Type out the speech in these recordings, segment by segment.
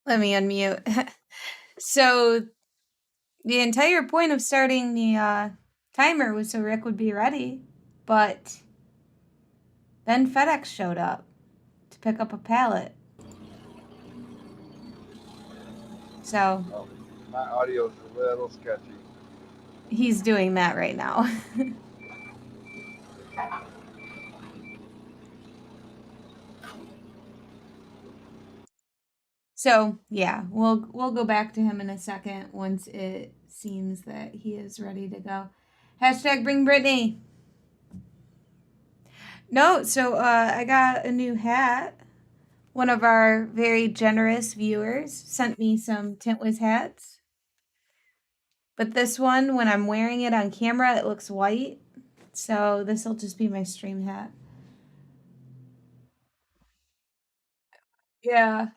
Let me unmute. So the entire point of starting the timer was so Rick would be ready, but then FedEx showed up to pick up a pallet. So my audio's a little sketchy. he's doing that right now. So yeah, we'll go back to him in a second once it seems that he is ready to go. Hashtag bring Brittany. No, so I got a new hat. One of our very generous viewers sent me some Tintwiz hats. But this one, when I'm wearing it on camera, it looks white. So this will just be my stream hat. Yeah.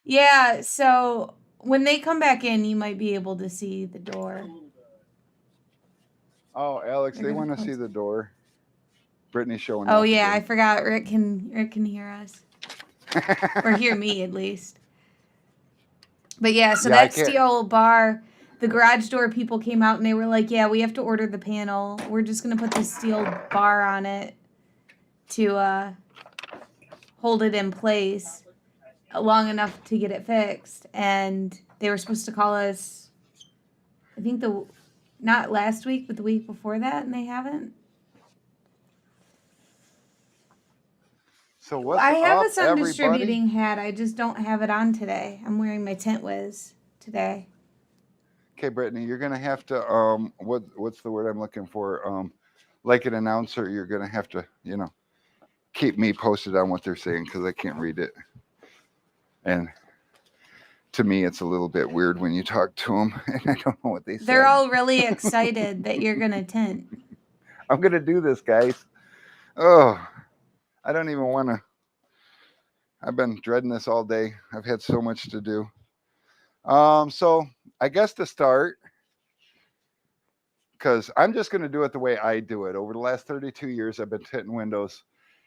Yeah, so when they come back in, you might be able to see the door. Oh, Alex, They're they gonna want to see close. the door. Brittany's showing Oh off yeah, I again. forgot Rick can hear us. Or hear me at least. But yeah, so Yeah, I that can't. steel bar, the garage door people came out and they were like, "Yeah, we have to order the panel. We're just gonna put this steel bar on it to hold it in place long enough to get it fixed." And they were supposed to call us, I think not last week, but the week before that, and they haven't. So what's I have a up, sun everybody? distributing hat. I just don't have it on today. I'm wearing my Tintwiz today. Okay, Brittany, you're gonna have to what's the word I'm looking for? Like an announcer, you're gonna have to keep me posted on what they're saying because I can't read it, and to me it's a little bit weird when you talk to them and I don't know what they They're said. all really excited that you're gonna tint. I'm gonna do this, guys. Oh, I don't even want to. I've been dreading this all day. I've had so much to do. So I guess to start, because I'm just going to do it the way I do it. Over the last 32 years, I've been tinting windows,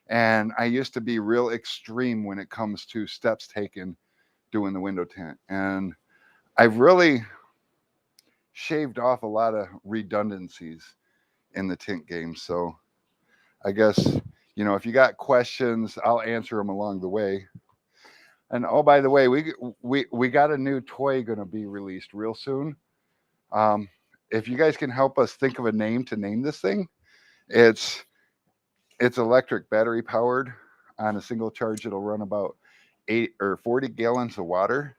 and I used to be real extreme when it comes to steps taken doing the window tint. And I've really shaved off a lot of redundancies in the tint game. So I guess, if you got questions, I'll answer them along the way. And oh, by the way, we got a new toy going to be released real soon. Um, if you guys can help us think of a name to name this thing, it's it's electric battery powered. On a single charge, it'll run about 8 or 40 gallons of water.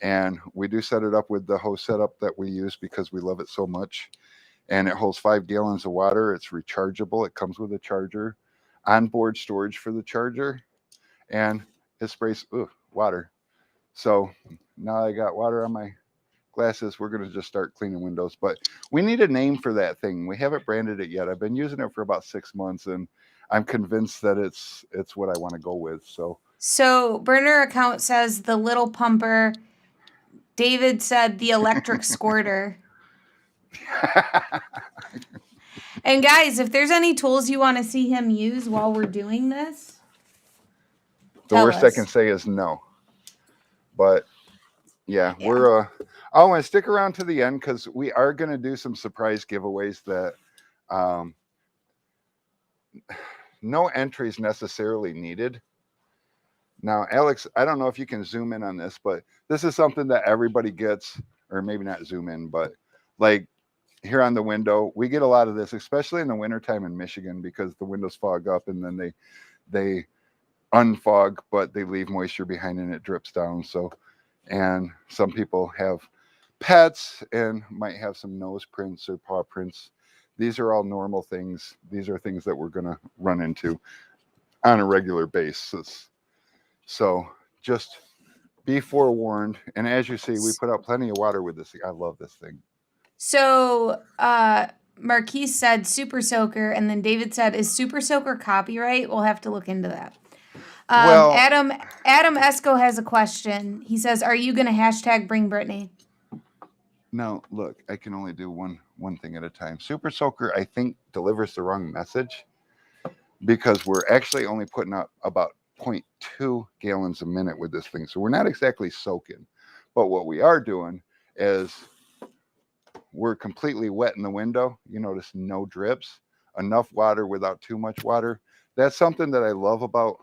And we do set it up with the hose setup that we use because we love it so much. And it holds 5 gallons of water. It's rechargeable. It comes with a charger, onboard storage for the charger, and it sprays water. So now I got water on my glasses. We're going to just start cleaning windows. But we need a name for that thing. We haven't branded it yet. I've been using it for about 6 months, and I'm convinced that it's what I want to go with. So burner account says the little pumper. David said the electric squirter. And guys, if there's any tools you want to see him use while we're doing this, The tell worst I can us. say is no. But yeah, Yeah. we're I want to stick around to the end because we are going to do some surprise giveaways that um, no entries necessarily needed. Now, Alex, I don't know if you can zoom in on this, but this is something that everybody gets, or maybe not zoom in, but like here on the window, we get a lot of this, especially in the wintertime in Michigan, because the windows fog up and then they unfog, but they leave moisture behind and it drips down. So, and some people have pets and might have some nose prints or paw prints. These are all normal things. These are things that we're going to run into on a regular basis. So just be forewarned. And as you see, we put out plenty of water with this thing. I love this thing. So Marquise said Super Soaker, and then David said, "Is Super Soaker copyright?" We'll have to look into that. Well, Adam Esco has a question. He says, "Are you going to hashtag bring Brittany?" now look, I can only do one thing at a time. Super Soaker, I think, delivers the wrong message because we're actually only putting out about 0.2 gallons a minute with this thing. So we're not exactly soaking. But what we are doing is we're completely wet in the window. You notice no drips, enough water without too much water. That's something that I love about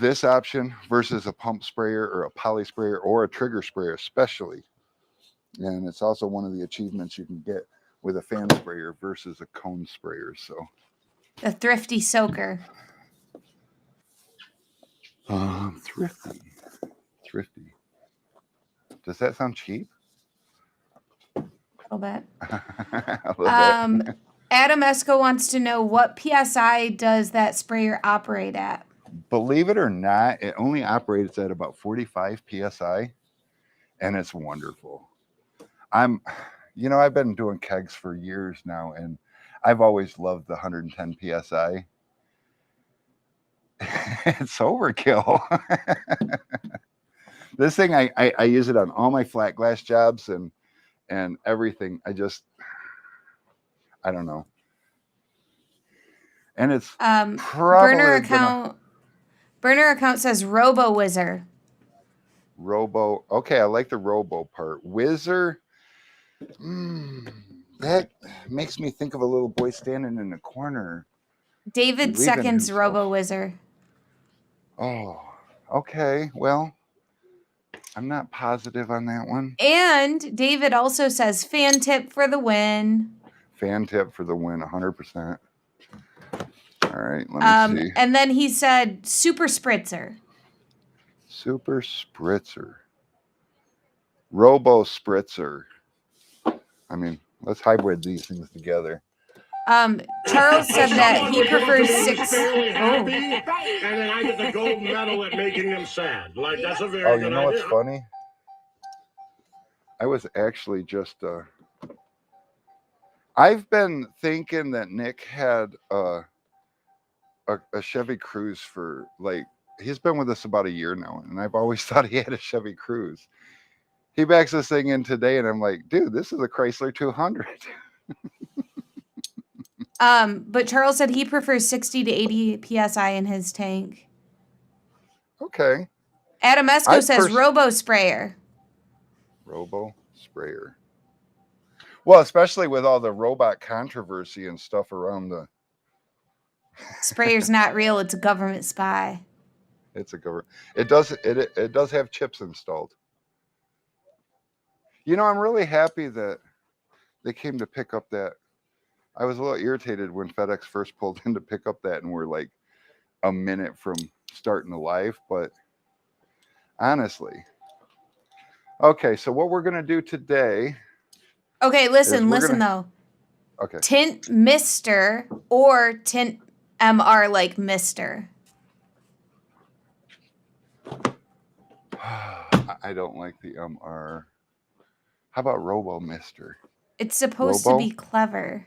this option versus a pump sprayer or a poly sprayer or a trigger sprayer especially. And it's also one of the achievements you can get with a fan sprayer versus a cone sprayer. So The thrifty soaker. Thrifty. Does that sound cheap? A little bit. A little bit. Adam Esco wants to know what PSI does that sprayer operate at? Believe it or not, it only operates at about 45 PSI, and it's wonderful. I've been doing kegs for years now, and I've always loved the 110 PSI. It's overkill. This thing, I use it on all my flat glass jobs and everything. I don't know. And it's probably Burner account says Robo Whizzer. Okay, I like the Robo part. Whizzer, that makes me think of a little boy standing in the corner. David seconds Robo Whizzer. Oh, okay. Well, I'm not positive on that one. And David also says fan tip for the win. Fan tip for the win, 100%. All right, let me see. And then he said Super Spritzer. Super Spritzer. Robo Spritzer. I mean, let's hybrid these things together. Charles said that he prefers 6. And then I get the gold medal at making them sad. Like, that's a very good idea. You know what's funny? I was actually just I've been thinking that Nick had a Chevy Cruze for, like, he's been with us about a year now, and I've always thought he had a Chevy Cruze. He backs this thing in today, and I'm like, dude, this is a Chrysler 200. But Charles said he prefers 60 to 80 PSI in his tank. Okay. Adam Esco says Robo Sprayer. Robo Sprayer. Well, especially with all the robot controversy and stuff around the... Sprayer's not real. It's a government spy. It's a government. It does have chips installed. You know, I'm really happy that they came to pick up that. I was a little irritated when FedEx first pulled in to pick up that, and we're like a minute from starting the live. But honestly, okay. So what we're gonna do today? Okay, listen though. Okay. Tint Mister or Tint MR like Mister. I don't like the MR. How about Robo Mister? It's supposed to be clever.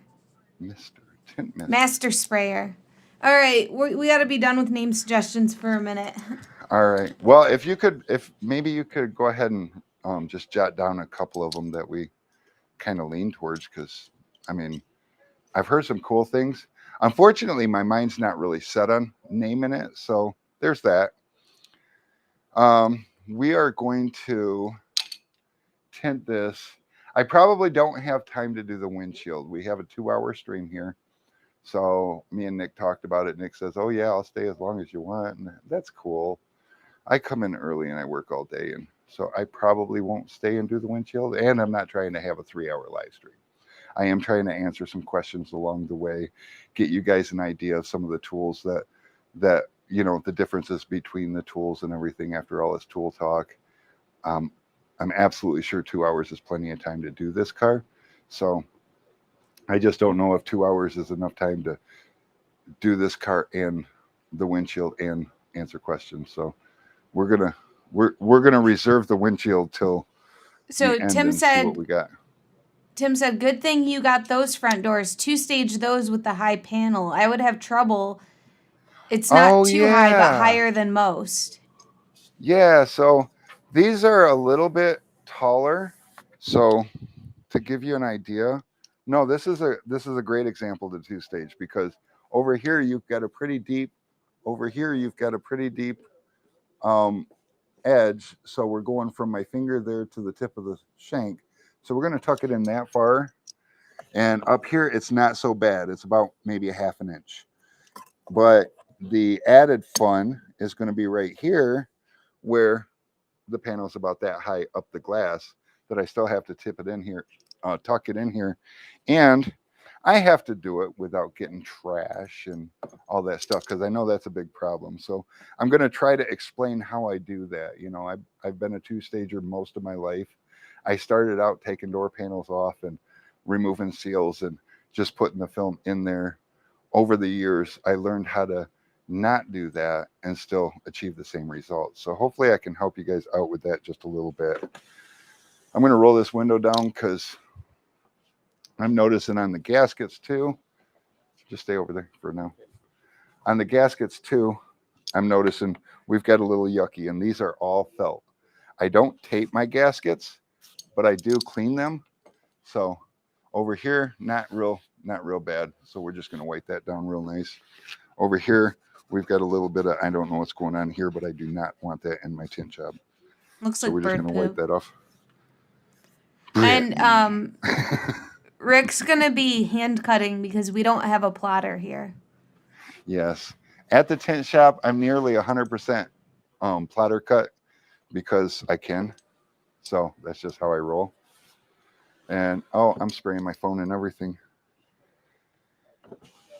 Mister. Tint Mister. Master Sprayer. All right, we got to be done with name suggestions for a minute. All right. Well, if maybe you could go ahead and just jot down a couple of them that we kind of lean towards, because I mean, I've heard some cool things. Unfortunately, my mind's not really set on naming it, so there's that. We are going to tint this. I probably don't have time to do the windshield. We have a 2-hour stream here. So me and Nick talked about it. Nick says, oh yeah, I'll stay as long as you want. And that's cool. I come in early and I work all day. And so I probably won't stay and do the windshield. And I'm not trying to have a 3-hour live stream. I am trying to answer some questions along the way, get you guys an idea of some of the tools that you know, the differences between the tools and everything after all this tool talk. I'm absolutely sure 2 hours is plenty of time to do this car. So I just don't know if 2 hours is enough time to do this car and the windshield and answer questions. So we're gonna reserve the windshield till so Tim said what we got. Tim said, good thing you got those front doors. 2-stage those with the high panel. I would have trouble. It's not too high, but higher than most. Yeah, so these are a little bit taller. So to give you an idea, no, this is a great example of the 2-stage, because over here you've got a pretty deep over here, you've got a pretty deep edge. So we're going from my finger there to the tip of the shank. So we're going to tuck it in that far. And up here, it's not so bad. It's about maybe a half an inch. But the added fun is going to be right here where the panel's about that high up the glass that I still have to tip it in here, tuck it in here. And I have to do it without getting trash and all that stuff because I know that's a big problem. So I'm going to try to explain how I do that. You know, I've been a two-stager most of my life. I started out taking door panels off and removing seals and just putting the film in there. Over the years, I learned how to not do that and still achieve the same results. So hopefully I can help you guys out with that just a little bit. I'm going to roll this window down because I'm noticing on the gaskets too, just stay over there for now. On the gaskets too, I'm noticing we've got a little yucky, and these are all felt. I don't tape my gaskets, but I do clean them. So over here, not real bad. So we're just going to wipe that down real nice. Over here, we've got a little bit of, I don't know what's going on here, but I do not want that in my tint job. Looks So like we're just bird going to wipe poop. that off. And Rick's gonna be hand cutting because we don't have a plotter here. Yes. At the tint shop, I'm nearly 100% plotter cut because I can. So that's just how I roll. And oh, I'm spraying my phone and everything.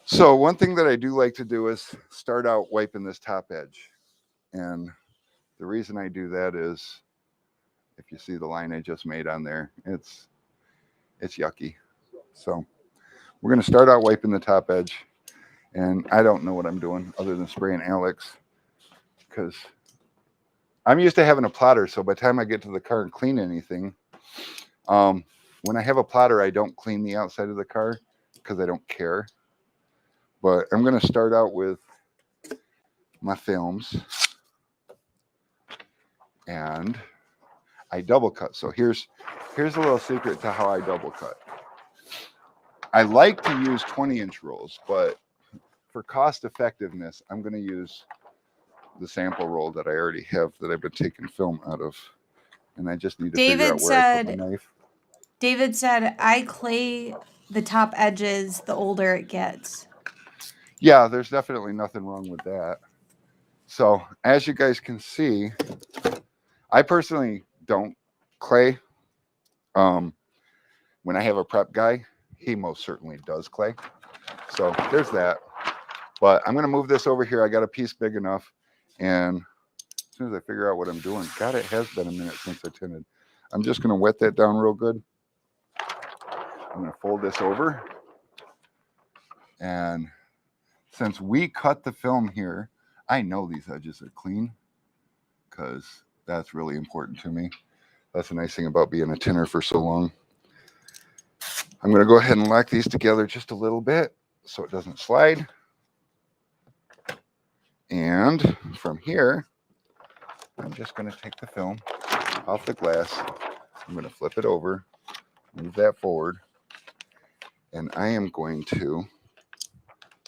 So one thing that I do like to do is start out wiping this top edge. And the reason I do that is, if you see the line I just made on there, it's yucky. So we're going to start out wiping the top edge. And I don't know what I'm doing other than spraying Alex because I'm used to having a plotter. So by the time I get to the car and clean anything, when I have a plotter, I don't clean the outside of the car because I don't care. But I'm going to start out with my films. And I double cut. So here's a little secret to how I double cut. I like to use 20-inch rolls, but for cost effectiveness, I'm going to use the sample roll that I already have that I've been taking film out of. And I just need to figure out where I put my knife. David said, I clay the top edges the older it gets. Yeah, there's definitely nothing wrong with that. So as you guys can see, I personally don't clay. When I have a prep guy, he most certainly does clay. So there's that. But I'm going to move this over here. I got a piece big enough. And as soon as I figure out what I'm doing, God, it has been a minute since I tinted. I'm just going to wet that down real good. I'm going to fold this over. And since we cut the film here, I know these edges are clean because that's really important to me. That's the nice thing about being a tinner for so long. I'm going to go ahead and lock these together just a little bit so it doesn't slide. And from here, I'm just going to take the film off the glass. I'm going to flip it over, move that forward, and I am going to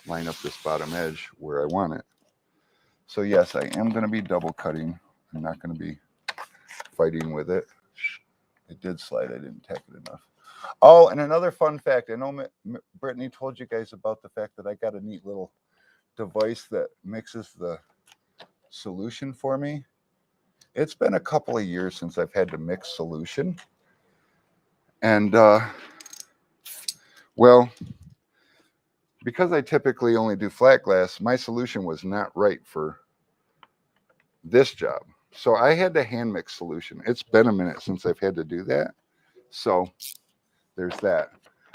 line up this bottom edge where I want it. So yes, I am going to be double cutting. I'm not going to be fighting with it. It did slide. I didn't tack it enough. Oh, and another fun fact. I know Brittany told you guys about the fact that I got a neat little device that mixes the solution for me. It's been a couple of years since I've had to mix solution. And, well, because I typically only do flat glass, my solution was not right for this job. So I had to hand mix solution. It's been a minute since I've had to do that. So there's that.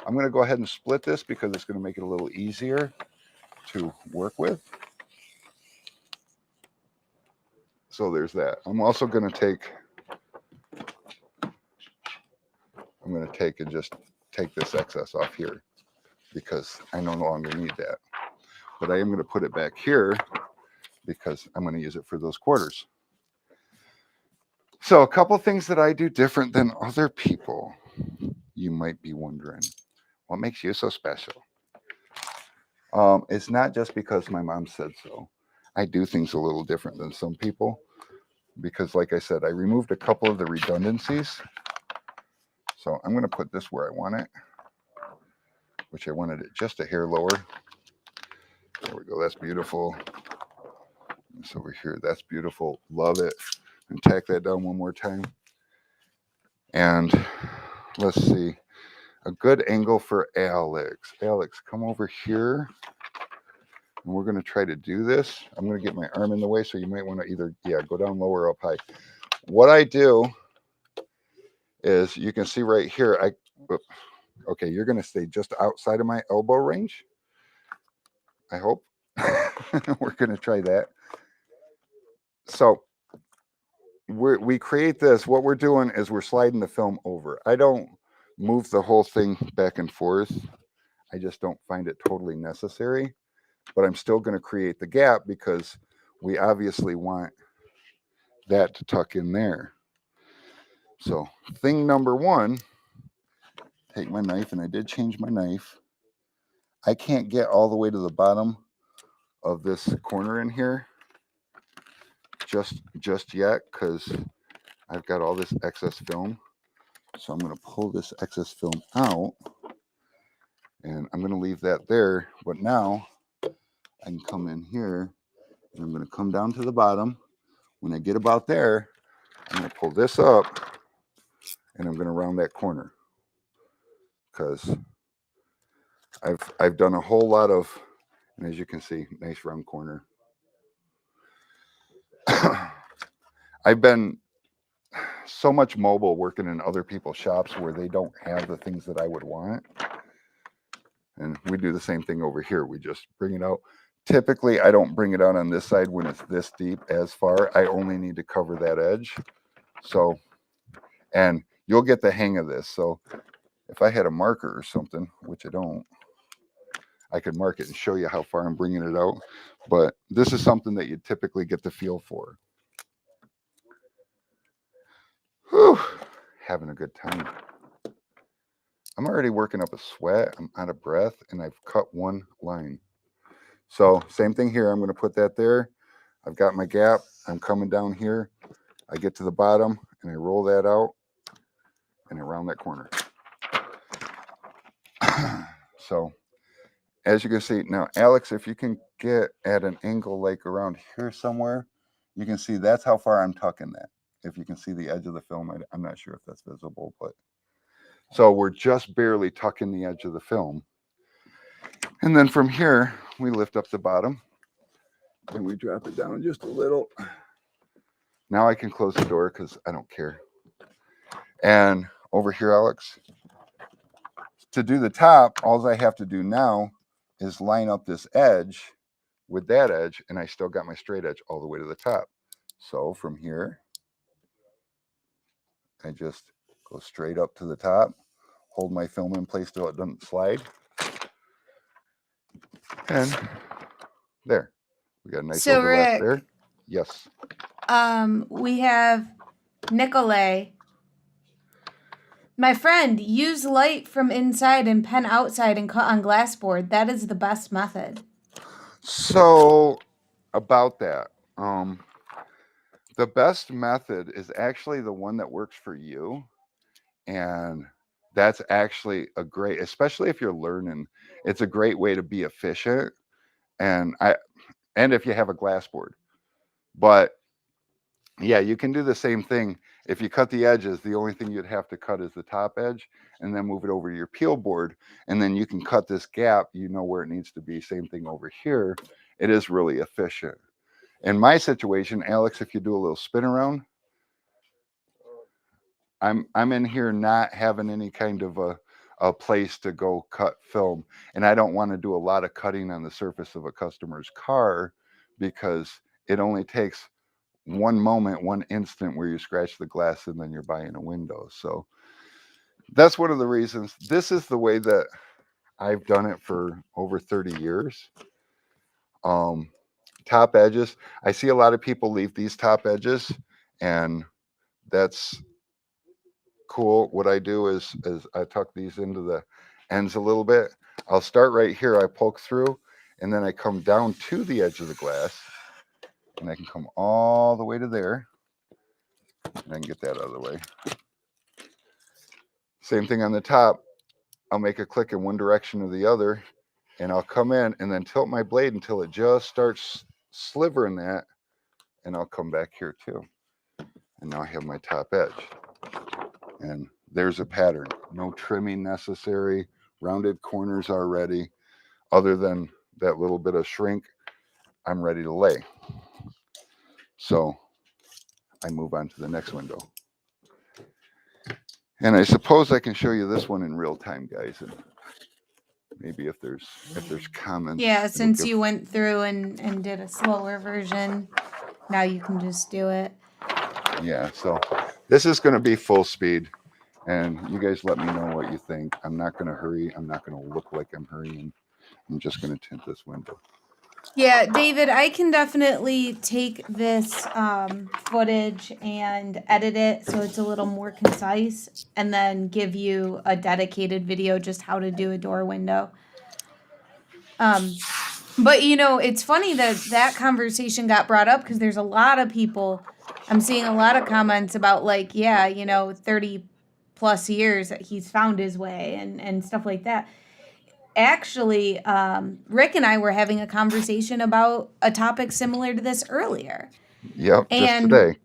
I'm going to go ahead and split this because it's going to make it a little easier to work with. So there's that. I'm also going to take, and just take this excess off here because I no longer need that. But I am going to put it back here because I'm going to use it for those quarters. So a couple things that I do different than other people. You might be wondering, what makes you so special? It's not just because my mom said so. I do things a little different than some people because, like I said, I removed a couple of the redundancies. So I'm going to put this where I want it, which I wanted it just a hair lower. There we go. That's beautiful. This over here. That's beautiful. Love it. And tack that down one more time. And let's see. A good angle for Alex. Alex, come over here. And we're going to try to do this. I'm going to get my arm in the way, so you might want to either, go down low or up high. What I do is, you can see right here, okay, you're going to stay just outside of my elbow range. I hope. We're going to try that. So we create this. What we're doing is we're sliding the film over. I don't move the whole thing back and forth. I just don't find it totally necessary. But I'm still going to create the gap because we obviously want that to tuck in there. So thing number one, take my knife, and I did change my knife. I can't get all the way to the bottom of this corner in here just yet because I've got all this excess film. So I'm going to pull this excess film out, and I'm going to leave that there. But now I can come in here, and I'm going to come down to the bottom. When I get about there, I'm going to pull this up, and I'm going to round that corner because I've done a whole lot of, and as you can see, nice round corner. I've been so much mobile working in other people's shops where they don't have the things that I would want. And we do the same thing over here. We just bring it out. Typically, I don't bring it out on this side when it's this deep as far. I only need to cover that edge. So, and you'll get the hang of this. So if I had a marker or something, which I don't, I could mark it and show you how far I'm bringing it out. But this is something that you typically get the feel for. Whew, having a good time. I'm already working up a sweat. I'm out of breath, and I've cut one line. So same thing here. I'm going to put that there. I've got my gap. I'm coming down here. I get to the bottom, and I roll that out, and I round that corner. So as you can see, now, Alex, if you can get at an angle like around here somewhere, you can see that's how far I'm tucking that. If you can see the edge of the film, I'm not sure if that's visible, but so we're just barely tucking the edge of the film. And then from here, we lift up the bottom and we drop it down just a little. Now I can close the door because I don't care. And over here, Alex, to do the top, all I have to do now is line up this edge with that edge, and I still got my straight edge all the way to the top. So from here, I just go straight up to the top, hold my film in place till it doesn't slide. And there, we got a nice overlap Rick, there. Yes. We have Nicolay. My friend, use light from inside and pen outside and cut on glass board. That is the best method. So about that, the best method is actually the one that works for you. And that's actually a great, especially if you're learning, it's a great way to be efficient. And if you have a glass board, but yeah, you can do the same thing. If you cut the edges, the only thing you'd have to cut is the top edge and then move it over to your peel board. And then you can cut this gap, you know where it needs to be. Same thing over here. It is really efficient. In my situation, Alex, if you do a little spin around, I'm in here not having any kind of a place to go cut film. And I don't want to do a lot of cutting on the surface of a customer's car because it only takes one moment, one instant where you scratch the glass and then you're buying a window. So that's one of the reasons. This is the way that I've done it for over 30 years. Top edges. I see a lot of people leave these top edges, and that's cool. What I do is I tuck these into the ends a little bit. I'll start right here. I poke through, and then I come down to the edge of the glass, And I can come all the way to there. And I can get that out of the way. Same thing on the top. I'll make a click in one direction or the other, and I'll come in and then tilt my blade until it just starts slivering that, and I'll come back here too. And now I have my top edge. And there's a pattern. No trimming necessary. Rounded corners are ready. Other than that little bit of shrink, I'm ready to lay. So I move on to the next window. And I suppose I can show you this one in real time, guys. And maybe if there's comments. Yeah, since you went through and did a slower version, now you can just do it. Yeah, so this is going to be full speed. And you guys let me know what you think. I'm not going to hurry. I'm not going to look like I'm hurrying. I'm just going to tint this window. Yeah, David, I can definitely take this footage and edit it so it's a little more concise and then give you a dedicated video just how to do a door window. But, you know, it's funny that that conversation got brought up because there's a lot of people, I'm seeing a lot of comments about like, yeah, you know, 30 plus years that he's found his way and stuff like that. Actually, Rick and I were having a conversation about a topic similar to this earlier. Yep, And just today.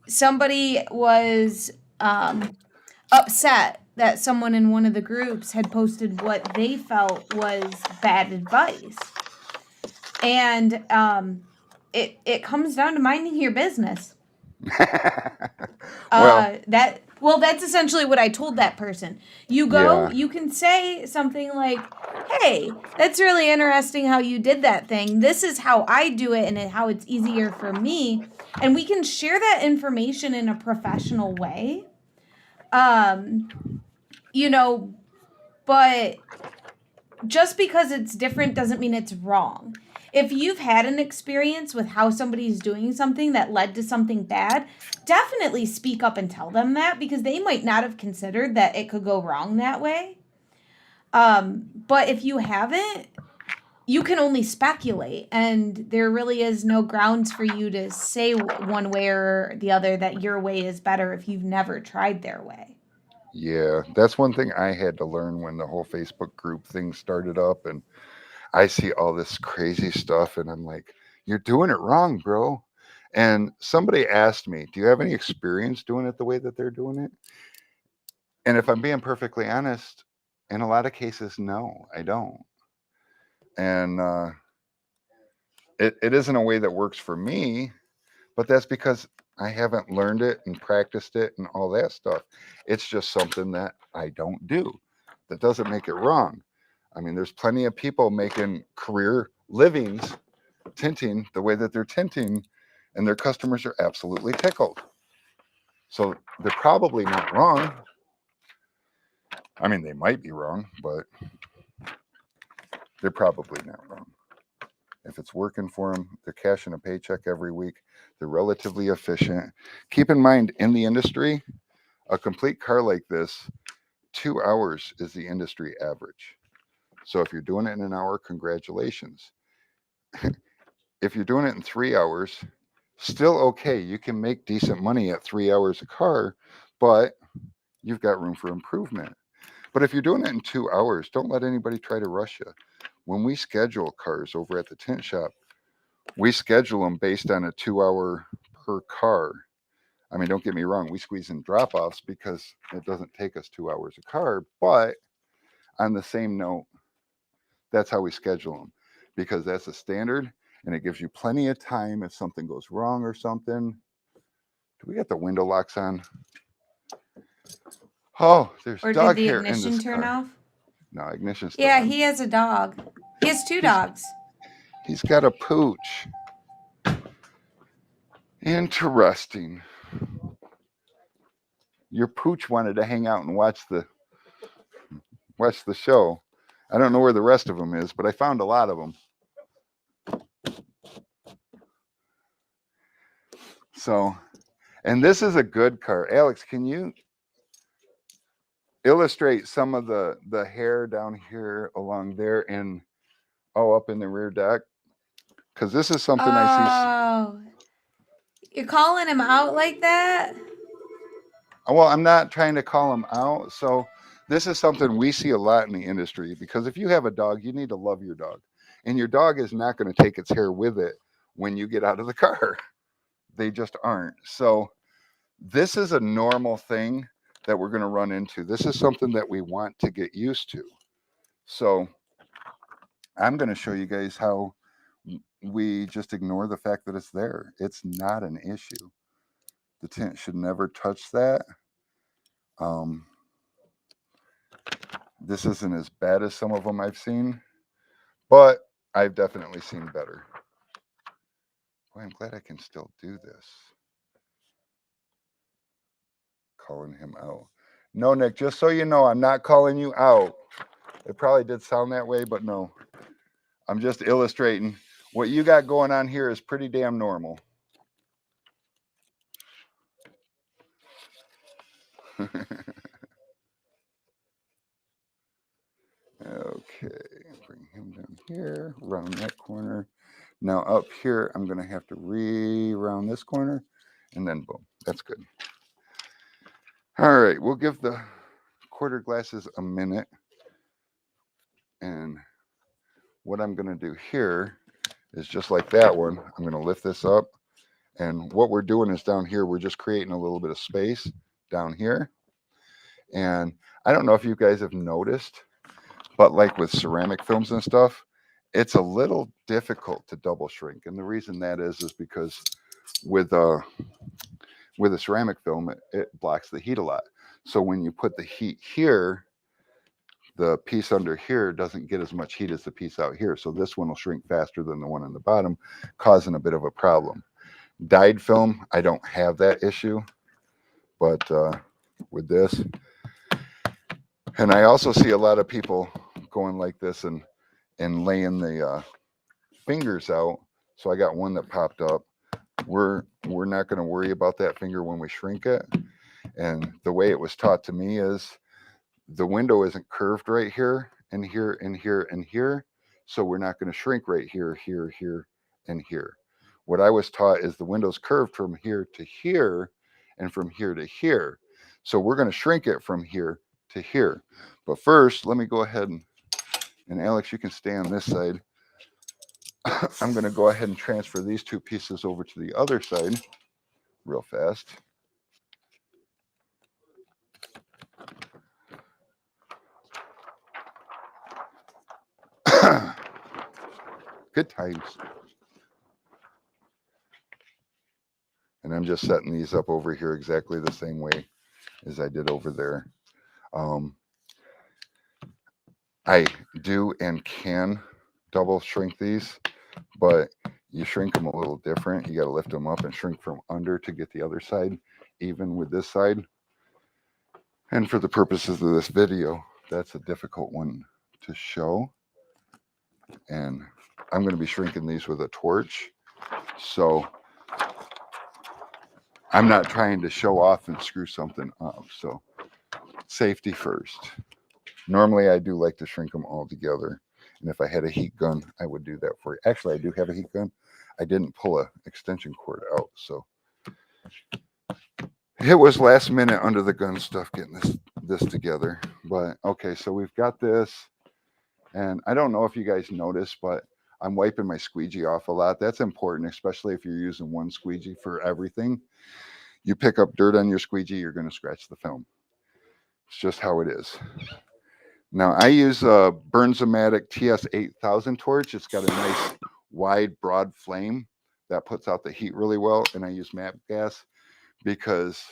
Somebody was upset that someone in one of the groups had posted what they felt was bad advice. And it comes down to minding your business. Well, that's essentially what I told that person. You go, you can say something like, hey, that's really interesting how you did that thing. This is how I do it and how it's easier for me. And we can share that information in a professional way. You know, but just because it's different doesn't mean it's wrong. If you've had an experience with how somebody's doing something that led to something bad, definitely speak up and tell them that because they might not have considered that it could go wrong that way. But if you haven't, you can only speculate, and there really is no grounds for you to say one way or the other that your way is better if you've never tried their way. Yeah, that's one thing I had to learn when the whole Facebook group thing started up, and I see all this crazy stuff, and I'm like, you're doing it wrong, bro. And somebody asked me, do you have any experience doing it the way that they're doing it? And if I'm being perfectly honest, in a lot of cases, no, I don't. And it isn't a way that works for me, but that's because I haven't learned it and practiced it and all that stuff. It's just something that I don't do. That doesn't make it wrong. I mean, there's plenty of people making career livings tinting the way that they're tinting, and their customers are absolutely tickled. So they're probably not wrong. I mean, they might be wrong, but they're probably not wrong. If it's working for them, they're cashing a paycheck every week. They're relatively efficient. Keep in mind, in the industry, a complete car like this, 2 hours is the industry average. So if you're doing it in an hour, congratulations. If you're doing it in 3 hours, still okay. You can make decent money at 3 hours a car, but you've got room for improvement. But if you're doing it in 2 hours, don't let anybody try to rush you. When we schedule cars over at the tint shop, we schedule them based on a 2 hour per car. I mean, don't get me wrong, we squeeze in drop offs because it doesn't take us 2 hours a car. But on the same note, that's how we schedule them because that's a standard and it gives you plenty of time if something goes wrong or something. Do we got the window locks on? Oh, there's Or dog did the hair in ignition this turn car. off? No, ignition's still Yeah, on. he has a dog. He has two dogs. He's got a pooch. Interesting. Your pooch wanted to hang out and watch the show. I don't know where the rest of them is, but I found a lot of them. So, and this is a good car. Alex, can you illustrate some of the hair down here along there and up in the rear deck? Because this is something I see. You're calling him out like that? Well, I'm not trying to call him out. So this is something we see a lot in the industry, because if you have a dog, you need to love your dog. And your dog is not going to take its hair with it when you get out of the car. They just aren't. So this is a normal thing that we're going to run into. This is something that we want to get used to. So I'm going to show you guys how we just ignore the fact that it's there. It's not an issue. The tint should never touch that. This isn't as bad as some of them I've seen, but I've definitely seen better. Boy, I'm glad I can still do this. Calling him out. No, Nick, just so you know, I'm not calling you out. It probably did sound that way, but no. I'm just illustrating. What you got going on here is pretty damn normal. Okay, bring him down here, round that corner. Now up here, I'm going to have to re-round this corner, and then boom, that's good. All right, we'll give the quarter glasses a minute. And what I'm going to do here is just like that one. I'm going to lift this up. And what we're doing is down here, we're just creating a little bit of space down here. And I don't know if you guys have noticed, but like with ceramic films and stuff, it's a little difficult to double shrink. And the reason that is because with a ceramic film, it blocks the heat a lot. So when you put the heat here, the piece under here doesn't get as much heat as the piece out here. So this one will shrink faster than the one on the bottom, causing a bit of a problem. Dyed film, I don't have that issue, but with this, and I also see a lot of people going like this and laying the fingers out. So I got one that popped up. We're not going to worry about that finger when we shrink it. And the way it was taught to me is the window isn't curved right here and here and here and here. So we're not going to shrink right here, here, here, and here. What I was taught is the window's curved from here to here and from here to here. So we're going to shrink it from here to here. But first, let me go ahead and Alex, you can stay on this side. I'm going to go ahead and transfer these two pieces over to the other side real fast. Good times. And I'm just setting these up over here exactly the same way as I did over there. I do and can double shrink these, but you shrink them a little different. You got to lift them up and shrink from under to get the other side even with this side. And for the purposes of this video, that's a difficult one to show. And I'm going to be shrinking these with a torch. So I'm not trying to show off and screw something up. So safety first. Normally I do like to shrink them all together. And if I had a heat gun, I would do that for you. Actually, I do have a heat gun. I didn't pull an extension cord out. So it was last minute under the gun stuff getting this together. But okay, so we've got this. And I don't know if you guys noticed, but I'm wiping my squeegee off a lot. That's important, especially if you're using one squeegee for everything. You pick up dirt on your squeegee, you're going to scratch the film. It's just how it is. Now, I use a Bernzomatic TS8000 torch. It's got a nice, wide, broad flame that puts out the heat really well. And I use MAP gas because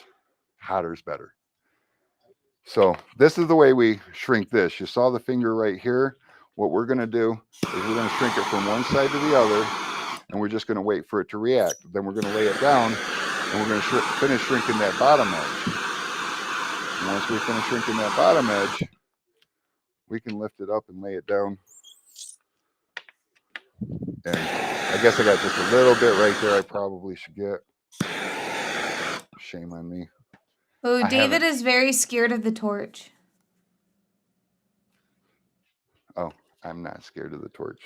hotter is better. So this is the way we shrink this. You saw the finger right here. What we're going to do is we're going to shrink it from one side to the other, and we're just going to wait for it to react. Then we're going to lay it down, and we're going to finish shrinking that bottom edge. And once we finish shrinking that bottom edge, we can lift it up and lay it down. And I guess I got just a little bit right there I probably should get. Shame on me. Oh, David is very scared of the torch. Oh, I'm not scared of the torch.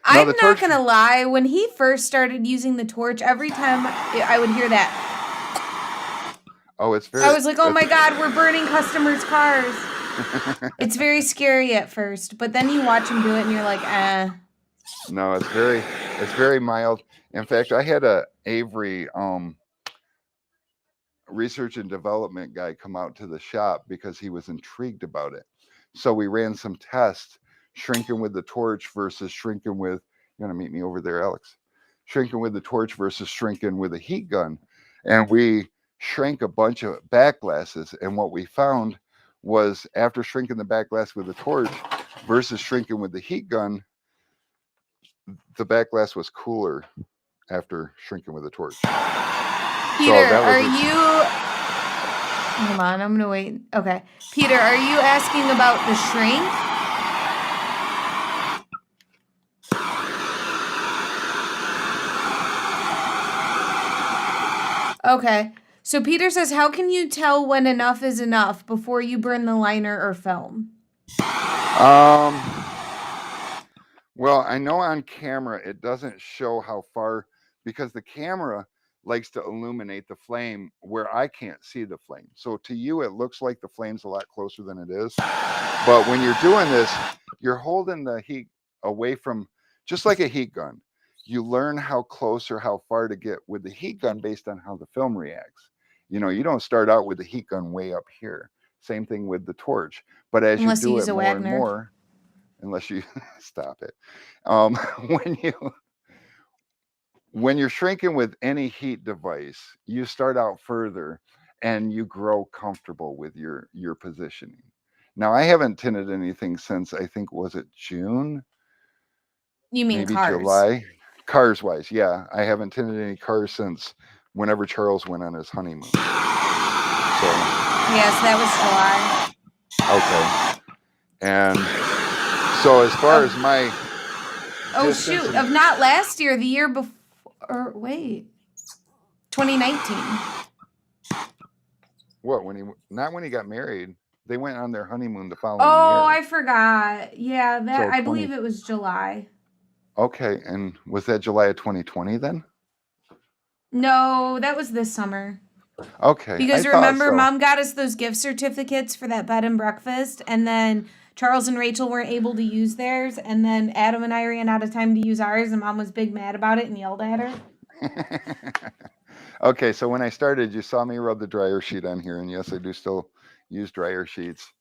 I'm the not torch- gonna lie. When he first started using the torch, every time I would hear that, Oh, it's very. I was like, "Oh my God, we're burning customers' cars." It's very scary at first, but then you watch him do it, and you're like, "Eh." No, it's very mild. In fact, I had a Avery research and development guy come out to the shop because he was intrigued about it. So we ran some tests, shrinking with the torch versus shrinking with. You want to meet me over there, Alex? Shrinking with the torch versus shrinking with a heat gun, and we shrank a bunch of back glasses. And what we found was after shrinking the back glass with the torch versus shrinking with the heat gun, the back glass was cooler after shrinking with a torch. Peter, that was are a- you? Hold on, I'm gonna wait. Okay, Peter, are you asking about the shrink? Okay. So Peter says, how can you tell when enough is enough before you burn the liner or film? Well, I know on camera it doesn't show how far because the camera likes to illuminate the flame where I can't see the flame. So to you, it looks like the flame's a lot closer than it is. But when you're doing this, you're holding the heat away from, just like a heat gun. You learn how close or how far to get with the heat gun based on how the film reacts. You know, you don't start out with the heat gun way up here. Same thing with the torch. But as Unless you you do use it a more and Wagner. more, unless you stop it, when you're shrinking with any heat device, you start out further and you grow comfortable with your positioning. Now, I haven't tinted anything since, I think, was it June? You mean Maybe cars? July. Cars wise, yeah. I haven't tinted any cars since whenever Charles went on his honeymoon. So, Yes, that was July. okay. And so as far as my Oh distance shoot! and- Of not last year, the year before. Or wait, 2019. what, not when he got married. They went on their honeymoon the following Oh, year. I forgot. Yeah, that So I believe it was July. Okay, and was that July of 2020 then? No, that was this summer. Okay, Because I thought remember, so. Mom got us those gift certificates for that bed and breakfast, and then Charles and Rachel weren't able to use theirs, and then Adam and I ran out of time to use ours, and Mom was big mad about it and yelled at her. Okay, so when I started, you saw me rub the dryer sheet on here, and yes, I do still use dryer sheets.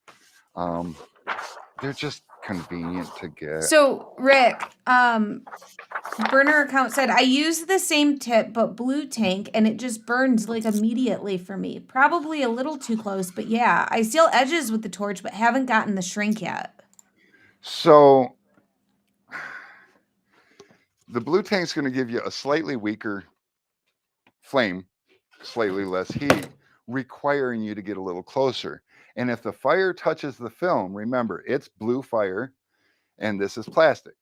They're just convenient to get. So, Rick, burner account said, I use the same tip, but blue tank, and it just burns like immediately for me. Probably a little too close, but yeah, I seal edges with the torch, but haven't gotten the shrink yet. So the blue tank's going to give you a slightly weaker flame, slightly less heat, requiring you to get a little closer. And if the fire touches the film, remember, it's blue fire, and this is plastic.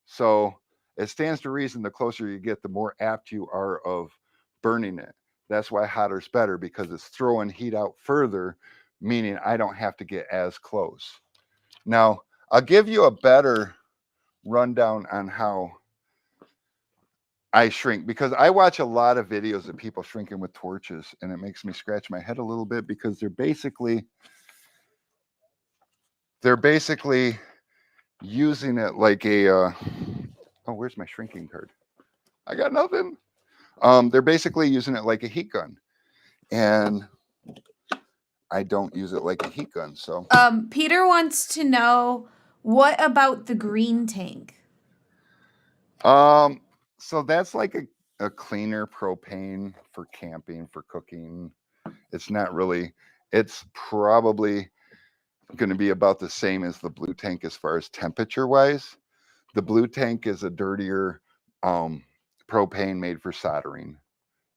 So it stands to reason the closer you get, the more apt you are of burning it. That's why hotter's better, because it's throwing heat out further, meaning I don't have to get as close. Now, I'll give you a better rundown on how I shrink, because I watch a lot of videos of people shrinking with torches, and it makes me scratch my head a little bit, because they're basically using it like a oh, where's my shrinking card? I got nothing. They're basically using it like a heat gun, and I don't use it like a heat gun. So Peter wants to know, what about the green tank? so that's like a cleaner propane for camping, for cooking. It's not really, it's probably going to be about the same as the blue tank as far as temperature wise. The blue tank is a dirtier propane made for soldering.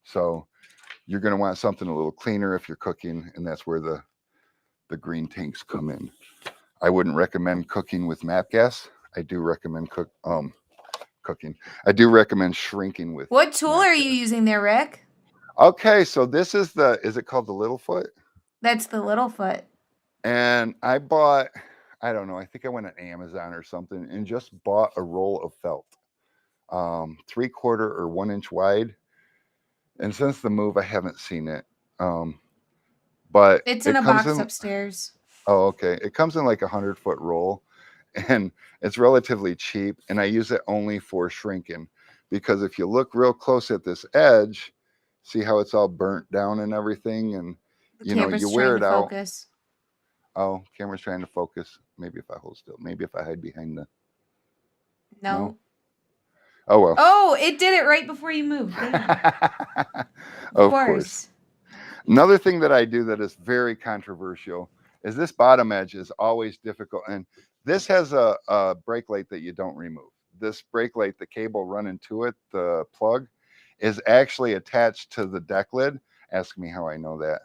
So you're going to want something a little cleaner if you're cooking, and that's where the green tanks come in. I wouldn't recommend cooking with MAP gas. I do recommend cooking. I do recommend shrinking with. What tool are you using there, Rick? Okay, so this is is it called the Littlefoot? That's the Littlefoot. And I bought, I don't know, I think I went on Amazon or something and just bought a roll of felt. 3/4 or 1 inch wide. And since the move, I haven't seen it. But It's it in a comes box in. upstairs. Oh, okay. It comes in like 100-foot roll, and it's relatively cheap. And I use it only for shrinking, because if you look real close at this edge, see how it's all burnt down and everything, and The you know, camera's you wear trying it to out. focus. Oh, camera's trying to focus. Maybe if I hold still. Maybe if I hide behind the. No. Oh well. Oh, it did it right before you moved. Yeah. Of course. course. Another thing that I do that is very controversial is this bottom edge is always difficult. And this has a brake light that you don't remove. This brake light, the cable running to it, the plug, is actually attached to the deck lid. Ask me how I know that.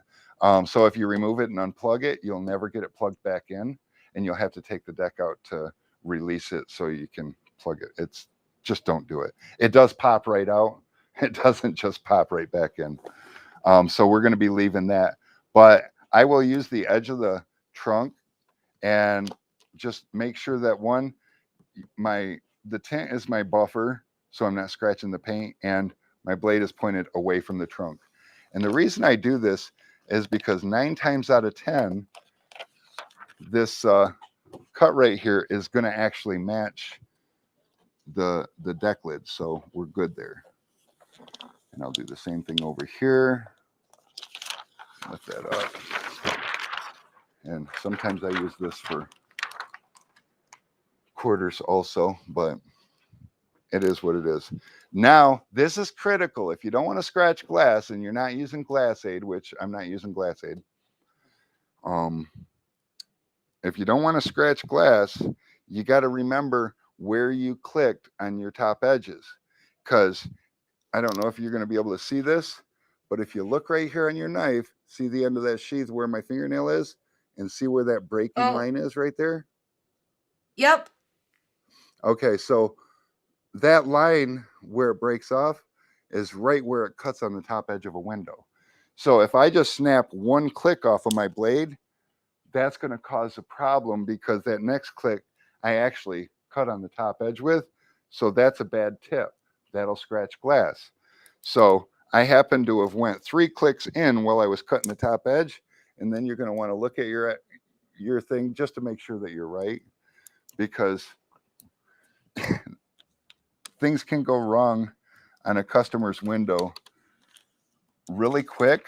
So if you remove it and unplug it, you'll never get it plugged back in, and you'll have to take the deck out to release it so you can plug it. It's just, don't do it. It does pop right out. It doesn't just pop right back in. So we're going to be leaving that, but I will use the edge of the trunk and just make sure that the tint is my buffer, so I'm not scratching the paint, and my blade is pointed away from the trunk. And the reason I do this is because 9 times out of 10, this cut right here is going to actually match the deck lid, so we're good there. And I'll do the same thing over here. Lift that up. And sometimes I use this for quarters also, but it is what it is. Now, this is critical. If you don't want to scratch glass and you're not using Glass Aid, which I'm not using Glass Aid, if you don't want to scratch glass, you got to remember where you clicked on your top edges. Because I don't know if you're going to be able to see this, but if you look right here on your knife, see the end of that sheath where my fingernail is, and see where that breaking line is right there? Yep. Okay, so that line where it breaks off is right where it cuts on the top edge of a window. So if I just snap one click off of my blade, that's going to cause a problem, because that next click I actually cut on the top edge with. So that's a bad tip. That'll scratch glass. So I happen to have went 3 clicks in while I was cutting the top edge, and then you're going to want to look at your thing just to make sure that you're right, because things can go wrong on a customer's window really quick,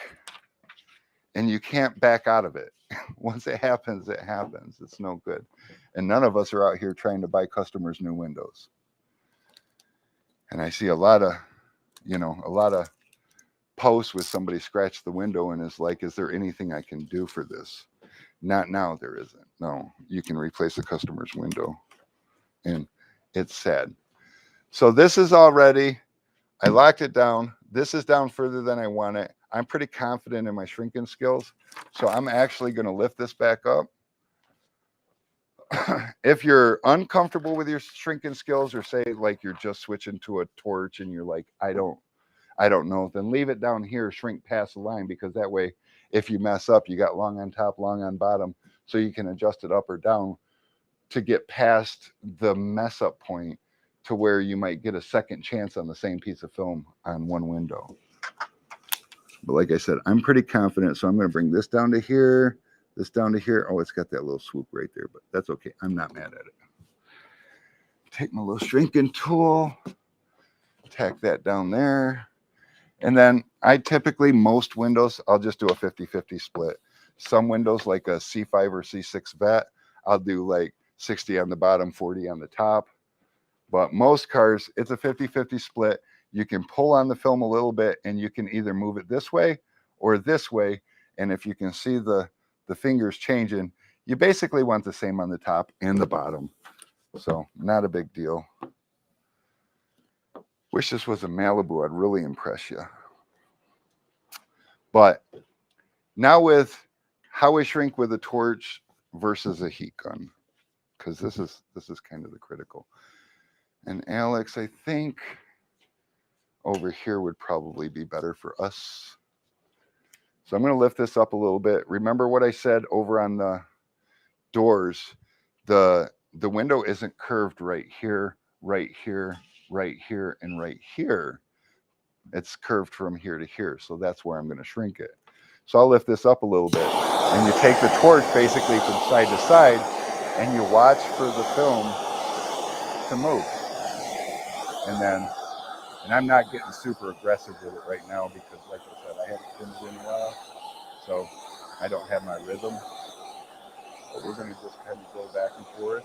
and you can't back out of it. Once it happens, it happens. It's no good. And none of us are out here trying to buy customers new windows. And I see a lot of posts with somebody scratch the window and is like, is there anything I can do for this? Not now, there isn't. No, you can replace the customer's window. And it's sad. So this is all ready. I locked it down. This is down further than I want it. I'm pretty confident in my shrinking skills. So I'm actually going to lift this back up. If you're uncomfortable with your shrinking skills, or say like you're just switching to a torch and you're like, I don't know, then leave it down here, shrink past the line, because that way, if you mess up, you got long on top, long on bottom, so you can adjust it up or down to get past the mess up point to where you might get a second chance on the same piece of film on one window. But like I said, I'm pretty confident, so I'm going to bring this down to here, this down to here. Oh, it's got that little swoop right there, but that's okay. I'm not mad at it. Take my little shrinking tool, tack that down there. And then I typically, most windows, I'll just do a 50-50 split. Some windows, like a C5 or C6 vet, I'll do like 60 on the bottom, 40 on the top. But most cars, it's a 50-50 split. You can pull on the film a little bit, and you can either move it this way or this way. And if you can see the fingers changing, you basically want the same on the top and the bottom. So not a big deal. Wish this was a Malibu. I'd really impress you. But now with how we shrink with a torch versus a heat gun, because this is kind of the critical. And Alex, I think over here would probably be better for us. So I'm going to lift this up a little bit. Remember what I said over on the doors, the window isn't curved right here, right here, right here and right here. It's curved from here to here, so that's where I'm going to shrink it. So I'll lift this up a little bit, and you take the torch basically from side to side, and you watch for the film to move. And I'm not getting super aggressive with it right now because, like I said, I haven't filmed it in a while, so I don't have my rhythm. But we're going to just kind of go back and forth.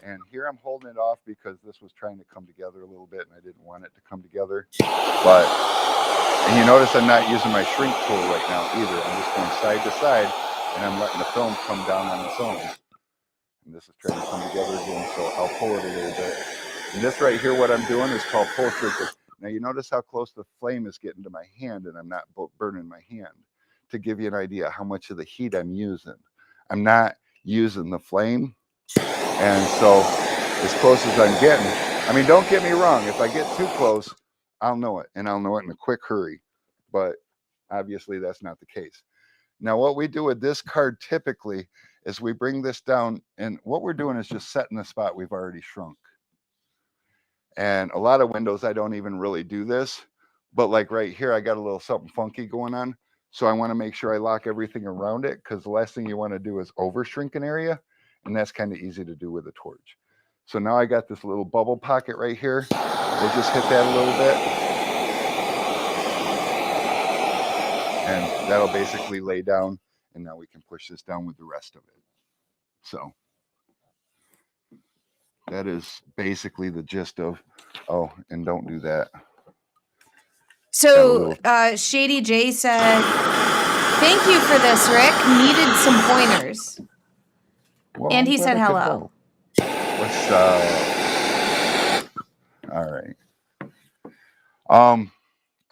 And here I'm holding it off because this was trying to come together a little bit, and I didn't want it to come together. And you notice I'm not using my shrink tool right now either. I'm just going side to side, and I'm letting the film come down on its own. And this is trying to come together again, so I'll pull it a little bit. And this right here, what I'm doing is called pull shrinking. Now you notice how close the flame is getting to my hand, and I'm not burning my hand, to give you an idea how much of the heat I'm using. I'm not using the flame, and so as close as I'm getting, I mean, don't get me wrong, if I get too close, I'll know it, and I'll know it in a quick hurry, but obviously that's not the case. Now what we do with this card typically is we bring this down, and what we're doing is just setting the spot we've already shrunk. And a lot of windows, I don't even really do this, but like right here, I got a little something funky going on. So I want to make sure I lock everything around it, because the last thing you want to do is over shrink an area, and that's kind of easy to do with a torch. So now I got this little bubble pocket right here. We'll just hit that a little bit. And that'll basically lay down, and now we can push this down with the rest of it. So that is basically the gist of, oh, and don't do that. So Shady J said, "Thank you for this, Rick. Needed some pointers." Well, and he said hello. What's all right.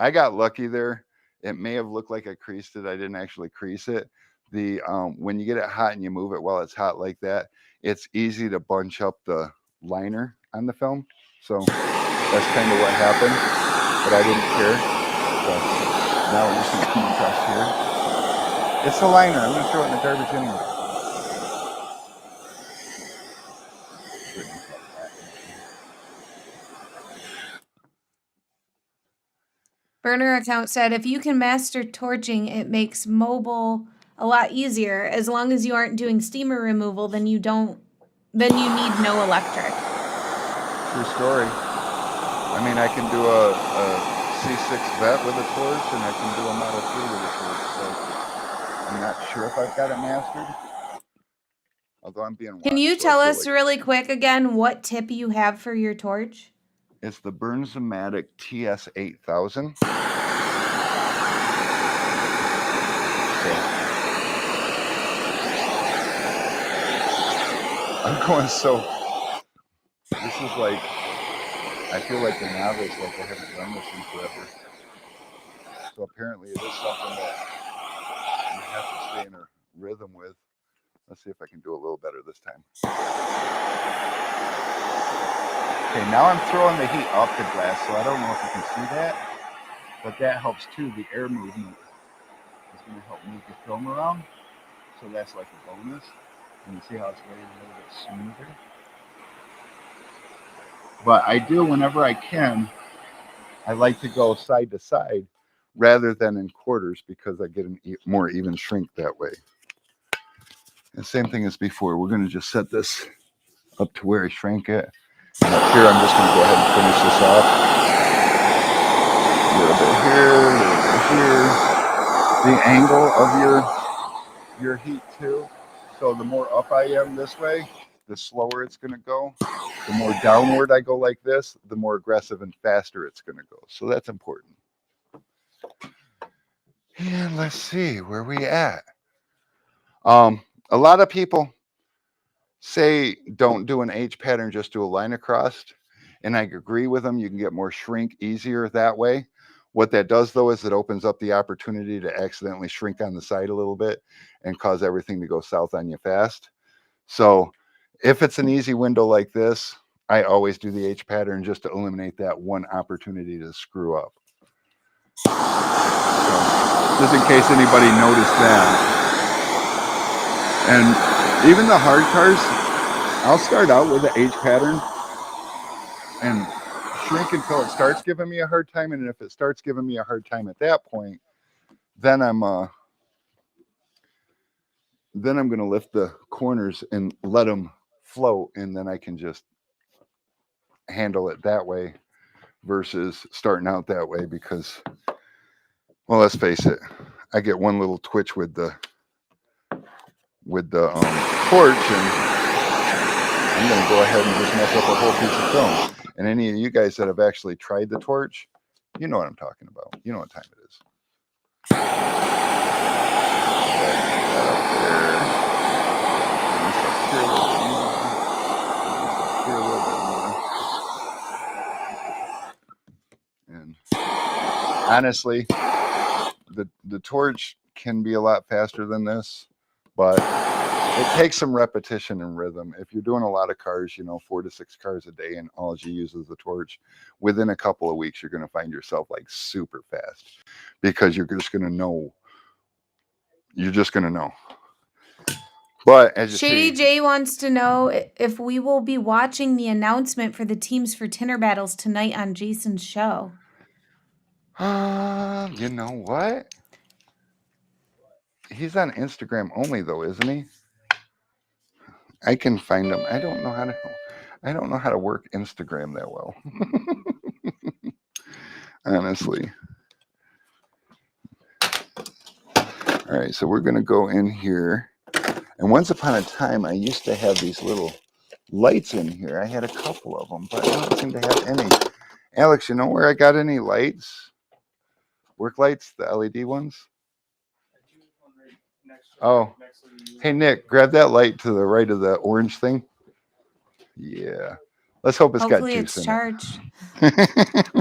I got lucky there. It may have looked like I creased it. I didn't actually crease it. When you get it hot and you move it while it's hot like that, it's easy to bunch up the liner on the film. So that's kind of what happened, but I didn't care. So now we're just gonna come across here. It's the liner. I'm gonna throw it in the garbage anyway. Burner account said, "If you can master torching, it makes mobile a lot easier. As long as you aren't doing steamer removal, then you need no electric." True story. I mean, I can do a C6 vet with a torch, and I can do a Model 3 with a torch. So I'm not sure if I've got it mastered. Although I'm being watched. Can you tell us really quick again what tip you have for your torch? It's the Bernzomatic TS8000. I'm going so. This is like, I feel like a novice, like I haven't done this in forever. So apparently it is something that you have to stay in a rhythm with. Let's see if I can do a little better this time. Okay, now I'm throwing the heat off the glass, so I don't know if you can see that, but that helps too. The air movement is going to help move the film around, so that's like a bonus. And you see how it's getting a little bit smoother. But I do, whenever I can, I like to go side to side rather than in quarters, because I get a more even shrink that way. And same thing as before, we're going to just set this up to where I shrank it. And up here, I'm just going to go ahead and finish this off. A little bit here, a little bit here. The angle of your heat too. So the more up I am this way, the slower it's going to go. The more downward I go like this, the more aggressive and faster it's going to go. So that's important. And let's see, where we at? A lot of people say don't do an H pattern, just do a line across. And I agree with them. You can get more shrink easier that way. What that does, though, is it opens up the opportunity to accidentally shrink on the side a little bit and cause everything to go south on you fast. So if it's an easy window like this, I always do the H pattern just to eliminate that one opportunity to screw up. So, just in case anybody noticed that. And even the hard cars, I'll start out with the H pattern and shrink until it starts giving me a hard time, and if it starts giving me a hard time at that point, then I'm going to lift the corners and let them float, and then I can just handle it that way versus starting out that way because, well, let's face it, I get one little twitch with the torch, and I'm going to go ahead and just mess up a whole piece of film. And any of you guys that have actually tried the torch, you know what I'm talking about. You know what time it is. And honestly, the torch can be a lot faster than this, but it takes some repetition and rhythm. If you're doing a lot of cars, 4 to 6 cars a day, and all you use is the torch, within a couple of weeks, you're going to find yourself like super fast because you're just going to know. You're just going to know. But as you Shady see, J wants to know if we will be watching the announcement for the teams for Tinner Battles tonight on Jason's show. you know what? He's on Instagram only though, isn't he? I can find him. I don't know how to work Instagram that well. Honestly. All right, so we're going to go in here. And once upon a time, I used to have these little lights in here. I had a couple of them, but I don't seem to have any. Alex, you know where I got any lights? Work lights, the LED ones? Oh, hey, Nick, grab that light to the right of the orange thing. Yeah. Let's hope it's Hopefully got it's juice in charged. it.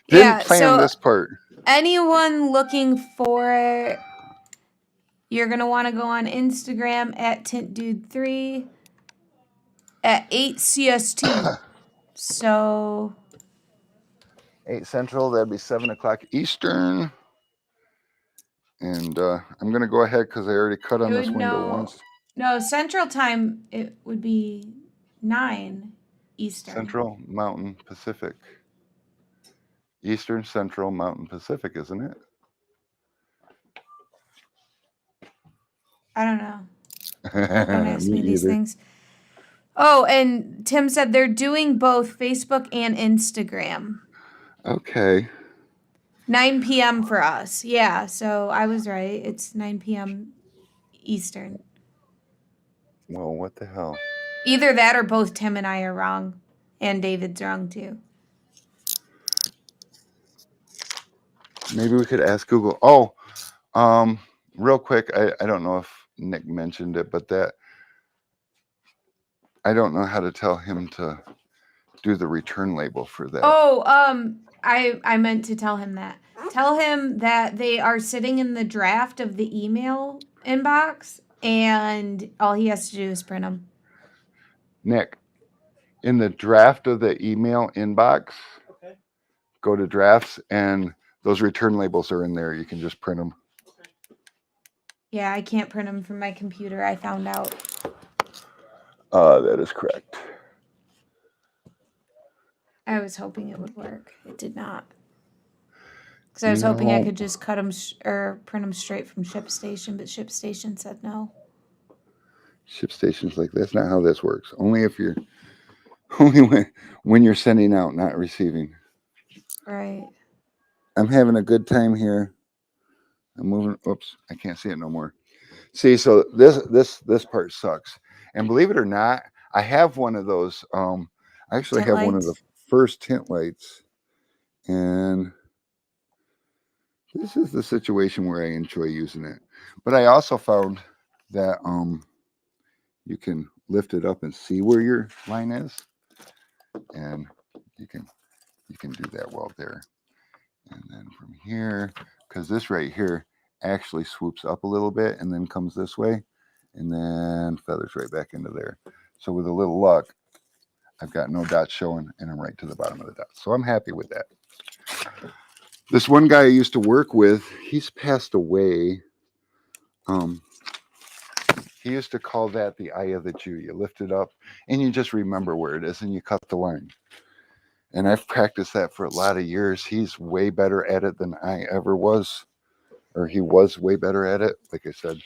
Didn't Yeah, plan so this part. anyone looking for it, you're going to want to go on Instagram at TintDude3 at 8 CST. So 8 Central, that'd be 7 o'clock Eastern. And I'm going to go ahead because I already cut on this window once. No, Central Time, it would be 9 Eastern. Central, Mountain, Pacific. Eastern, Central, Mountain, Pacific, isn't it? I don't know. Don't ask me these either. things. Oh, and Tim said they're doing both Facebook and Instagram. Okay. 9 p.m. for us. Yeah, so I was right. It's 9 p.m. Eastern. Well, what the hell? Either that or both Tim and I are wrong. And David's wrong too. Maybe we could ask Google. Oh, real quick, I don't know if Nick mentioned it, but that I don't know how to tell him to do the return label for that. Oh, I meant to tell him that. Tell him that they are sitting in the draft of the email inbox, and all he has to do is print them. Nick, in the draft of the email inbox, go to drafts, and those return labels are in there. You can just print them. Yeah, I can't print them from my computer. I found out. That is correct. I was hoping it would work. It did not. Because I was hoping I could just cut them or print them straight from ShipStation, but ShipStation said no. ShipStation's like, that's not how this works. Only when you're sending out, not receiving. Right. I'm having a good time here. I'm moving. Oops, I can't see it no more. See, so this part sucks. And believe it or not, I have one of those. I actually Tint have one of the first tint lights, and this is the situation where I enjoy using it. But I also found that you can lift it up and see where your line is, and you can do that well there. And then from here, because this right here actually swoops up a little bit and then comes this way and then feathers right back into there. So with a little luck, I've got no dots showing and I'm right to the bottom of the dots. So I'm happy with that. This one guy I used to work with, he's passed away. He used to call that the eye of the Jew. You lift it up and you just remember where it is and you cut the line. And I've practiced that for a lot of years. He's way better at it than I ever was, or he was way better at it. Like I said,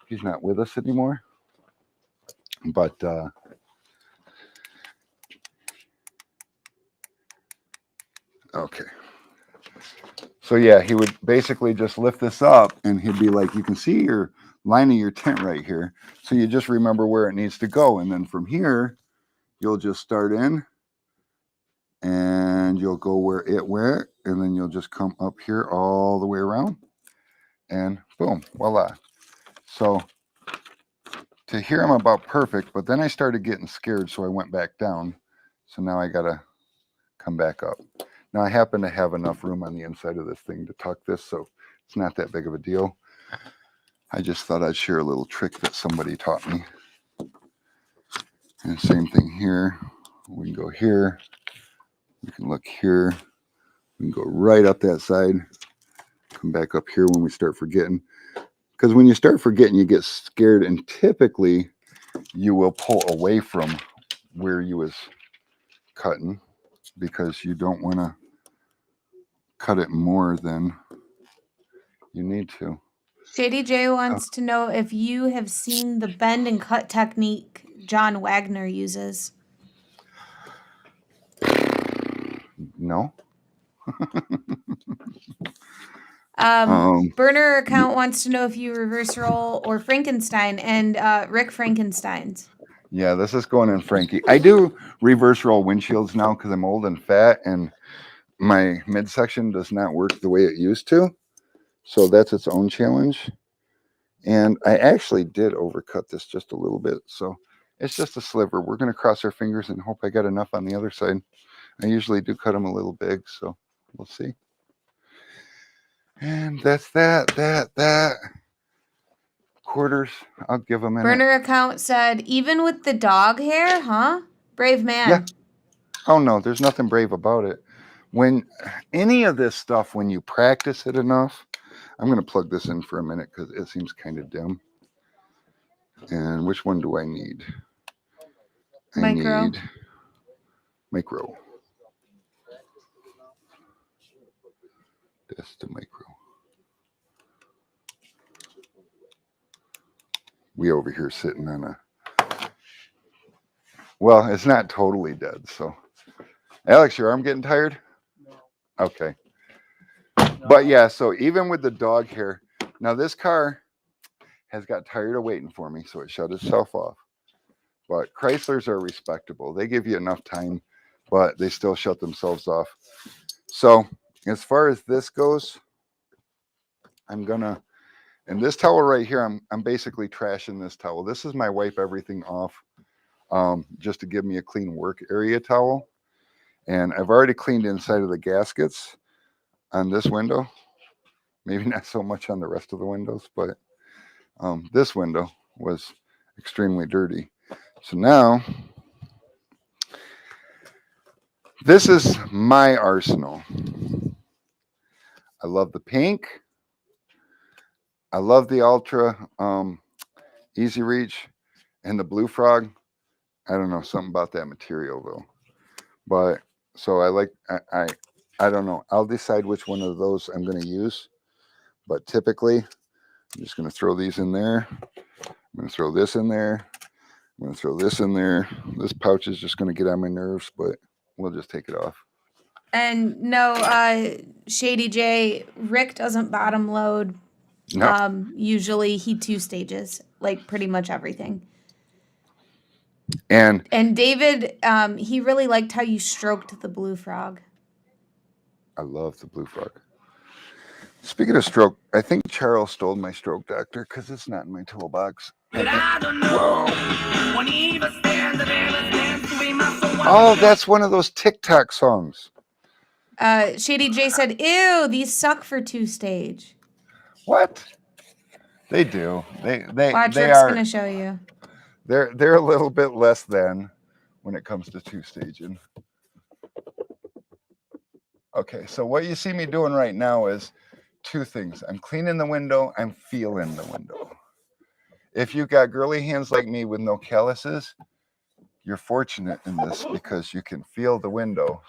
he's not with us anymore. But okay. So yeah, he would basically just lift this up and he'd be like, you can see your line of your tent right here. So you just remember where it needs to go. And then from here, you'll just start in and you'll go where it went. And then you'll just come up here all the way around and boom, voila. So to here, I'm about perfect, but then I started getting scared. So I went back down. So now I got to come back up. Now I happen to have enough room on the inside of this thing to tuck this, so it's not that big of a deal. I just thought I'd share a little trick that somebody taught me. And same thing here. We can go here. We can look here. We can go right up that side. Come back up here when we start forgetting. Because when you start forgetting, you get scared, and typically you will pull away from where you was cutting because you don't want to cut it more than you need to. Shady J wants to know if you have seen the bend and cut technique John Wagner uses. No. Burner account wants to know if you reverse roll or Frankenstein, and Rick Frankenstein's. Yeah, this is going in Frankie. I do reverse roll windshields now because I'm old and fat and my midsection does not work the way it used to. So that's its own challenge. And I actually did overcut this just a little bit. So it's just a sliver. We're going to cross our fingers and hope I got enough on the other side. I usually do cut them a little big, so we'll see. And that's that. Quarters, I'll give them in. Burner account said, even with the dog hair, huh? Brave man. Yeah. Oh no, there's nothing brave about it. When any of this stuff, when you practice it enough, I'm going to plug this in for a minute because it seems kind of dim. And which one do I need? Micro. I need micro. That's the micro. We over here sitting on a, well, it's not totally dead. So Alex, your arm getting tired? No. Okay. But yeah, so even with the dog hair, now this car has got tired of waiting for me, so it shut itself off. But Chryslers are respectable. They give you enough time, but they still shut themselves off. So as far as this goes, I'm gonna, and this towel right here, I'm basically trashing this towel. This is my wipe everything off, just to give me a clean work area towel. And I've already cleaned inside of the gaskets on this window. Maybe not so much on the rest of the windows, but this window was extremely dirty. So now, this is my arsenal. I love the pink. I love the Ultra Easy Reach and the Blue Frog. I don't know, something about that material though. But so I like, I don't know. I'll decide which one of those I'm going to use. But typically, I'm just going to throw these in there. I'm going to throw this in there. I'm going to throw this in there. This pouch is just going to get on my nerves, but we'll just take it off. And no, Shady J, Rick doesn't bottom load. No. Usually he 2 stages, like pretty much everything. And David, he really liked how you stroked the Blue Frog. I love the Blue Frog. Speaking of stroke, I think Charles stole my stroke doctor because it's not in my toolbox. Oh, that's one of those TikTok songs. Shady J said, ew, these suck for 2 stage. What? They do. They Watch, they Rick's are. gonna show you. They're a little bit less than when it comes to 2 staging. Okay, so what you see me doing right now is 2 things. I'm cleaning the window. I'm feeling the window. If you got girly hands like me with no calluses, you're fortunate in this because you can feel the window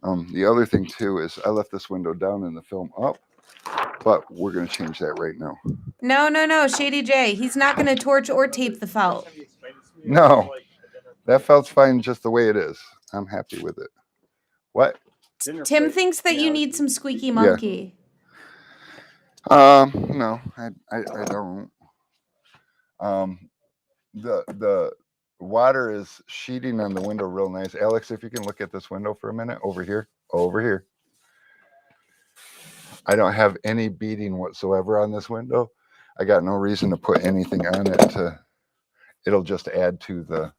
The other thing too is I left this window down and the film up, but we're going to change that right now. No, Shady J. He's not going to torch or tape the felt. No, that felt's fine just the way it is. I'm happy with it. What? Tim thinks that you need some squeaky Yeah. monkey. No, I don't. The water is sheeting on the window real nice. Alex, if you can look at this window for a minute, over here. I don't have any beading whatsoever on this window. I got no reason to put anything on it it'll just add to the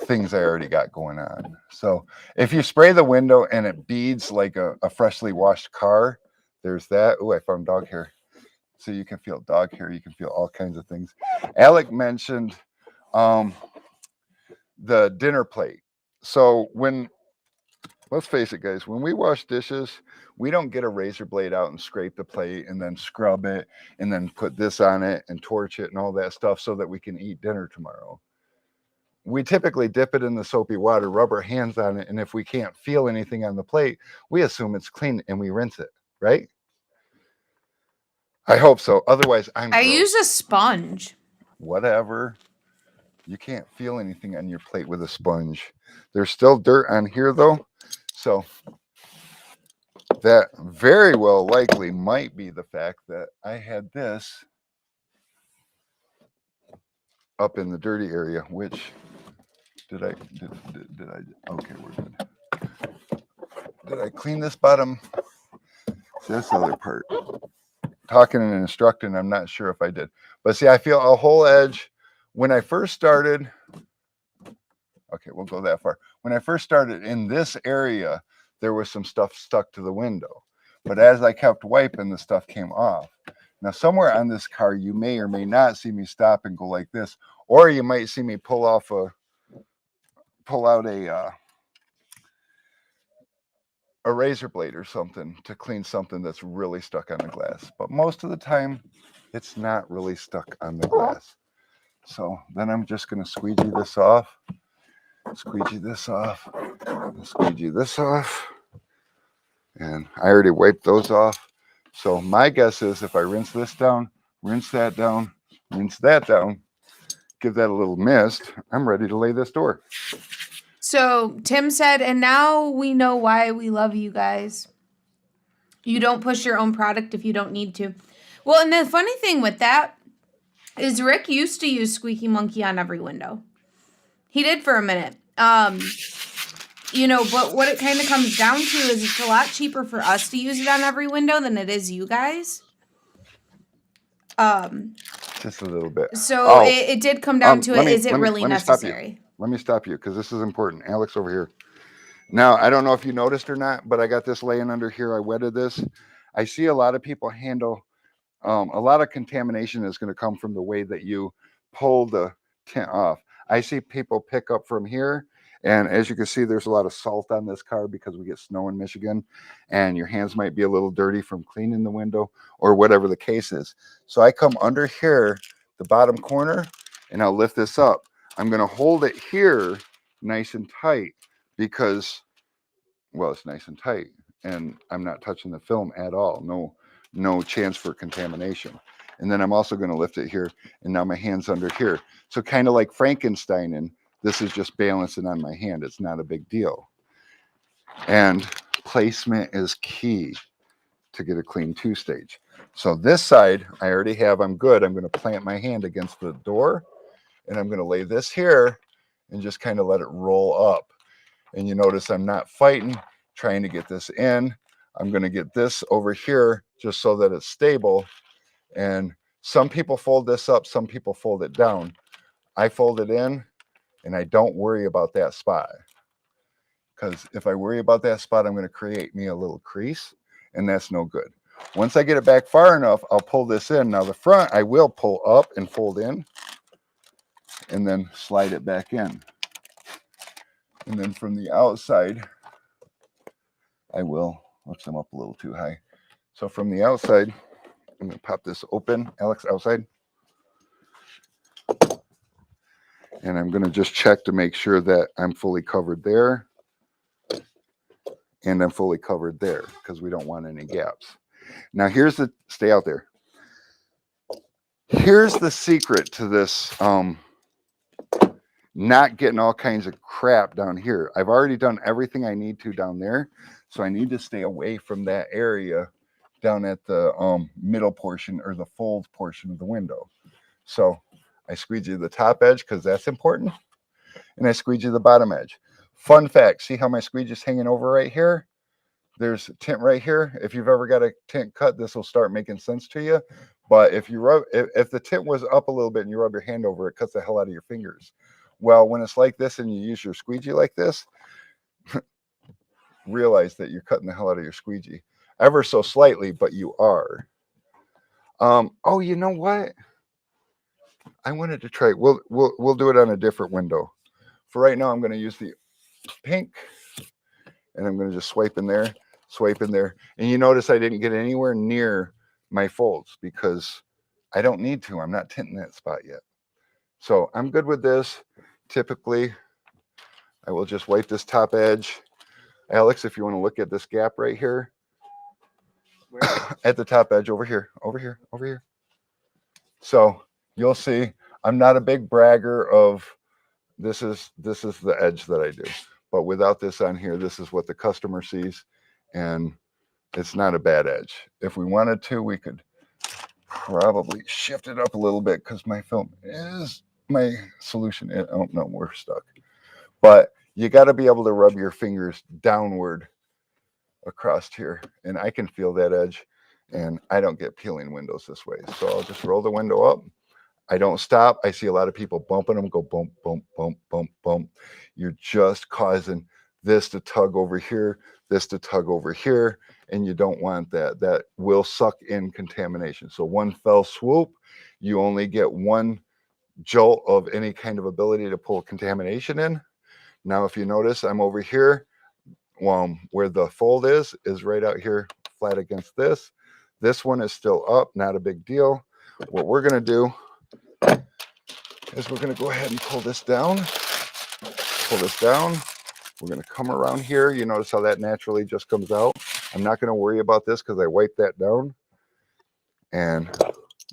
things I already got going on. So if you spray the window and it beads like a freshly washed car, there's that. Oh, I found dog hair. So you can feel dog hair. You can feel all kinds of things. Alec mentioned the dinner plate. So let's face it, guys, when we wash dishes, we don't get a razor blade out and scrape the plate and then scrub it and then put this on it and torch it and all that stuff so that we can eat dinner tomorrow. We typically dip it in the soapy water, rub our hands on it, and if we can't feel anything on the plate, we assume it's clean and we rinse it, right? I hope so. Otherwise, I use a sponge. Whatever. You can't feel anything on your plate with a sponge. There's still dirt on here, though. So that very well likely might be the fact that I had this up in the dirty area, which did I okay, we're good. Did I clean this bottom? See, that's the other part. Talking and instructing, I'm not sure if I did. But see, I feel a whole edge. When I first started, okay, we'll go that far. When I first started in this area, there was some stuff stuck to the window. But as I kept wiping, the stuff came off. Now, somewhere on this car, you may or may not see me stop and go like this, or you might see me pull out a razor blade or something to clean something that's really stuck on the glass. But most of the time, it's not really stuck on the glass. So then I'm just going to squeegee this off, squeegee this off, squeegee this off. And I already wiped those off. So my guess is if I rinse this down, rinse that down, rinse that down, give that a little mist, I'm ready to lay this door. So Tim said, and now we know why we love you guys. You don't push your own product if you don't need to. Well, and the funny thing with that is Rick used to use Squeaky Monkey on every window. He did for a minute. But what it kind of comes down to is it's a lot cheaper for us to use it on every window than it is you guys. Just a little bit. So it did come down to it. Is it really necessary? Let me stop you because this is important. Alex over here. Now, I don't know if you noticed or not, but I got this laying under here. I wetted this. I see a lot of people handle a lot of contamination is going to come from the way that you pull the tint off. I see people pick up from here. And as you can see, there's a lot of salt on this car because we get snow in Michigan. And your hands might be a little dirty from cleaning the window or whatever the case is. So I come under here, the bottom corner, and I'll lift this up. I'm going to hold it here nice and tight because, well, it's nice and tight. And I'm not touching the film at all. No chance for contamination. And then I'm also going to lift it here. And now my hand's under here. So kind of like Frankenstein, and this is just balancing on my hand. It's not a big deal. And placement is key to get a clean two-stage. So this side, I already have, I'm good. I'm going to plant my hand against the door. And I'm going to lay this here and just kind of let it roll up. And you notice I'm not fighting, trying to get this in. I'm going to get this over here just so that it's stable. And some people fold this up, some people fold it down. I fold it in and I don't worry about that spot. Because if I worry about that spot, I'm going to create me a little crease and that's no good. Once I get it back far enough, I'll pull this in. Now the front, I will pull up and fold in and then slide it back in. And then from the outside, I will, oops, I'm up a little too high. So from the outside, I'm going to pop this open, Alex, outside. And I'm going to just check to make sure that I'm fully covered there. and I'm fully covered there because we don't want any gaps. Now here's the, stay out there. Here's the secret to this not getting all kinds of crap down here. I've already done everything I need to down there, so I need to stay away from that area down at the middle portion or the fold portion of the window. So I squeegee the top edge because that's important, and I squeegee the bottom edge. Fun fact, see how my squeegee is hanging over right here? There's tint right here. If you've ever got a tint cut, this will start making sense to you. But if you rub, if the tint was up a little bit and you rub your hand over it, cuts the hell out of your fingers. Well, when it's like this and you use your squeegee like this, realize that you're cutting the hell out of your squeegee. Ever so slightly, but you are. Oh, you know what? I wanted to try. We'll do it on a different window. For right now, I'm going to use the pink, and I'm going to just swipe in there, and you notice I didn't get anywhere near my folds because I don't need to. I'm not tinting that spot yet, so I'm good with this. Typically, I will just wipe this top edge. Alex, if you want to look at this gap right here, at the top edge, over here. So you'll see I'm not a big bragger of this is the edge that I do, but without this on here, this is what the customer sees, and it's not a bad edge. If we wanted to, we could probably shift it up a little bit because my film is my solution. Oh no, we're stuck. But you got to be able to rub your fingers downward across here, and I can feel that edge, and I don't get peeling windows this way. So I'll just roll the window up. I don't stop. I see a lot of people bumping them, go bump, bump, bump, bump, bump. You're just causing this to tug over here, this to tug over here, and you don't want that. That will suck in contamination. So one fell swoop, you only get one jolt of any kind of ability to pull contamination in. Now, if you notice, I'm over here, where the fold is right out here, flat against this. This one is still up, not a big deal. What we're going to do is we're going to go ahead and pull this down. We're going to come around here. You notice how that naturally just comes out. I'm not going to worry about this because I wiped that down. And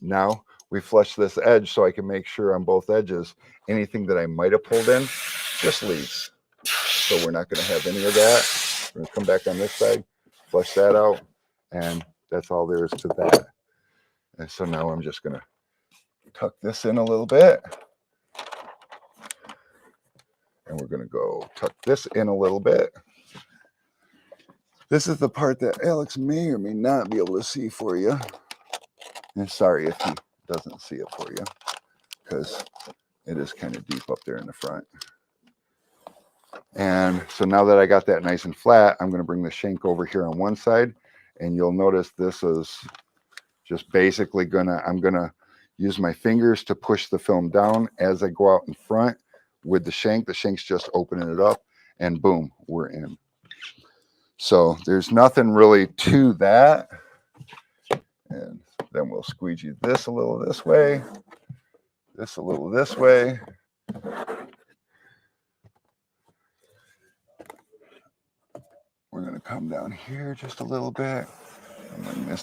now we flush this edge so I can make sure on both edges, anything that I might have pulled in just leaves. So we're not going to have any of that. We're going to come back on this side, flush that out, and that's all there is to that. And so now I'm just going to tuck this in a little bit. And we're going to go tuck this in a little bit. This is the part that Alex may or may not be able to see for you. And sorry if he doesn't see it for you, because it is kind of deep up there in the front. And so now that I got that nice and flat, I'm going to bring the shank over here on one side. And you'll notice this is just basically I'm going to use my fingers to push the film down as I go out in front with the shank. The shank's just opening it up, and boom, we're in. So there's nothing really to that. And then we'll squeegee this a little this way, this a little this way. We're going to come down here just a little bit.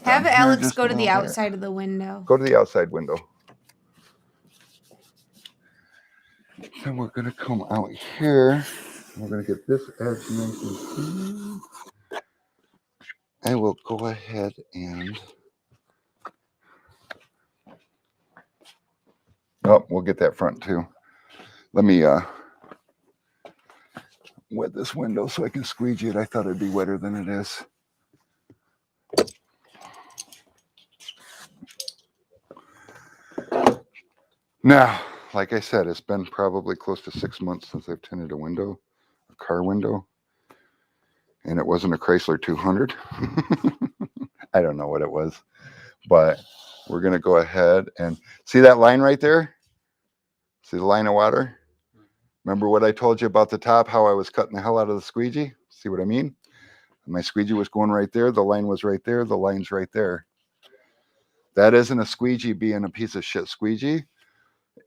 Have Alex go to the outside of the window. Go to the outside window. Then we're going to come out here. We're going to get this edge nice and clean. I will go ahead and... Oh, we'll get that front too. Let me wet this window so I can squeegee it. I thought it'd be wetter than it is. Now, like I said, it's been probably close to 6 months since I've tinted a window, a car window, and it wasn't a Chrysler 200. I don't know what it was, but we're going to go ahead and see that line right there? See the line of water? Remember what I told you about the top, how I was cutting the hell out of the squeegee? See what I mean? My squeegee was going right there. The line was right there. The line's right there. That isn't a squeegee being a piece of shit squeegee.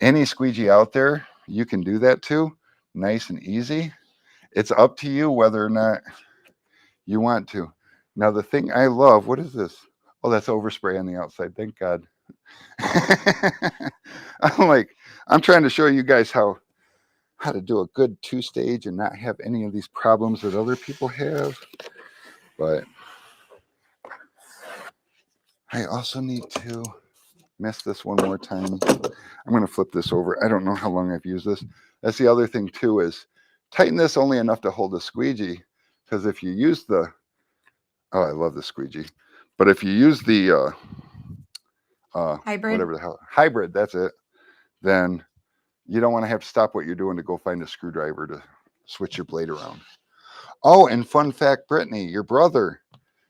Any squeegee out there, you can do that too. Nice and easy. It's up to you whether or not You want to. Now, the thing I love, what is this? Oh, that's overspray on the outside. Thank God. I'm trying to show you guys how to do a good 2-stage and not have any of these problems that other people have. But I also need to mess this one more time. I'm going to flip this over. I don't know how long I've used this. That's the other thing too, is tighten this only enough to hold the squeegee, because if you use the, oh, I love the squeegee, but if you use the Hybrid. whatever the hell, hybrid, that's it, then you don't want to have to stop what you're doing to go find a screwdriver to switch your blade around. Oh, and fun fact, Brittany, your brother,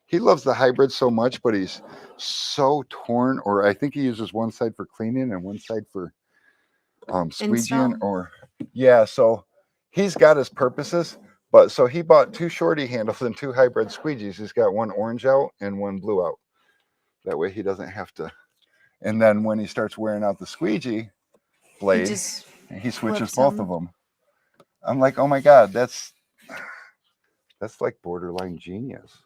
he loves the hybrid so much, but he's so torn, or I think he uses one side for cleaning and one side for squeegeeing, or yeah, so he's got his purposes, but so he bought 2 shorty handles and 2 hybrid squeegees. He's got one orange out and one blue out. That way he doesn't have to. And then when he starts wearing out the squeegee blade, he switches both of them. I'm like, oh my God, that's like borderline genius.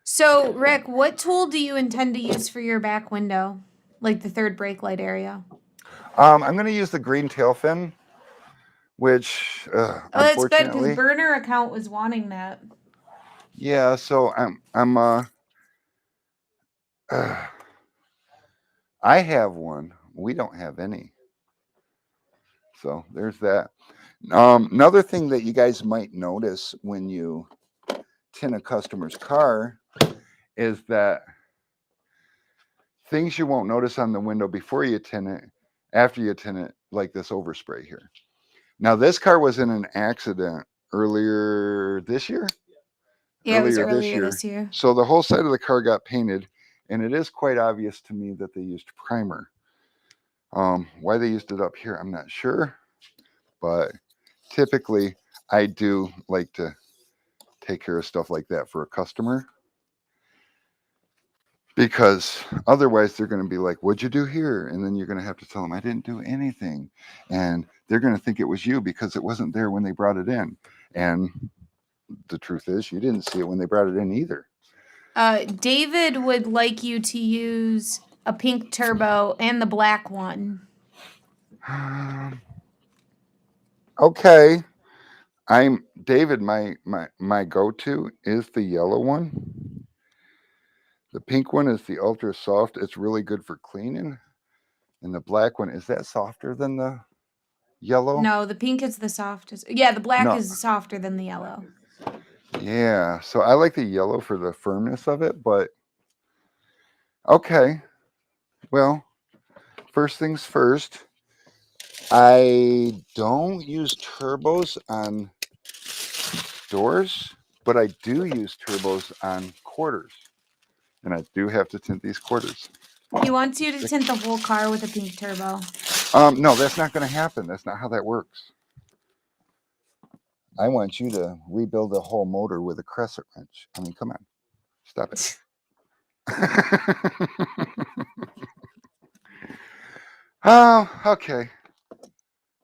So, Rick, what tool do you intend to use for your back window? Like the third brake light area? I'm going to use the green tail fin, which that's good, because unfortunately, burner account was wanting that. yeah, so I have one. We don't have any. So there's that. Another thing that you guys might notice when you tint a customer's car is that things you won't notice on the window before you tint it, after you tint it, like this overspray here. Now, this car was in an accident earlier this year. Yeah, it was earlier this year. So the whole side of the car got painted, and it is quite obvious to me that they used primer. Why they used it up here, I'm not sure, but typically I do like to take care of stuff like that for a customer, because otherwise they're going to be like, what'd you do here? And then you're going to have to tell them, I didn't do anything. And they're going to think it was you because it wasn't there when they brought it in. And the truth is, you didn't see it when they brought it in either. David would like you to use a pink turbo and the black one. Okay. David, my go-to is the yellow one. The pink one is the ultra soft. It's really good for cleaning. And the black one, is that softer than the yellow? No, the pink is the softest. Yeah, the black is softer than the yellow. Yeah, so I like the yellow for the firmness of it, but okay. Well, first things first, I don't use turbos on doors, but I do use turbos on quarters. And I do have to tint these quarters. He wants you to tint the whole car with a pink turbo. No, that's not going to happen. That's not how that works. I want you to rebuild the whole motor with a crescent wrench. I mean, come on. Stop it. Oh, okay.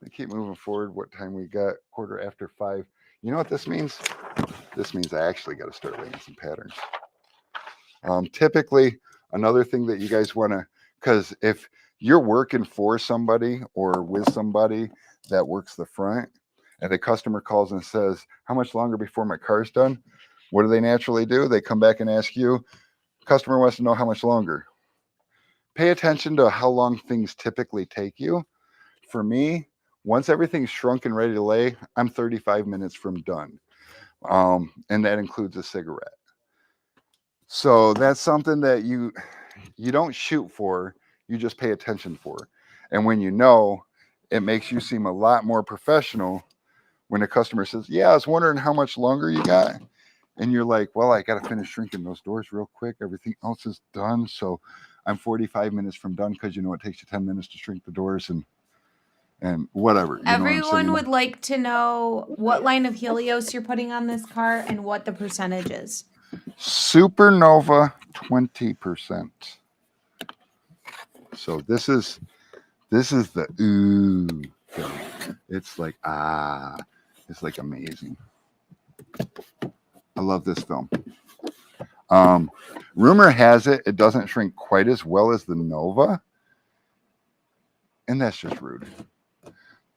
We keep moving forward. What time we got? 5:15. You know what this means? This means I actually got to start laying some patterns. Typically, another thing that you guys want to, because if you're working for somebody or with somebody that works the front, and the customer calls and says, how much longer before my car's done? What do they naturally do? They come back and ask you, customer wants to know how much longer. Pay attention to how long things typically take you. For me, once everything's shrunk and ready to lay, I'm 35 minutes from done. And that includes a cigarette. So that's something that you don't shoot for, you just pay attention for. And when you know, it makes you seem a lot more professional when a customer says, yeah, I was wondering how much longer you got. And you're like, well, I got to finish shrinking those doors real quick. Everything else is done. So I'm 45 minutes from done, because you know it takes you 10 minutes to shrink the doors and whatever. Everyone would like to know what line of Helios you're putting on this car and what the percentage is. Supernova 20%. So this is the ooh thing. It's like it's like amazing. I love this film. Rumor has it, it doesn't shrink quite as well as the Nova. And that's just rude.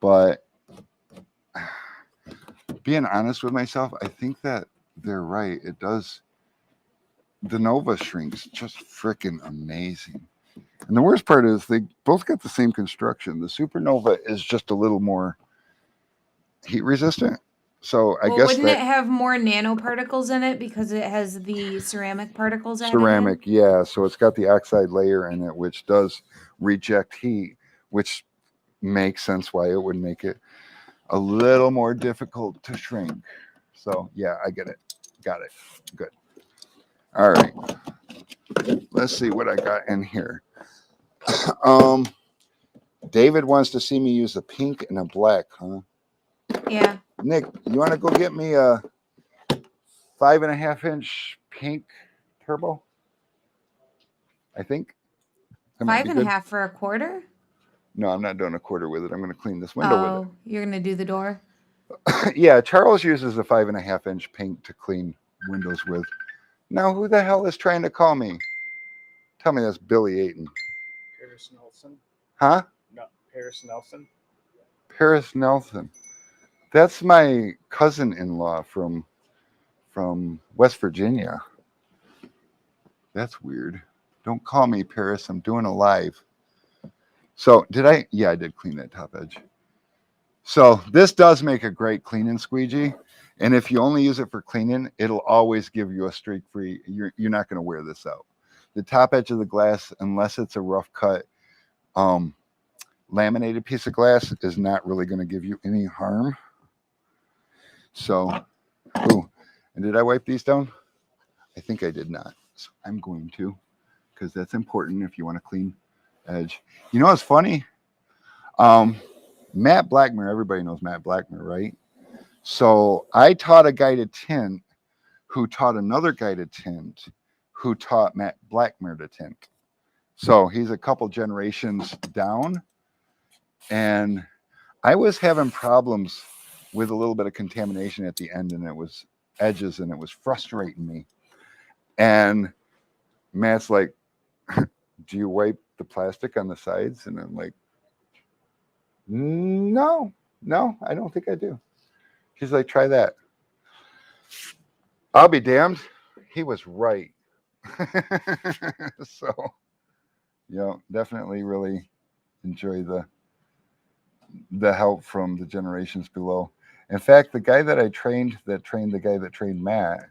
But being honest with myself, I think that they're right. It does. The Nova shrinks just freaking amazing. And the worst part is they both got the same construction. The Supernova is just a little more heat resistant. So I guess wouldn't that it have more nanoparticles in it because it has the ceramic particles added ceramic, in? yeah. So it's got the oxide layer in it, which does reject heat, which makes sense why it would make it a little more difficult to shrink. So yeah, I get it. Got it. Good. All right. Let's see what I got in here. David wants to see me use a pink and a black, huh? Yeah. Nick, you want to go get me a 5.5-inch pink turbo? I think. That might be good. 5.5 for a quarter? No, I'm not doing a quarter with it. I'm going to clean this window with it. You're gonna do the door? Yeah, Charles uses a 5.5-inch paint to clean windows with. Now, who the hell is trying to call me? Tell me that's Billy Ayton. Paris Nelson. Huh? No, Paris Nelson. Paris Nelson. That's my cousin-in-law from West Virginia. That's weird. Don't call me Paris. I'm doing a live. So did I? Yeah, I did clean that top edge. So this does make a great cleaning squeegee. And if you only use it for cleaning, it'll always give you a streak-free. You're not going to wear this out. The top edge of the glass, unless it's a rough cut laminated piece of glass, is not really going to give you any harm. So, ooh, and did I wipe these down? I think I did not. So I'm going to, because that's important if you want to clean edge. You know what's funny? Matt Blackmer, everybody knows Matt Blackmer, right? So I taught a guy to tint who taught another guy to tint who taught Matt Blackmer to tint. So he's a couple generations down. And I was having problems with a little bit of contamination at the end, and it was edges, and it was frustrating me. And Matt's like, do you wipe the plastic on the sides? And I'm like, no, I don't think I do. He's like, try that. I'll be damned. He was right. So, definitely really enjoy the help from the generations below. In fact, the guy that I trained, the guy that trained Matt,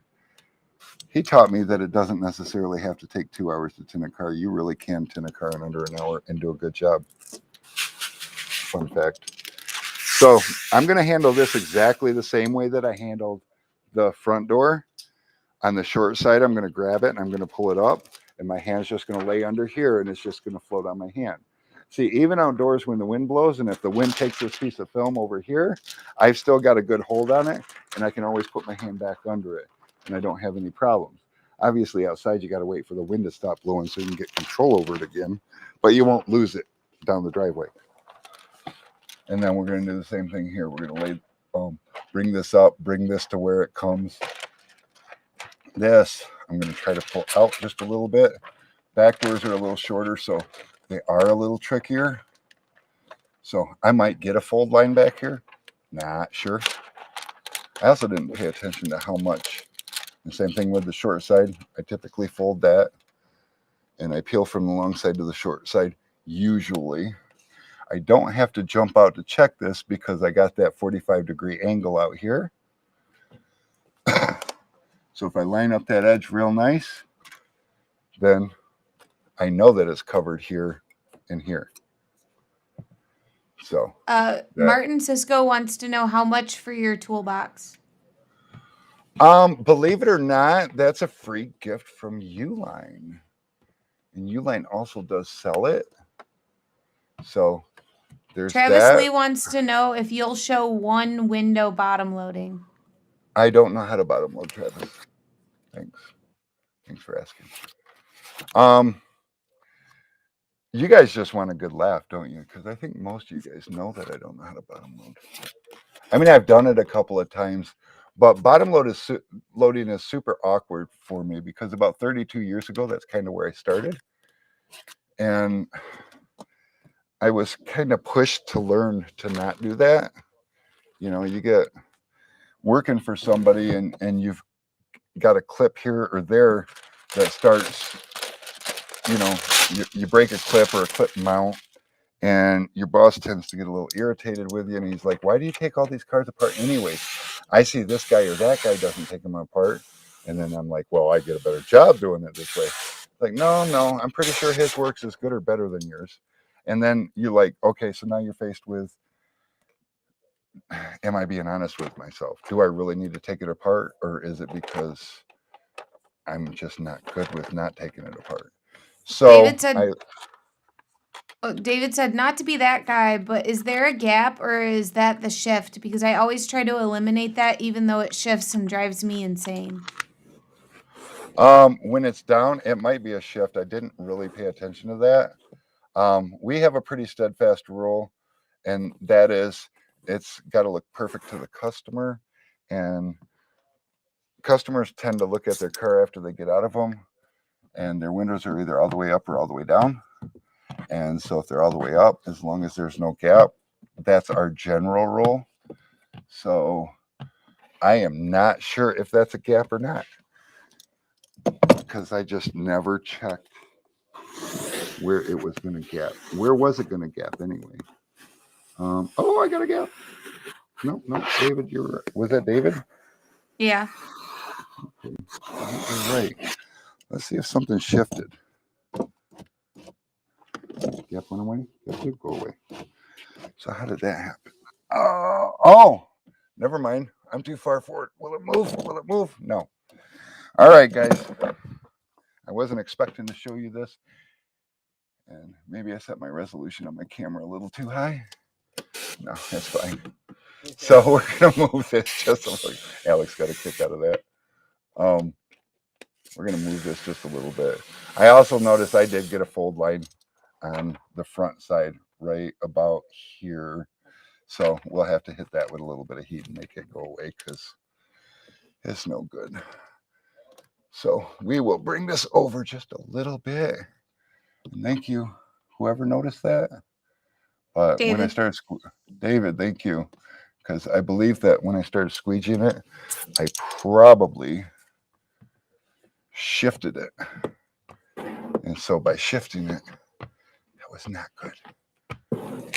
he taught me that it doesn't necessarily have to take 2 hours to tint a car. You really can tint a car in under an hour and do a good job. Fun fact. So I'm going to handle this exactly the same way that I handled the front door. On the short side, I'm going to grab it and I'm going to pull it up, and my hand's just going to lay under here, and it's just going to float on my hand. See, even outdoors when the wind blows, and if the wind takes this piece of film over here, I've still got a good hold on it, and I can always put my hand back under it, and I don't have any problems. Obviously, outside, you got to wait for the wind to stop blowing so you can get control over it again, but you won't lose it down the driveway. And then we're going to do the same thing here. We're going to bring this up, bring this to where it comes. This, I'm going to try to pull out just a little bit. Back doors are a little shorter, so they are a little trickier. So I might get a fold line back here. Not sure. I also didn't pay attention to how much. The same thing with the short side. I typically fold that, and I peel from the long side to the short side, usually. I don't have to jump out to check this because I got that 45-degree angle out here. So if I line up that edge real nice, then I know that it's covered here and here. So Martin Cisco wants to know how much for your toolbox. Believe it or not, that's a free gift from Uline. And Uline also does sell it. So there's Travis that. Lee wants to know if you'll show one window bottom loading. I don't know how to bottom load, Travis. Thanks for asking. You guys just want a good laugh, don't you? Because I think most of you guys know that I don't know how to bottom load. I mean, I've done it a couple of times But bottom loading is super awkward for me because about 32 years ago, that's kind of where I started. And I was kind of pushed to learn to not do that. You know, you get working for somebody and you've got a clip here or there that starts, you know, you break a clip or a clip mount, and your boss tends to get a little irritated with you, and he's like, why do you take all these cars apart anyways? I see this guy or that guy doesn't take them apart. And then I'm like, well, I get a better job doing it this way. Like, no, I'm pretty sure his work's as good or better than yours. And then you're like, okay, so now you're faced with, am I being honest with myself? Do I really need to take it apart, or is it because I'm just not good with not taking it apart? So David said not to be that guy, but is there a gap or is that the shift? Because I always try to eliminate that even though it shifts and drives me insane. When it's down, it might be a shift. I didn't really pay attention to that. We have a pretty steadfast rule, and that is it's got to look perfect to the customer. And customers tend to look at their car after they get out of them, and their windows are either all the way up or all the way down. And so if they're all the way up, as long as there's no gap, that's our general rule. So I am not sure if that's a gap or not, because I just never checked where it was going to gap. Where was it going to gap anyway? Oh, I got a gap. No, David, you're right. Was that David? Yeah. Okay. You're right. Let's see if something shifted. Gap went away. Gap did go away. So how did that happen? Oh, never mind. I'm too far forward. Will it move? Will it move? No. All right, guys. I wasn't expecting to show you this. And maybe I set my resolution on my camera a little too high. No, that's fine. So we're going to move this just a little. Alex got a kick out of that. We're going to move this just a little bit. I also noticed I did get a fold line on the front side right about here. So we'll have to hit that with a little bit of heat and make it go away because it's no good. So we will bring this over just a little bit. And thank you, whoever noticed that. But David. When I started, David, thank you. Because I believe that when I started squeegeeing it, I probably shifted it. And so by shifting it, that was not good.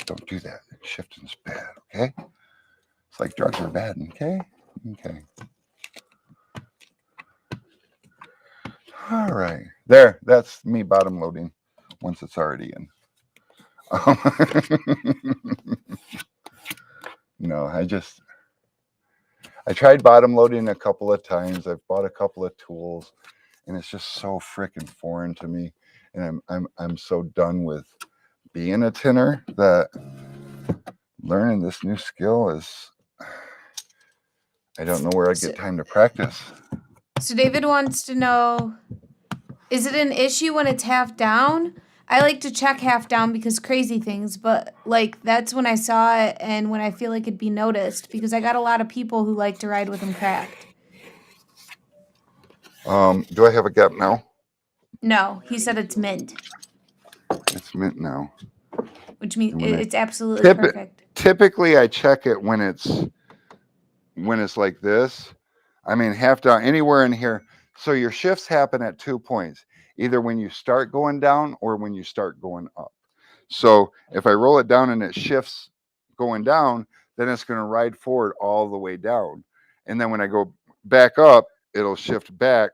Don't do that. Shifting's bad, okay? It's like drugs are bad, okay? Okay. All right. There, that's me bottom loading once it's already in. No, I tried bottom loading a couple of times. I've bought a couple of tools, and it's just so freaking foreign to me. And I'm so done with being a tinner that learning this new skill is, I don't know where I get time to practice. So David wants to know, is it an issue when it's half down? I like to check half down because crazy things, but like that's when I saw it and when I feel like it'd be noticed because I got a lot of people who like to ride with them cracked. Do I have a gap now? No, he said it's mint, It's mint now. which means it's absolutely perfect. Typically, I check it when it's like this. I mean, half down, anywhere in here. So your shifts happen at 2 points, either when you start going down or when you start going up. So if I roll it down and it shifts going down, then it's going to ride forward all the way down. And then when I go back up, it'll shift back.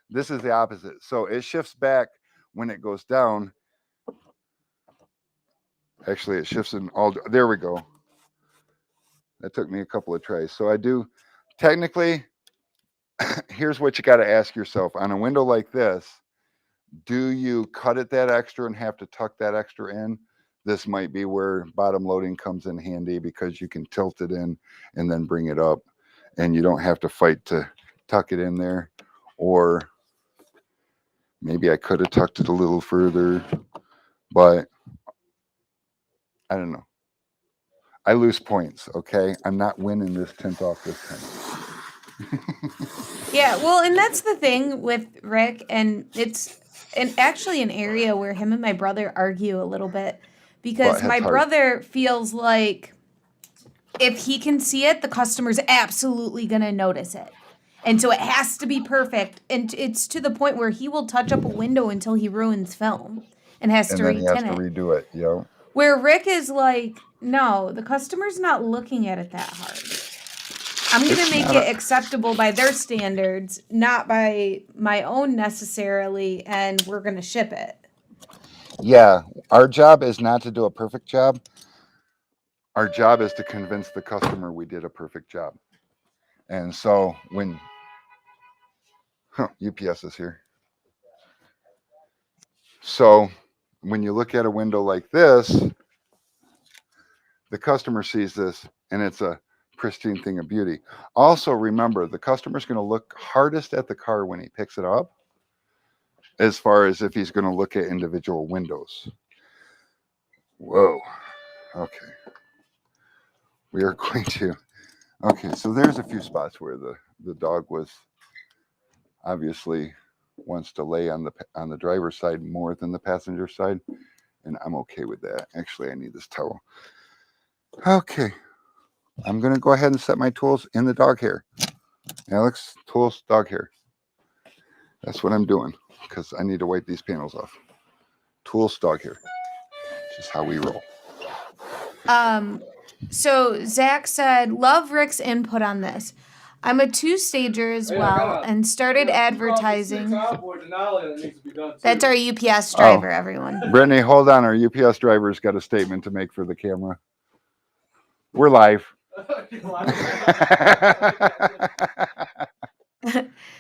This is the opposite. So it shifts back when it goes down. Actually, it shifts in all. There we go. That took me a couple of tries. So I do, technically, here's what you got to ask yourself. On a window like this, do you cut it that extra and have to tuck that extra in? This might be where bottom loading comes in handy because you can tilt it in and then bring it up, and you don't have to fight to tuck it in there. Or maybe I could have tucked it a little further, but I don't know. I lose points, okay? I'm not winning this tint off this time. Yeah, well, and that's the thing with Rick, and it's actually an area where him and my brother argue a little bit because Butthead's my hard. brother feels like if he can see it, the customer's absolutely going to notice it. And so it has to be perfect. And it's to the point where he will touch up a window until he ruins film and has And to then he has retint to it. redo it. Where Rick is like, no, the customer's not looking at it that hard. I'm going to It's make not it acceptable by their standards, not by my own necessarily, and we're going to ship it. Yeah, our job is not to do a perfect job. Our job is to convince the customer we did a perfect job. And so when UPS is here. So when you look at a window like this, the customer sees this and it's a pristine thing of beauty. Also remember, the customer's going to look hardest at the car when he picks it up, as far as if he's going to look at individual windows. Whoa. Okay. We are going to. Okay, so there's a few spots where the dog was obviously wants to lay on the driver's side more than the passenger side, and I'm okay with that. Actually, I need this towel. Okay, I'm gonna go ahead and set my tools in the dog hair. Alex, tools, dog hair. That's what I'm doing because I need to wipe these panels off. Tools, dog hair. Just how we roll. So Zach said, love Rick's input on this. I'm a two-stager as well and started advertising. That's our UPS driver, everyone. Brittany, hold on. Our UPS driver's got a statement to make for the camera. We're live.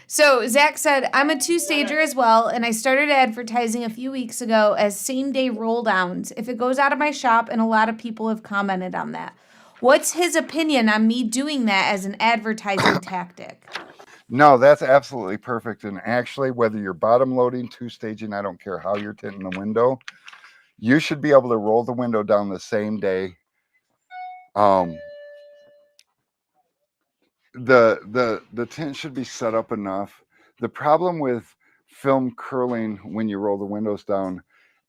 So Zach said, I'm a two-stager as well, and I started advertising a few weeks ago as same-day roll-downs if it goes out of my shop, and a lot of people have commented on that. What's his opinion on me doing that as an advertising tactic? No, that's absolutely perfect. And actually, whether you're bottom loading, two-staging, I don't care how you're tinting the window, you should be able to roll the window down the same day. The tint should be set up enough. The problem with film curling when you roll the windows down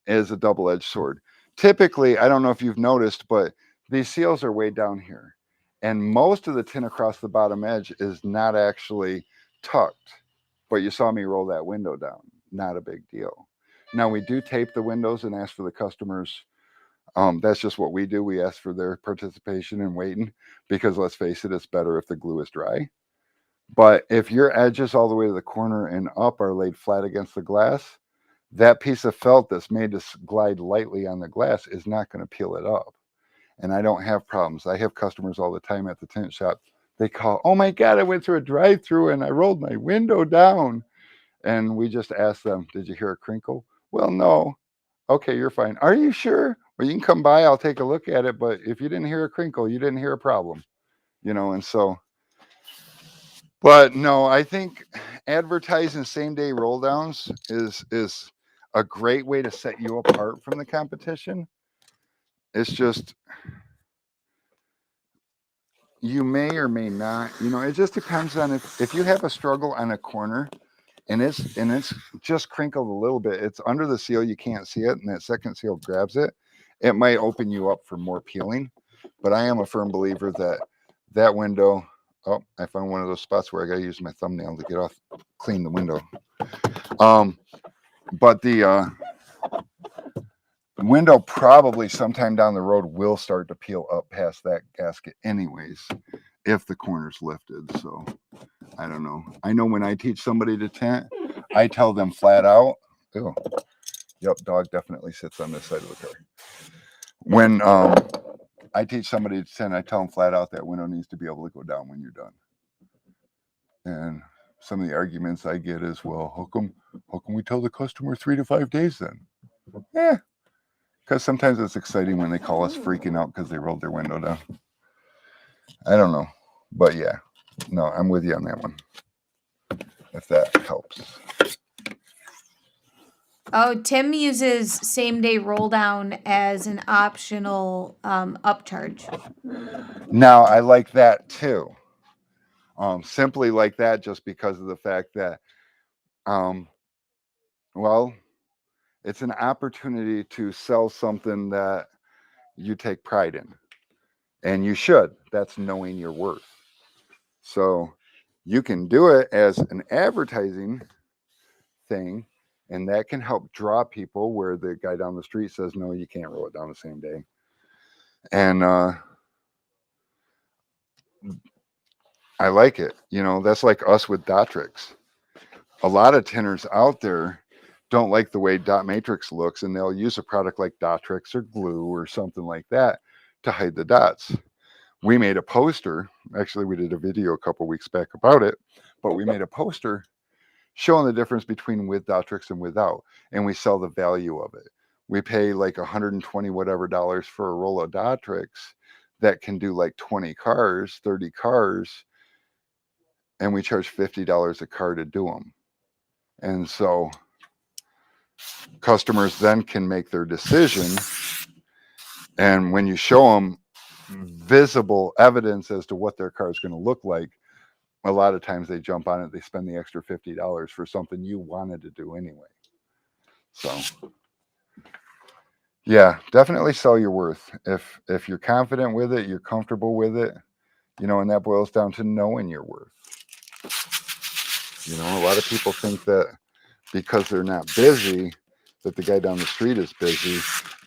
is a double-edged sword. Typically, I don't know if you've noticed, but these seals are way down here. And most of the tint across the bottom edge is not actually tucked. But you saw me roll that window down. Not a big deal. Now, we do tape the windows and ask for the customers. That's just what we do. We ask for their participation in waiting because let's face it, it's better if the glue is dry. But if your edges all the way to the corner and up are laid flat against the glass, that piece of felt that's made to glide lightly on the glass is not going to peel it up. And I don't have problems. I have customers all the time at the tint shop. They call, oh my God, I went through a drive-through and I rolled my window down. And we just ask them, did you hear a crinkle? Well, no. Okay, you're fine. Are you sure? Well, you can come by. I'll take a look at it. But if you didn't hear a crinkle, you didn't hear a problem. And so. But no, I think advertising same-day roll downs is a great way to set you apart from the competition. It's just you may or may not, it just depends on if you have a struggle on a corner and it's just crinkled a little bit, it's under the seal, you can't see it, and that second seal grabs it, it might open you up for more peeling. But I am a firm believer that window, oh, I found one of those spots where I gotta use my thumbnail to get off, clean the window. But the window probably sometime down the road will start to peel up past that gasket anyways, if the corner's lifted. So I don't know. I know when I teach somebody to tint, I tell them flat out, oh, yep, dog definitely sits on this side of the car. When I teach somebody to tint, I tell them flat out that window needs to be able to go down when you're done. And some of the arguments I get is, well, how come we tell the customer 3 to 5 days then? Yeah. Because sometimes it's exciting when they call us freaking out because they rolled their window down. I don't know. But yeah, no, I'm with you on that one. If that helps. Oh, Tim uses same-day roll down as an optional upcharge. Now, I like that too. Simply like that, just because of the fact that, well, it's an opportunity to sell something that you take pride in. And you should. That's knowing your worth. So you can do it as an advertising thing, and that can help draw people where the guy down the street says, no, you can't roll it down the same day. And I like it. You know, that's like us with dot tricks. A lot of tinners out there don't like the way dot matrix looks, and they'll use a product like dot tricks or glue or something like that to hide the dots. We made a poster. Actually, we did a video a couple weeks back about it, but we made a poster showing the difference between with dot tricks and without, and we sell the value of it. We pay like 120 whatever dollars for a roll of dot tricks that can do like 20 cars, 30 cars, and we charge $50 a car to do them. And so customers then can make their decision, and when you show them visible evidence as to what their car is going to look like, a lot of times they jump on it. They spend the extra $50 for something you wanted to do anyway. So yeah, definitely sell your worth. If you're confident with it, you're comfortable with it, you know, and that boils down to knowing your worth. You know, a lot of people think that because they're not busy, that the guy down the street is busy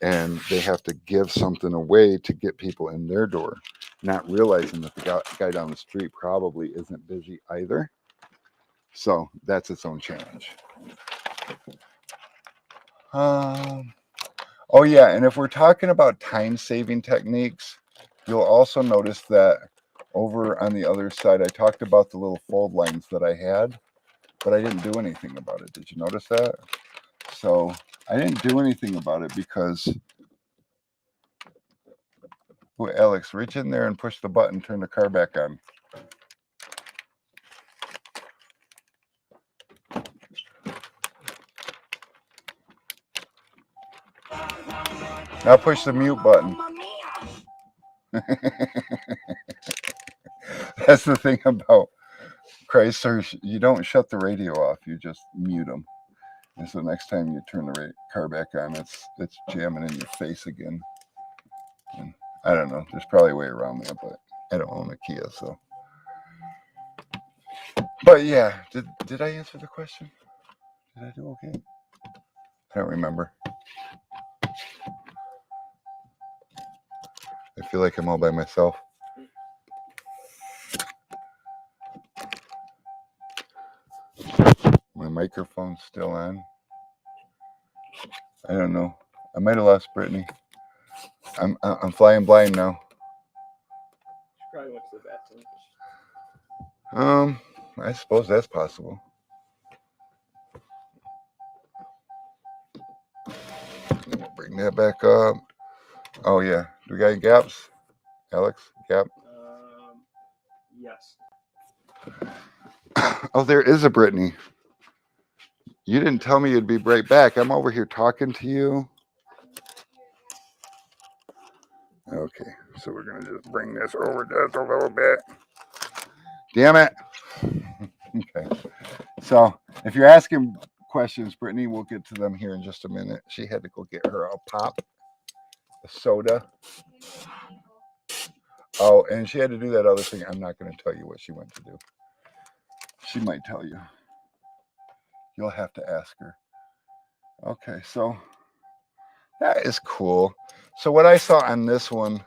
and they have to give something away to get people in their door, not realizing that the guy down the street probably isn't busy either. So that's its own challenge. Oh yeah, and if we're talking about time-saving techniques, you'll also notice that over on the other side, I talked about the little fold lines that I had, but I didn't do anything about it. Did you notice that? So I didn't do anything about it because, oh, Alex, reach in there and push the button, turn the car back on. Now push the mute button. That's the thing about Chrysler. You don't shut the radio off, you just mute them. And so next time you turn the car back on, it's jamming in your face again. And I don't know. There's probably a way around that, but I don't own a Kia, so. But yeah, did I answer the question? Did I do okay? I don't remember. I feel like I'm all by myself. My microphone's still on. I don't know. I might have lost Brittany. I'm flying blind now. She probably went to the bathroom. I suppose that's possible. Bring that back up. Oh yeah. Do we got any gaps? Alex, gap? Yes. Oh, there is a Brittany. You didn't tell me you'd be right back. I'm over here talking to you. Okay, so we're gonna just bring this over just a little bit. Damn it. Okay. So if you're asking questions, Brittany, we'll get to them here in just a minute. She had to go get her a pop, a soda. Oh, and she had to do that other thing. I'm not going to tell you what she went to do. She might tell you. You'll have to ask her. Okay, so that is cool. So what I saw on this one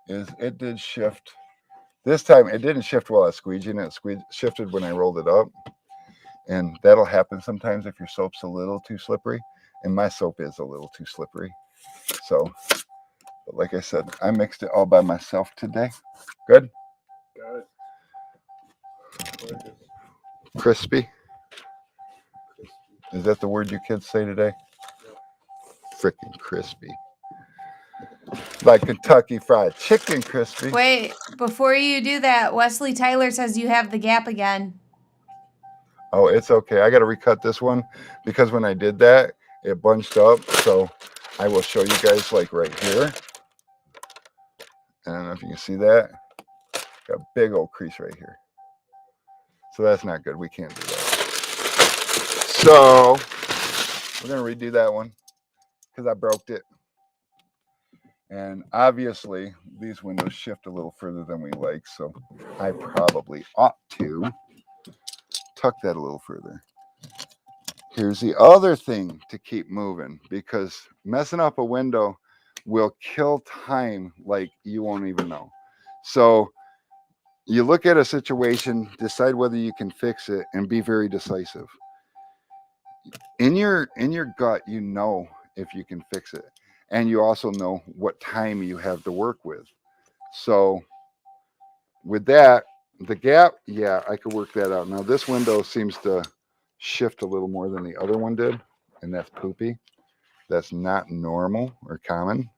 is it did shift. This time it didn't shift while I was squeegeeing it. Shifted when I rolled it up. And that'll happen sometimes if your soap's a little too slippery. And my soap is a little too slippery. So, but like I said, I mixed it all by myself today. Good? Got it. Crispy? Is that the word you kids say today? Frickin' crispy. Like Kentucky Fried Chicken crispy. Wait, before you do that, Wesley Tyler says you have the gap again. Oh, it's okay. I got to recut this one because when I did that, it bunched up. So I will show you guys like right here. I don't know if you can see that. Got a big old crease right here. So that's not good. We can't do that. So we're going to redo that one because I broke it. And obviously, these windows shift a little further than we like, so I probably ought to tuck that a little further. Here's the other thing to keep moving, because messing up a window will kill time like you won't even know. So you look at a situation, decide whether you can fix it, and be very decisive. In your gut, you know if you can fix it. And you also know what time you have to work with. So with that, the gap, yeah, I could work that out. Now this window seems to shift a little more than the other one did, and that's poopy. That's not normal or common.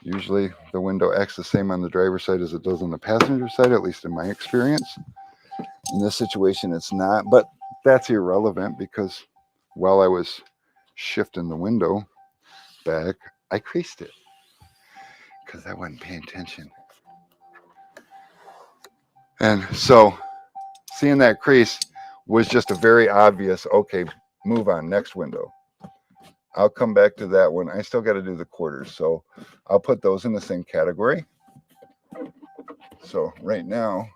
Usually the window acts the same on the driver's side as it does on the passenger side, at least in my experience. In this situation, it's not, but that's irrelevant because while I was shifting the window back, I creased it because I wasn't paying attention. And so seeing that crease was just a very obvious, okay, move on, next window. I'll come back to that one. I still got to do the quarters, so I'll put those in the same category. So right now,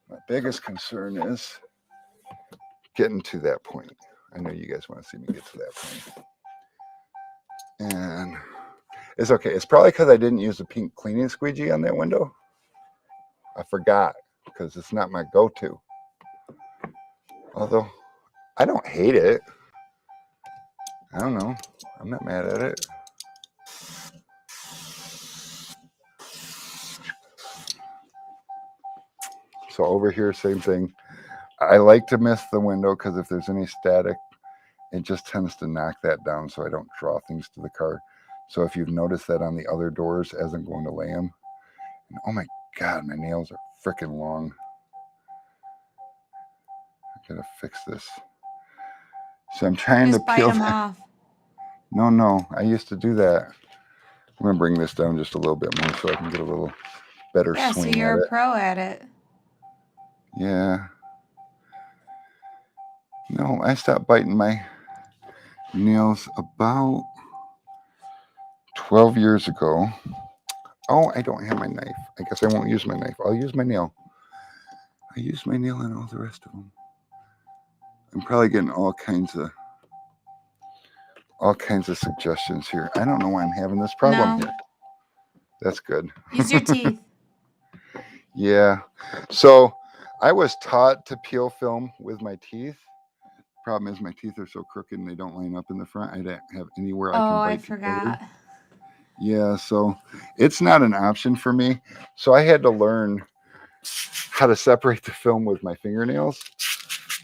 my biggest concern is getting to that point. I know you guys want to see me get to that point. And it's okay. It's probably because I didn't use the pink cleaning squeegee on that window. I forgot because it's not my go-to. Although I don't hate it. I don't know. I'm not mad at it. So over here, same thing. I like to miss the window because if there's any static, it just tends to knock that down so I don't draw things to the car. So if you've noticed that on the other doors as I'm going to lay them, and oh my God, my nails are freaking long. I gotta fix this. So I'm trying Just to peel bite them that. off. No, I used to do that. I'm gonna bring this down just a little bit more so I can get a little better Yeah, so swing you're at a it. pro at it. Yeah. No, I stopped biting my nails about 12 years ago. Oh, I don't have my knife. I guess I won't use my knife. I'll use my nail. I use my nail on all the rest of them. I'm probably getting all kinds of suggestions here. I don't know why I'm having this problem No. here. That's good. Use your teeth. Yeah. So I was taught to peel film with my teeth. Problem is my teeth are so crooked and they don't line up in the front. I don't have anywhere I can bite. I forgot. Together. Yeah, so it's not an option for me. So I had to learn how to separate the film with my fingernails.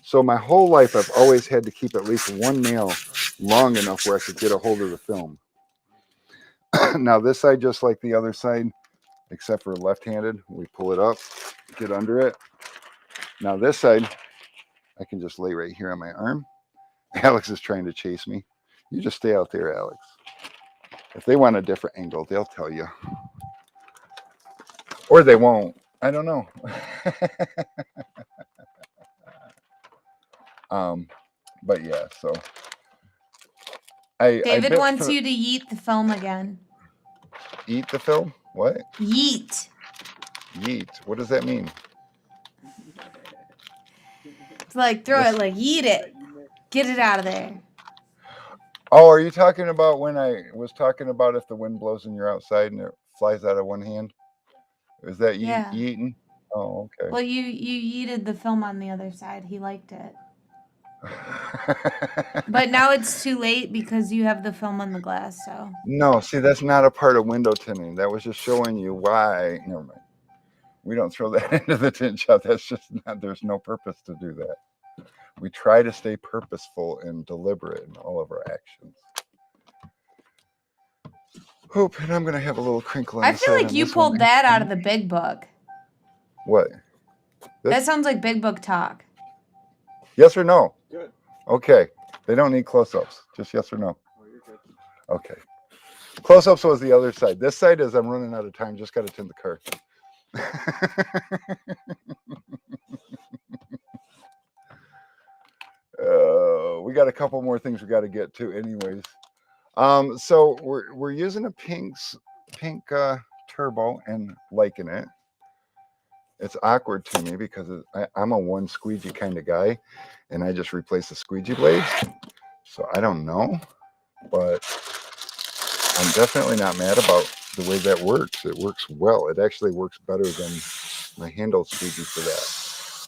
So my whole life I've always had to keep at least one nail long enough where I could get a hold of the film. Now this side, just like the other side, except for left-handed, we pull it up, get under it. Now this side, I can just lay right here on my arm. Alex is trying to chase me. You just stay out there, Alex. If they want a different angle, they'll tell you. Or they won't. I don't know. But yeah, so David wants you to yeet the film again. Eat the film? What? Yeet. Yeet. What does that mean? It's like throw it, like yeet it. Get it out of there. Oh, are you talking about when I was talking about if the wind blows and you're outside and it flies out of one hand? Is that yeeting? Oh, okay. Well, you yeeted the film on the other side. He liked it. But now it's too late because you have the film on the glass, so. No, see, that's not a part of window tinting. That was just showing you why. Never mind. We don't throw that into the tint shop. That's just not, there's no purpose to do that. We try to stay purposeful and deliberate in all of our actions. Hope, and I'm going to have a little crinkle on I the feel side like on you this pulled one. that out of the big book. What? This? That sounds like big book talk. Yes or no? Good. Okay. They don't need close-ups. Just yes or no. Oh, you're good. Okay. Close-ups was the other side. This side is I'm running out of time. Just got to tint the car. We got a couple more things we got to get to anyways. So we're using a pink turbo and liking it. It's awkward to me because I'm a one squeegee kind of guy, and I just replaced the squeegee blades. So I don't know, but I'm definitely not mad about the way that works. It works well. It actually works better than my handle squeegee for that.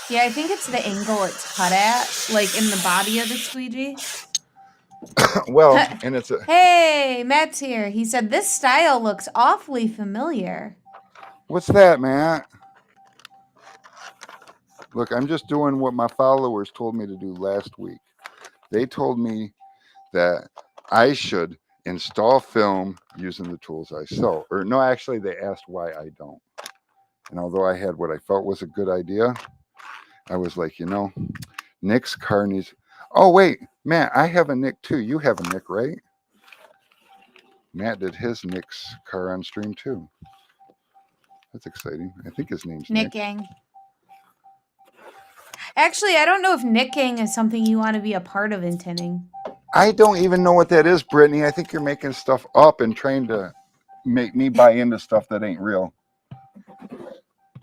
Yeah, I think it's the angle it's cut at, like in the body of the squeegee. Well, and it's a... Hey, Matt's here. He said, this style looks awfully familiar. What's that, Matt? Look, I'm just doing what my followers told me to do last week. They told me that I should install film using the tools I sell. Or no, actually, they asked why I don't. And although I had what I felt was a good idea, I was like, you know, Nick's car needs... Oh, wait, Matt, I have a Nick too. You have a Nick, right? Matt did his Nick's car on stream too. That's exciting. I think his name's Nick. Nicking. Actually, I don't know if nicking is something you want to be a part of in tinning. I don't even know what that is, Brittany. I think you're making stuff up and trying to make me buy into stuff that ain't real.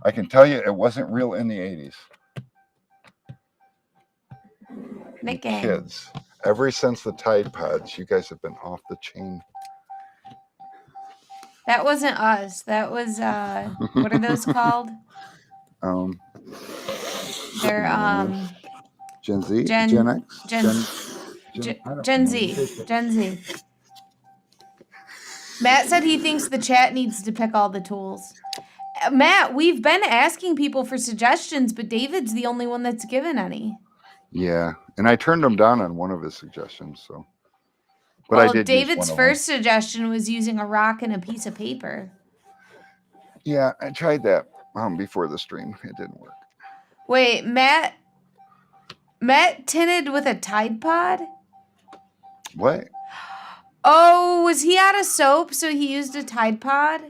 I can tell you it wasn't real in the 80s. Nicking. Kids, ever since the Tide Pods, you guys have been off the chain. That wasn't us. That was, what are those called? They're, Gen Z? Gen X? Gen Z. Gen Z. Matt said he thinks the chat needs to pick all the tools. Matt, we've been asking people for suggestions, but David's the only one that's given any. Yeah, and I turned him down on one of his suggestions, so. But well, I did David's first suggestion was using a rock and a piece of paper. Yeah, I tried that before the stream. It didn't work. Wait, Matt tinted with a Tide Pod? What? Oh, was he out of soap, so he used a Tide Pod?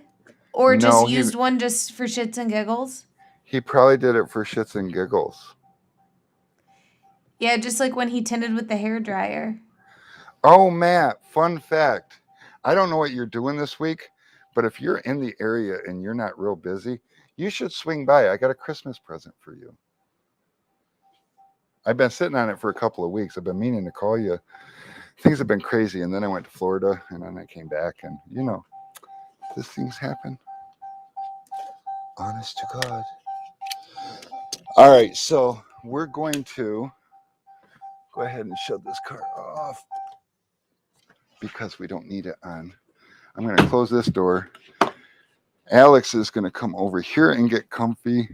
Or just No, used one just for shits and giggles? He probably did it for shits and giggles. Yeah, just like when he tinted with the hairdryer. Oh, Matt, fun fact. I don't know what you're doing this week, but if you're in the area and you're not real busy, you should swing by. I got a Christmas present for you. I've been sitting on it for a couple of weeks. I've been meaning to call you. Things have been crazy, and then I went to Florida, and then I came back, and, you know, these things happen. Honest to God. All right, so we're going to go ahead and shut this car off because we don't need it on. I'm going to close this door. Alex is going to come over here and get comfy.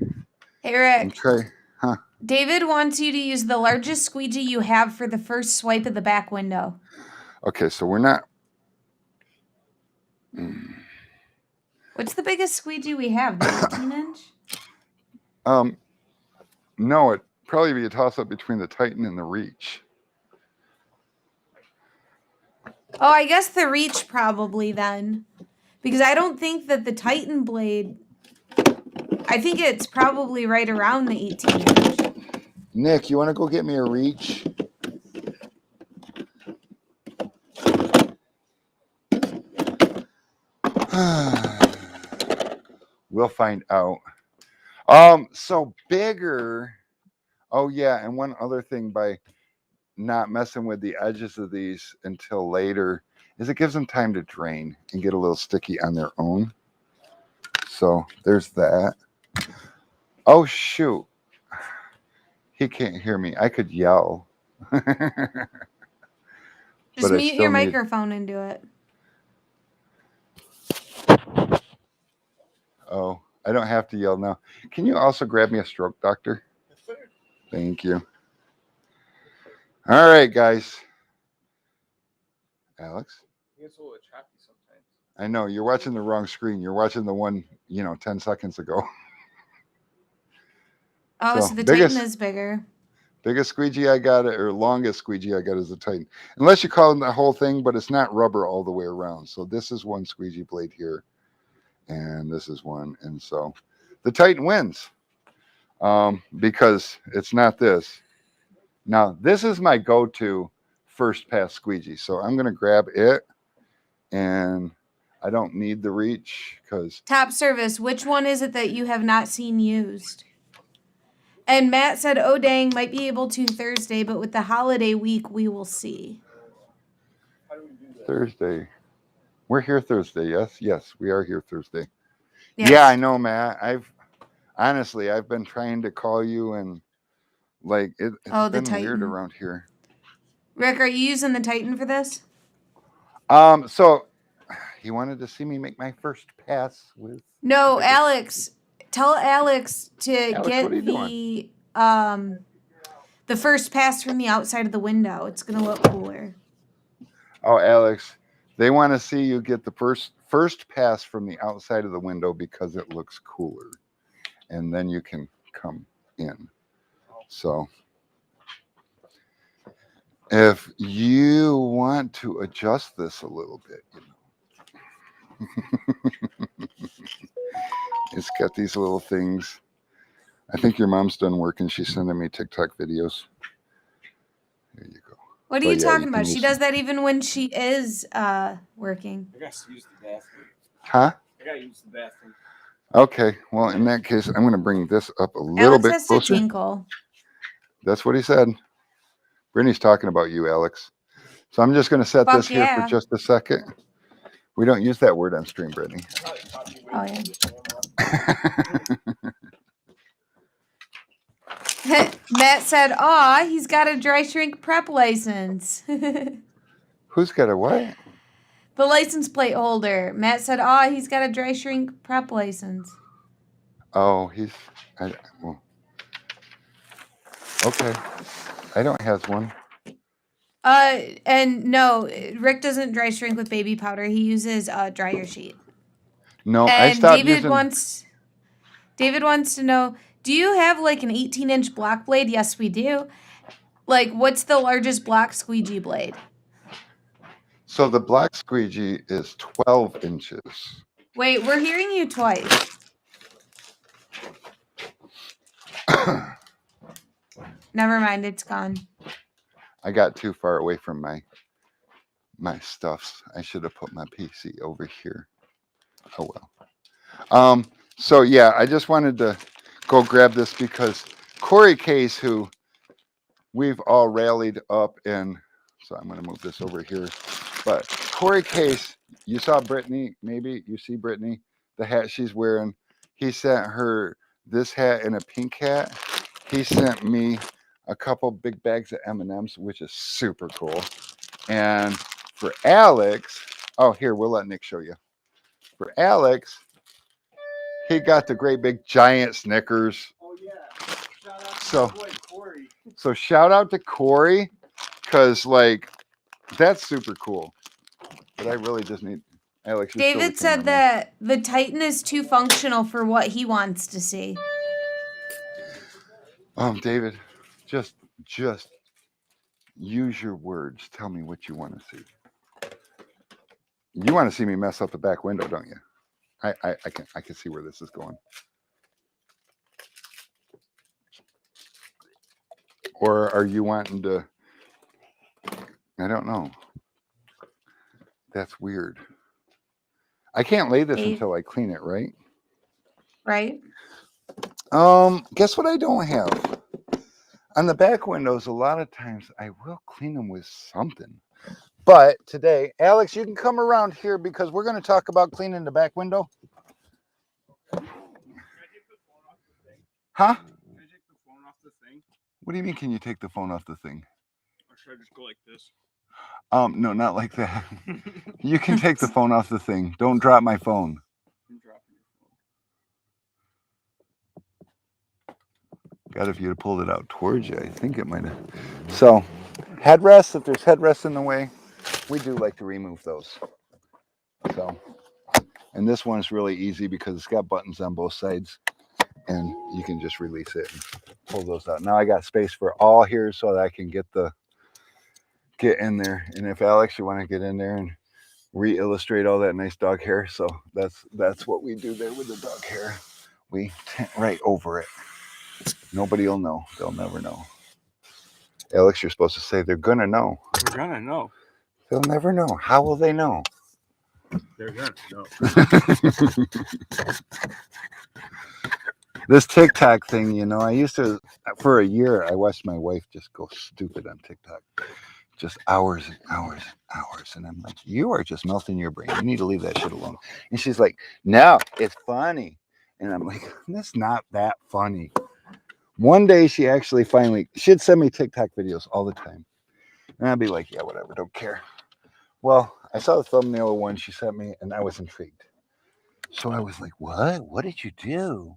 Hey, Rick. And try, David wants you to use the largest squeegee you have for the first swipe of the back window. Okay, so we're not... What's the biggest squeegee we have? The 18-inch? No, it'd probably be a toss-up between the Titan and the Reach. Oh, I guess the Reach probably then. Because I don't think that the Titan blade... I think it's probably right around the 18-inch. Nick, you want to go get me a Reach? We'll find out. So bigger. Oh yeah, and one other thing by not messing with the edges of these until later is it gives them time to drain and get a little sticky on their own. So there's that. Oh shoot. He can't hear me. I could yell. Just mute your microphone and do it. Oh, I don't have to yell now. Can you also grab me a stroke doctor? Yes, sir. Thank you. All right, guys. Alex? It's a little choppy sometimes. I know. You're watching the wrong screen. You're watching the one, 10 seconds ago. Oh, so the Titan is bigger. Biggest squeegee I got, or longest squeegee I got is the Titan. Unless you call it the whole thing, but it's not rubber all the way around. So this is one squeegee blade here. And this is one. And so the Titan wins. Because it's not this. Now, this is my go-to first pass squeegee. So I'm going to grab it, and I don't need the reach because... Top service, which one is it that you have not seen used? And Matt said, oh dang, might be able to Thursday, but with the holiday week, we will see. How do we do that? Thursday. We're here Thursday, yes? Yes, we are here Thursday. Yes. Yeah, I know, Matt. I've been trying to call you, and like it's the been Titan. weird around here. Rick, are you using the Titan for this? So he wanted to see me make my first pass with... No, Alex. Tell Alex to Alex, get what are you the first pass from the outside of the window. It's gonna look cooler. Oh, Alex, they want to see you get the first pass from the outside of the window because it looks cooler, and then you can come in. So if you want to adjust this a little bit, it's got these little things. I think your mom's done working. She's sending me TikTok videos. There you go. What are you talking about? She does that even when she is working. I gotta use the bathroom. Huh? I gotta use the bathroom. Okay. Well, in that case, I'm going to bring this up a little Alex bit has closer. to tinkle. That's what he said. Brittany's talking about you, Alex. So I'm just going to set this here for just a second. We don't use that word on stream, Brittany. Oh, yeah. Matt said, aw, he's got a dry shrink prep license. Who's got a what? The license plate holder. Matt said, aw, he's got a dry shrink prep license. Oh, well, okay. I don't have one. And no, Rick doesn't dry shrink with baby powder. He uses a dryer sheet. No, and I stopped David wants to know, do you have like an 18-inch block blade? Yes, we do. Like, what's the largest block squeegee blade? So the black squeegee is 12 inches. Wait, we're hearing you twice. Never mind, it's gone. I got too far away from my stuffs. I should have put my PC over here. Oh well. So yeah, I just wanted to go grab this because Corey Case, who we've all rallied up in, so I'm going to move this over here. But Corey Case, you saw Brittany, maybe you see Brittany, the hat she's wearing. He sent her this hat and a pink hat. He sent me a couple big bags of M&Ms, which is super cool. And for Alex, oh, here, we'll let Nick show you. For Alex, he got the great big giant Snickers. Oh, yeah. Shout out So, to my boy Corey. So shout out to Corey, because, like, that's super cool. But I really just need... Alex, David said that the Titan is too functional for what he wants to see. David, just use your words. Tell me what you want to see. You want to see me mess up the back window, don't you? I can see where this is going. Or are you wanting to... I don't know. That's weird. I can't lay this until I clean it, right? Right. Guess what I don't have? On the back windows, a lot of times I will clean them with something. But today, Alex, you can come around here because we're going to talk about cleaning the back window. Can I take the phone off the thing? Huh? Can I take the phone off the thing? What do you mean, can you take the phone off the thing? Or should I just go like this? No, not like that. You can take the phone off the thing. Don't drop my phone. I'm dropping your phone. God, if you'd have pulled it out towards you, I think it might have. So, headrests, if there's headrests in the way, we do like to remove those. So, and this one's really easy because it's got buttons on both sides, and you can just release it and pull those out. Now I got space for all here so that I can get in there. And if Alex, you want to get in there and re-illustrate all that nice dog hair, so that's what we do there with the dog hair. We tint right over it. Nobody will know. They'll never know. Alex, you're supposed to say they're gonna know. We're gonna know. They'll never know. How will they know? They're gonna know. This TikTok thing, you know, I used to, for a year, I watched my wife just go stupid on TikTok. Just hours and hours and hours. And I'm like, you are just melting your brain. You need to leave that shit alone. And she's like, no, it's funny. And I'm like, that's not that funny. One day she actually finally, she'd send me TikTok videos all the time. And I'd be like, yeah, whatever, don't care. Well, I saw the thumbnail of one she sent me and I was intrigued. So I was like, what? What did you do?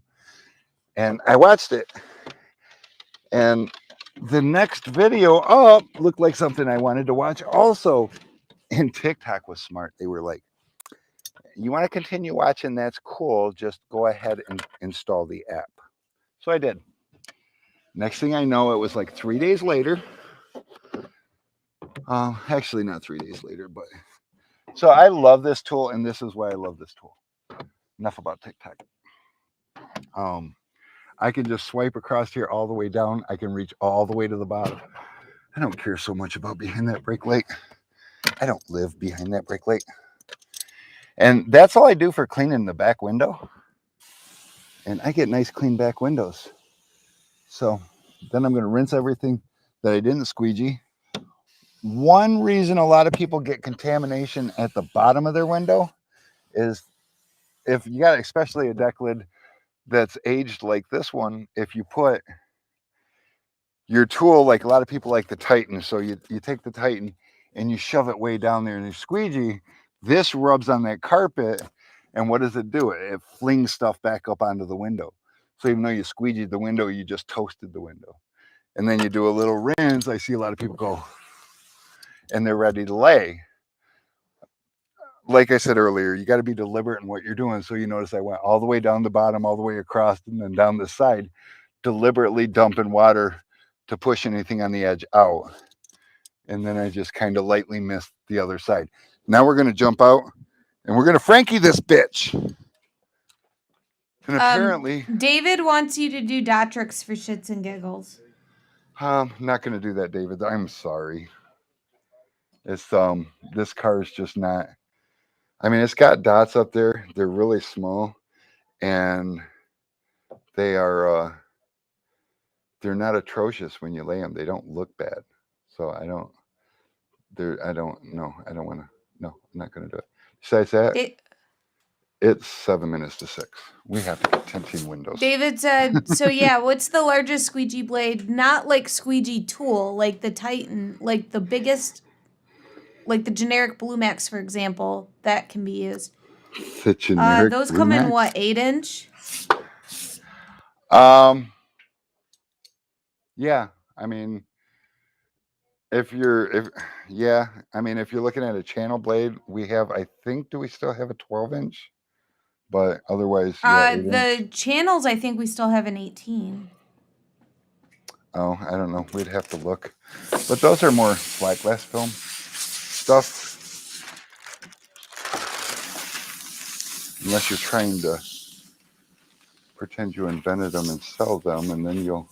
And I watched it. And the next video up looked like something I wanted to watch also. And TikTok was smart. They were like, you want to continue watching? That's cool. Just go ahead and install the app. So I did. Next thing I know, it was like 3 days later. Actually, not 3 days later, but so I love this tool, and this is why I love this tool. Enough about TikTok. I can just swipe across here all the way down. I can reach all the way to the bottom. I don't care so much about behind that brake light. I don't live behind that brake light. And that's all I do for cleaning the back window. And I get nice clean back windows. So then I'm going to rinse everything that I didn't squeegee. One reason a lot of people get contamination at the bottom of their window is if you got especially a deck lid that's aged like this one, if you put your tool, like a lot of people like the Titan, so you take the Titan and you shove it way down there and you squeegee, this rubs on that carpet, and what does it do? It flings stuff back up onto the window. So even though you squeegeed the window, you just toasted the window. And then you do a little rinse. I see a lot of people go, and they're ready to lay. Like I said earlier, you got to be deliberate in what you're doing. So you notice I went all the way down the bottom, all the way across, and then down the side, deliberately dumping water to push anything on the edge out. And then I just kind of lightly missed the other side. Now we're going to jump out, and we're going to Frankie this bitch. And apparently... David wants you to do dot tricks for shits and giggles. I'm not going to do that, David. I'm sorry. It's this car is just not... I mean, it's got dots up there. They're really small, and they are they're not atrocious when you lay them. They don't look bad. So I don't want to. No, I'm not going to do it. Besides that, it's 7 minutes to 6. We have to get tinting windows. David said, so yeah, what's the largest squeegee blade? Not like squeegee tool, like the Titan, like the biggest, like the generic Blue Max, for example, that can be used. The generic those Blue come Max? in what, 8-inch? Yeah, I mean, if you're looking at a channel blade, we have, I think, do we still have a 12-inch? But otherwise, yeah, the channels, I think we still have an 18. Oh, I don't know. We'd have to look. But those are more flat glass film stuff. Unless you're trying to pretend you invented them and sell them, and then you'll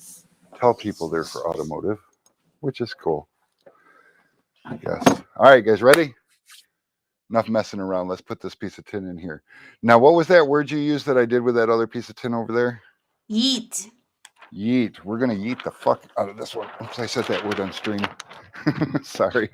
tell people they're for automotive, which is cool, I guess. All right, guys, ready? Enough messing around. Let's put this piece of tin in here. Now, what was that word you used that I did with that other piece of tin over there? Yeet. Yeet. We're going to yeet the fuck out of this one. Oops, I said that word on stream. Sorry.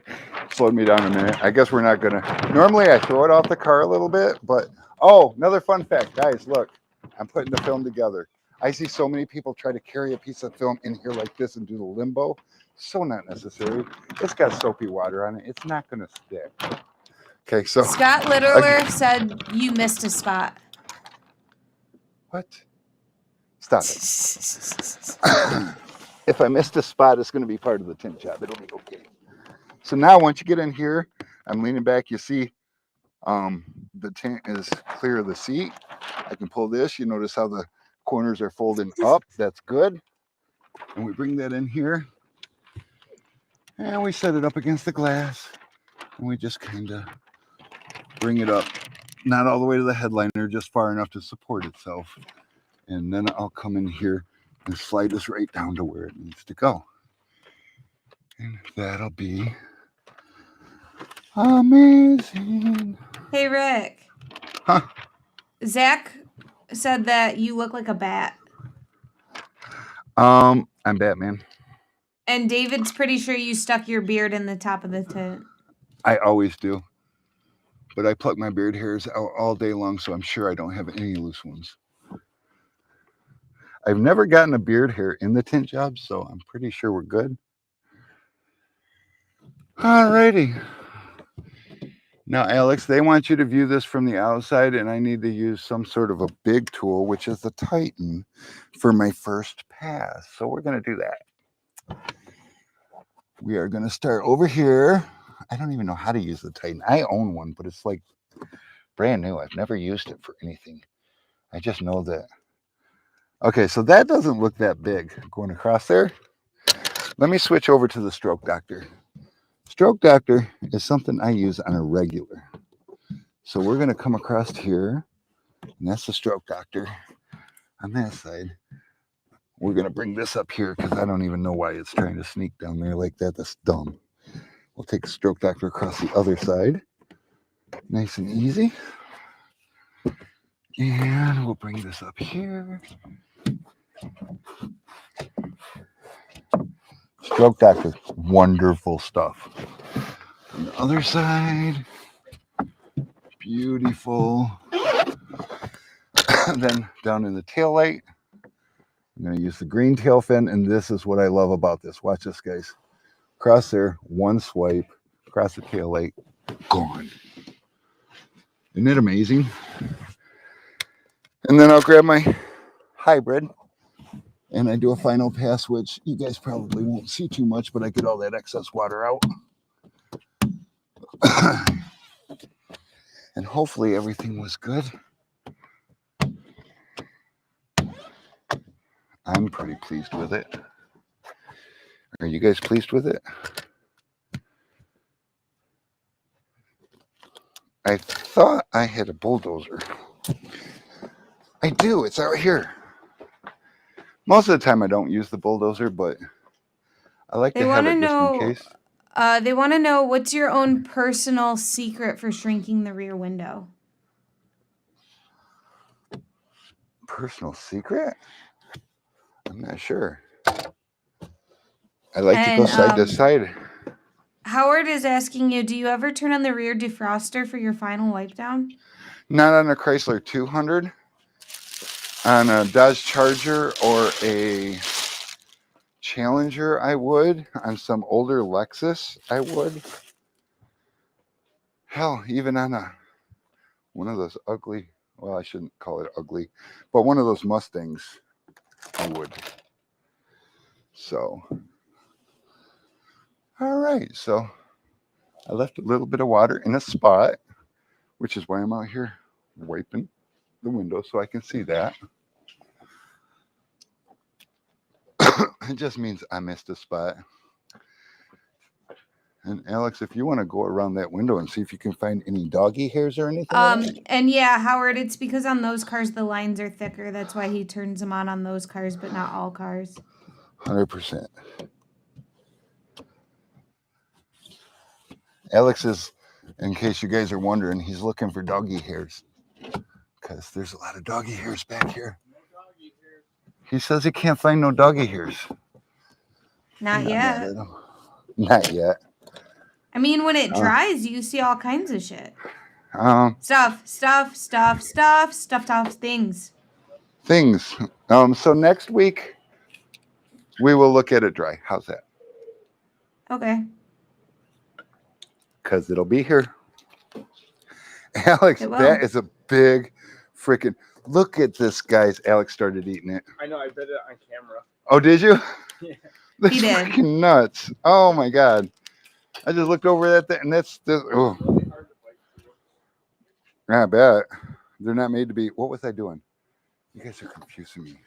Slowed me down a minute. I guess we're not going to. Normally, I throw it off the car a little bit, but... Oh, another fun fact. Guys, look. I'm putting the film together. I see so many people try to carry a piece of film in here like this and do the limbo. So not necessary. It's got soapy water on it. It's not going to stick. Okay, so... Scott Littler said you missed a spot. What? Stop it. If I missed a spot, it's going to be part of the tint job. It'll be okay. So now once you get in here, I'm leaning back. You see the tint is clear of the seat. I can pull this. You notice how the corners are folding up. That's good. And we bring that in here. And we set it up against the glass. And we just kind of bring it up. Not all the way to the headliner, just far enough to support itself. And then I'll come in here and slide this right down to where it needs to go. And that'll be amazing. Hey, Rick. Huh? Zach said that you look like a bat. I'm Batman. And David's pretty sure you stuck your beard in the top of the tent. I always do. But I pluck my beard hairs out all day long, so I'm sure I don't have any loose ones. I've never gotten a beard hair in the tint job, so I'm pretty sure we're good. Alrighty. Now, Alex, they want you to view this from the outside, and I need to use some sort of a big tool, which is the Titan, for my first pass. So we're going to do that. We are going to start over here. I don't even know how to use the Titan. I own one, but it's like brand new. I've never used it for anything. I just know that. Okay, so that doesn't look that big going across there. Let me switch over to the Stroke Doctor. Stroke Doctor is something I use on a regular. So we're going to come across here, and that's the Stroke Doctor. On that side, we're going to bring this up here because I don't even know why it's trying to sneak down there like that. That's dumb. We'll take the Stroke Doctor across the other side. Nice and easy. And we'll bring this up here. Stroke Doctor, wonderful stuff. On the other side, beautiful. Then down in the tail light, I'm going to use the green tail fin, and this is what I love about this. Watch this, guys. Across there, one swipe, across the tail light, gone. Isn't it amazing? And then I'll grab my hybrid, and I do a final pass, which you guys probably won't see too much, but I get all that excess water out. And hopefully everything was good. I'm pretty pleased with it. Are you guys pleased with it? I thought I had a bulldozer. I do, it's out here. Most of the time I don't use the bulldozer, but I like to have it just in case. They want to know, what's your own personal secret for shrinking the rear window? Personal secret? I'm not sure. I like to go side to side. Howard is asking you, do you ever turn on the rear defroster for your final wipe down? Not on a Chrysler 200. On a Dodge Charger or a Challenger, I would. On some older Lexus, I would. Hell, even on one of those ugly, well, I shouldn't call it ugly, but one of those Mustangs, I would. So, all right. So, I left a little bit of water in a spot, which is why I'm out here wiping the window so I can see that. It just means I missed a spot. And Alex, if you want to go around that window and see if you can find any doggy hairs or anything. And yeah, Howard, it's because on those cars the lines are thicker. That's why he turns them on those cars, but not all cars. 100%. Alex is, in case you guys are wondering, he's looking for doggy hairs because there's a lot of doggy hairs back here. He says he can't find no doggy hairs. Not yet. Not yet. I mean, when it dries, you see all kinds of shit. Stuff, things. Things. So next week, we will look at it dry. How's that? Okay. Because it'll be here. Alex, that is a big freaking... Look at this, guys. Alex started eating it. I know, I bit it on camera. Oh, did you? Yeah. That's freaking nuts. Oh, my God. I just looked over at that, and that's... oh. Really hard to bite through. I bet. They're not made to be... What was I doing? You guys are confusing me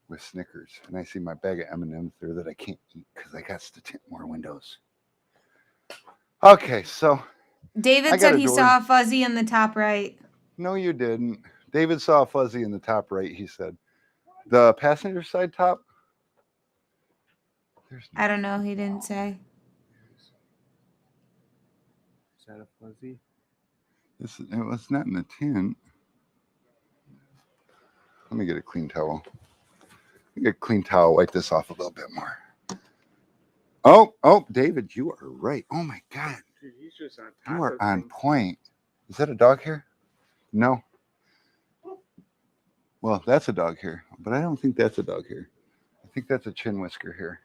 with Snickers. And I see my bag of M&Ms there that I can't eat because I got to tint more windows. Okay, so... David said he saw a fuzzy in the top right. No, you didn't. David saw a fuzzy in the top right, he said. The passenger side top? I don't know. He didn't say. Is that a fuzzy? It's not in the tint. Let me get a clean towel. Get a clean towel. Wipe this off a little bit more. Oh, David, you are right. Oh my God, Dude, he's just on top you are of on things. point. Is that a dog hair? No. Well, that's a dog hair, but I don't think that's a dog hair. I think that's a chin whisker here.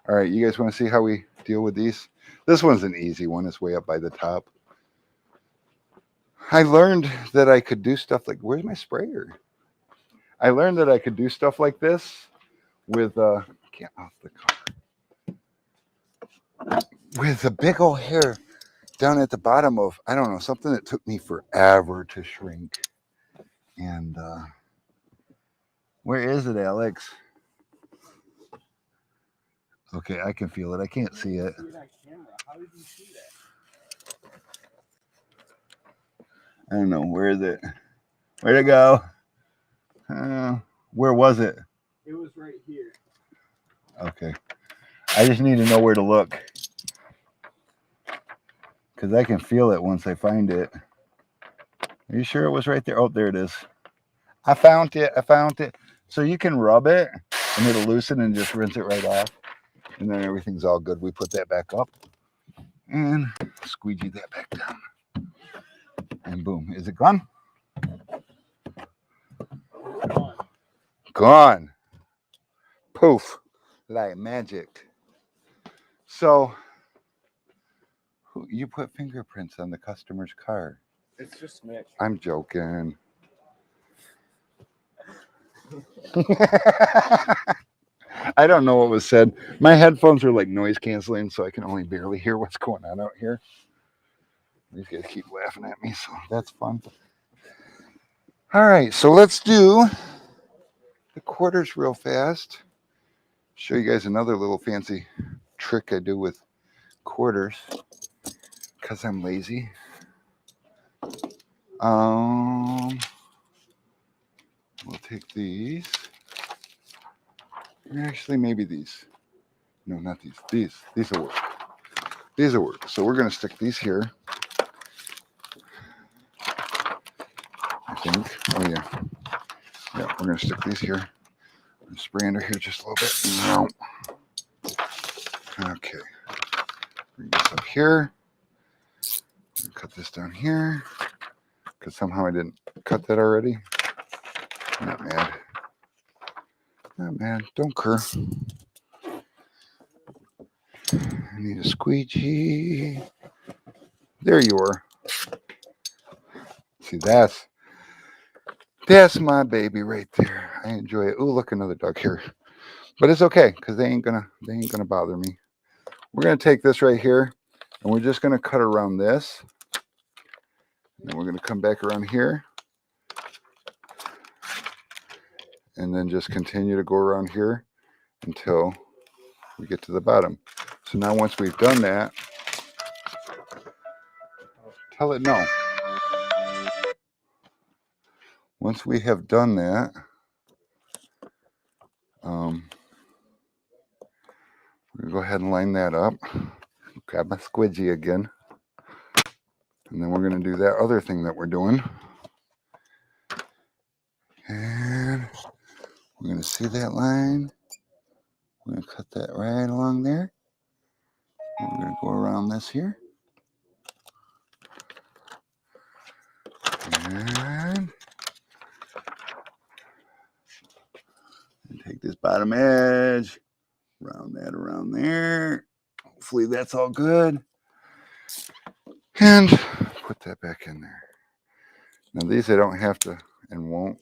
All right, you guys want to see how we deal with these? This one's an easy one. It's way up by the top. I learned that I could do stuff like, where's my sprayer? I learned that I could do stuff like this with, get off the car. With a big old hair down at the bottom of, I don't know, something that took me forever to shrink. And, where is it, Alex? Okay, I can feel it. I can't see it. See that camera. How did you see that? I don't know. Where is it? Where'd it go? Where was it? It was right here. Okay. I just need to know where to look. Because I can feel it once I find it. Are you sure it was right there? Oh, there it is. I found it. I found it. So you can rub it and it'll loosen and just rinse it right off. And then everything's all good. We put that back up and squeegee that back down. And boom. Is it gone? Gone. Poof. Like magic. So you put fingerprints on the customer's car. It's just Mitch. I'm joking. I don't know what was said. My headphones are like noise canceling, so I can only barely hear what's going on out here. These guys keep laughing at me, so that's fun. All right, so let's do the quarters real fast. Show you guys another little fancy trick I do with quarters because I'm lazy. We'll take these. Actually, maybe these. No, not these. These will work. These will work. So we're going to stick these here. I think. Oh, yeah. Yeah, we're going to stick these here. Spray under here just a little bit. No. Okay. Bring this up here. Cut this down here. Because somehow I didn't cut that already. Not mad. Not mad. Don't cur. I need a squeegee. There you are. See, that's my baby right there. I enjoy it. Ooh, look, another dog here. But it's okay because they ain't gonna bother me. We're gonna take this right here and we're just gonna cut around this. And then we're gonna come back around here. And then just continue to go around here until we get to the bottom. So now once we've done that, tell it no. Once we have done that, we're gonna go ahead and line that up. Grab my squeegee again. And then we're gonna do that other thing that we're doing. And we're gonna see that line. We're gonna cut that right along there. We're gonna go around this here. And take this bottom edge, round that around there. Hopefully that's all good. And put that back in there. Now these I don't have to and won't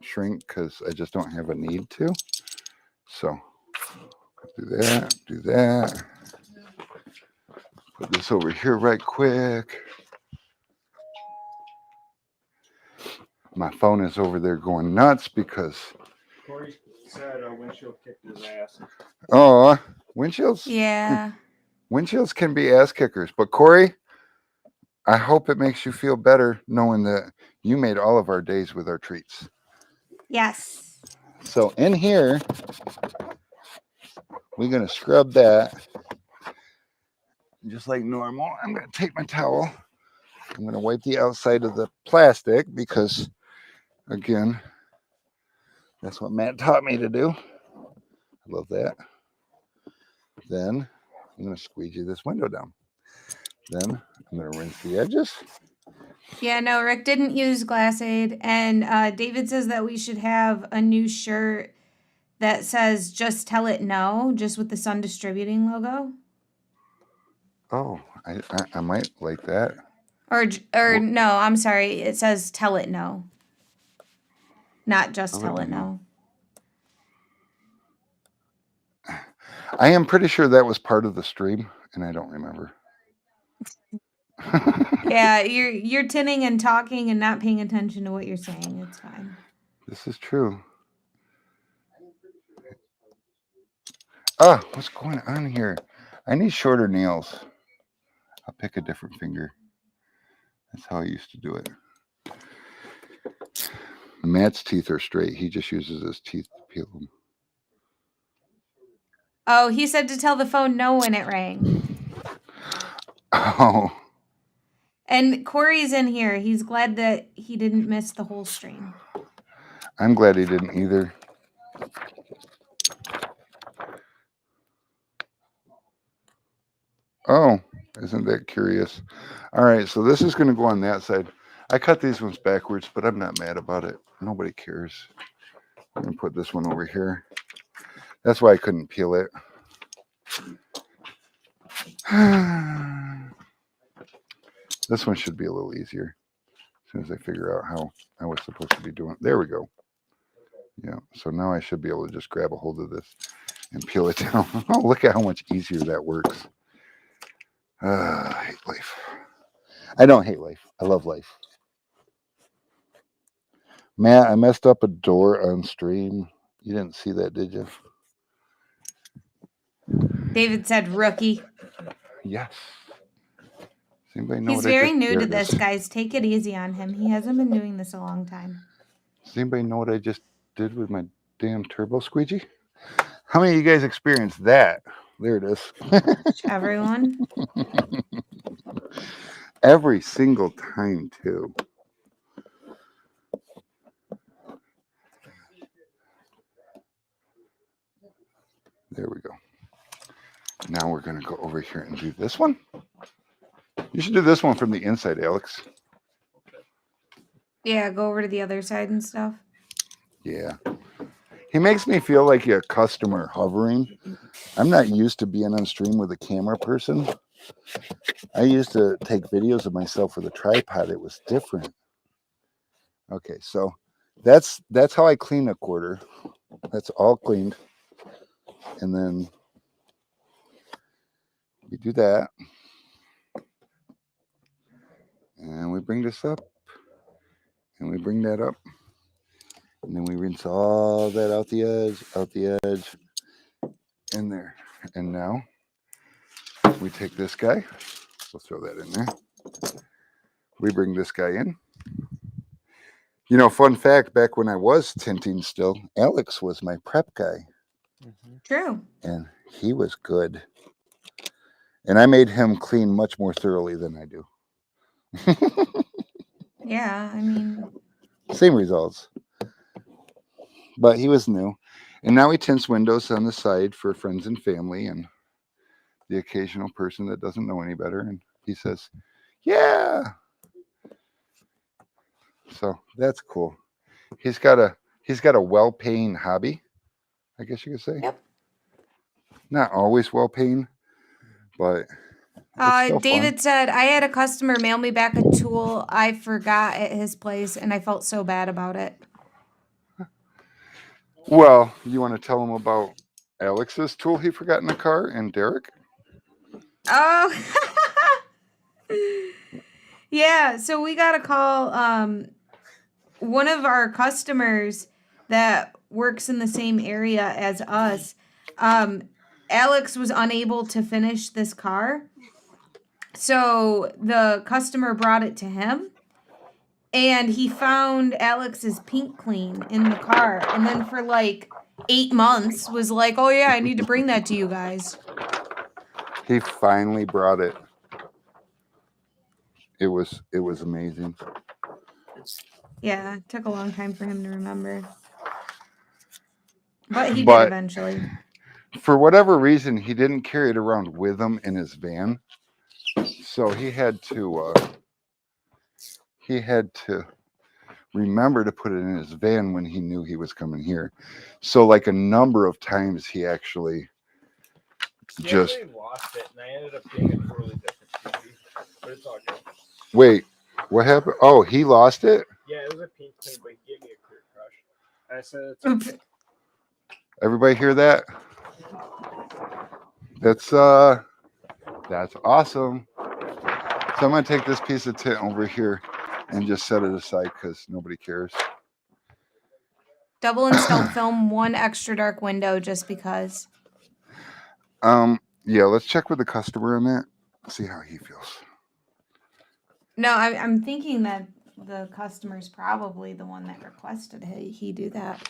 shrink because I just don't have a need to. So do that, do that. Put this over here right quick. My phone is over there going nuts because Corey said windshield kicked his ass. oh, windshields. Yeah. Windshields can be ass kickers, but Corey, I hope it makes you feel better knowing that you made all of our days with our treats. Yes. So in here, we're going to scrub that just like normal, I'm going to take my towel. I'm going to wipe the outside of the plastic because, again, that's what Matt taught me to do. I love that. Then I'm going to squeegee this window down. Then I'm going to rinse the edges. Yeah, no, Rick didn't use Glass Aid. And David says that we should have a new shirt that says "Just Tell It No," just with the Sun Distributing logo. Oh, I might like that. Or no, I'm sorry. It says "Tell It No," not "Just Tell It No." I am pretty sure that was part of the stream, and I don't remember. Yeah, you're tinning and talking and not paying attention to what you're saying. It's fine. This is true. Ah, what's going on here? I need shorter nails. I'll pick a different finger. That's how I used to do it. Matt's teeth are straight. He just uses his teeth to peel them. Oh, he said to tell the phone no when it rang. Oh. And Corey's in here. He's glad that he didn't miss the whole stream. I'm glad he didn't either. Oh, isn't that curious? All right, so this is going to go on that side. I cut these ones backwards, but I'm not mad about it. Nobody cares. I'm going to put this one over here. That's why I couldn't peel it. This one should be a little easier as soon as I figure out how I was supposed to be doing it. There we go. Yeah, so now I should be able to just grab a hold of this and peel it down. Oh, look at how much easier that works. I hate life. I don't hate life. I love life. Matt, I messed up a door on stream. You didn't see that, did you? David said rookie. Yes. Does anybody know He's what I very just- new there to it this, is. guys. Take it easy on him. He hasn't been doing this a long time. Does anybody know what I just did with my damn turbo squeegee? How many of you guys experienced that? There it is. Everyone. Every single time, too. There we go. Now we're going to go over here and do this one. You should do this one from the inside, Alex. Yeah, go over to the other side and stuff. Yeah. He makes me feel like a customer hovering. I'm not used to being on stream with a camera person. I used to take videos of myself with a tripod. It was different. Okay, so that's how I clean a quarter. That's all cleaned. And then we do that. And we bring this up. And we bring that up. And then we rinse all that out the edge, in there. And now we take this guy. We'll throw that in there. We bring this guy in. You know, fun fact, back when I was tinting still, Alex was my prep guy. True. And he was good. And I made him clean much more thoroughly than I do. Yeah, I mean. Same results. But he was new. And now he tints windows on the side for friends and family and the occasional person that doesn't know any better. And he says, yeah. So that's cool. He's got a well-paying hobby, I guess you could say. Yep. Not always well-paying, but it's still David fun. said, I had a customer mail me back a tool I forgot at his place, and I felt so bad about it. Well, you want to tell him about Alex's tool he forgot in the car and Derek? Oh, yeah. So we got a call. One of our customers that works in the same area as us, Alex was unable to finish this car. So the customer brought it to him. And he found Alex's pink clean in the car. And then for like 8 months was like, oh yeah, I need to bring that to you guys. He finally brought it. It was amazing. Yeah, it took a long time for him to remember. But he did But eventually. for whatever reason, he didn't carry it around with him in his van. So he had to remember to put it in his van when he knew he was coming here. So like a number of times he actually just lost it, and I ended up getting a totally different TV. But it's all good. wait. What happened? Oh, he lost it? Yeah, it was a pink clean, but he gave me a clear crush. And I said, it's Oops. okay. Everybody hear that? That's awesome. So I'm gonna take this piece of tint over here and just set it aside because nobody cares. Double installed film, 1 extra dark window just because. Yeah, let's check with the customer on that. See how he feels. No, I'm thinking that the customer's probably the one that requested he do that.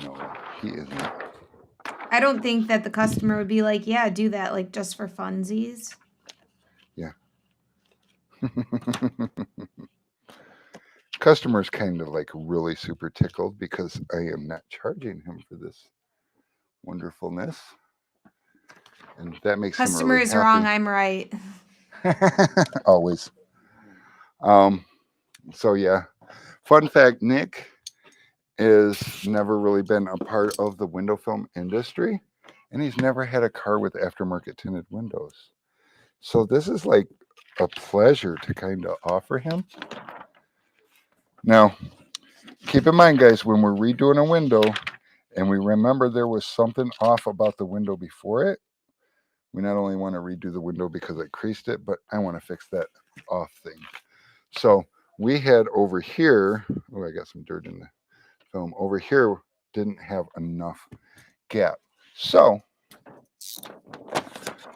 No, he isn't. I don't think that the customer would be like, yeah, do that, like just for funsies. Yeah. Customer's kind of like really super tickled because I am not charging him for this wonderfulness. And that makes Customer him really is happy. wrong, I'm right. Always. So yeah. Fun fact, Nick is never really been a part of the window film industry, and he's never had a car with aftermarket tinted windows. So this is like a pleasure to kind of offer him. Now, keep in mind, guys, when we're redoing a window and we remember there was something off about the window before it, we not only want to redo the window because I creased it, but I want to fix that off thing. So we had over here, oh, I got some dirt in the film. Over here didn't have enough gap. So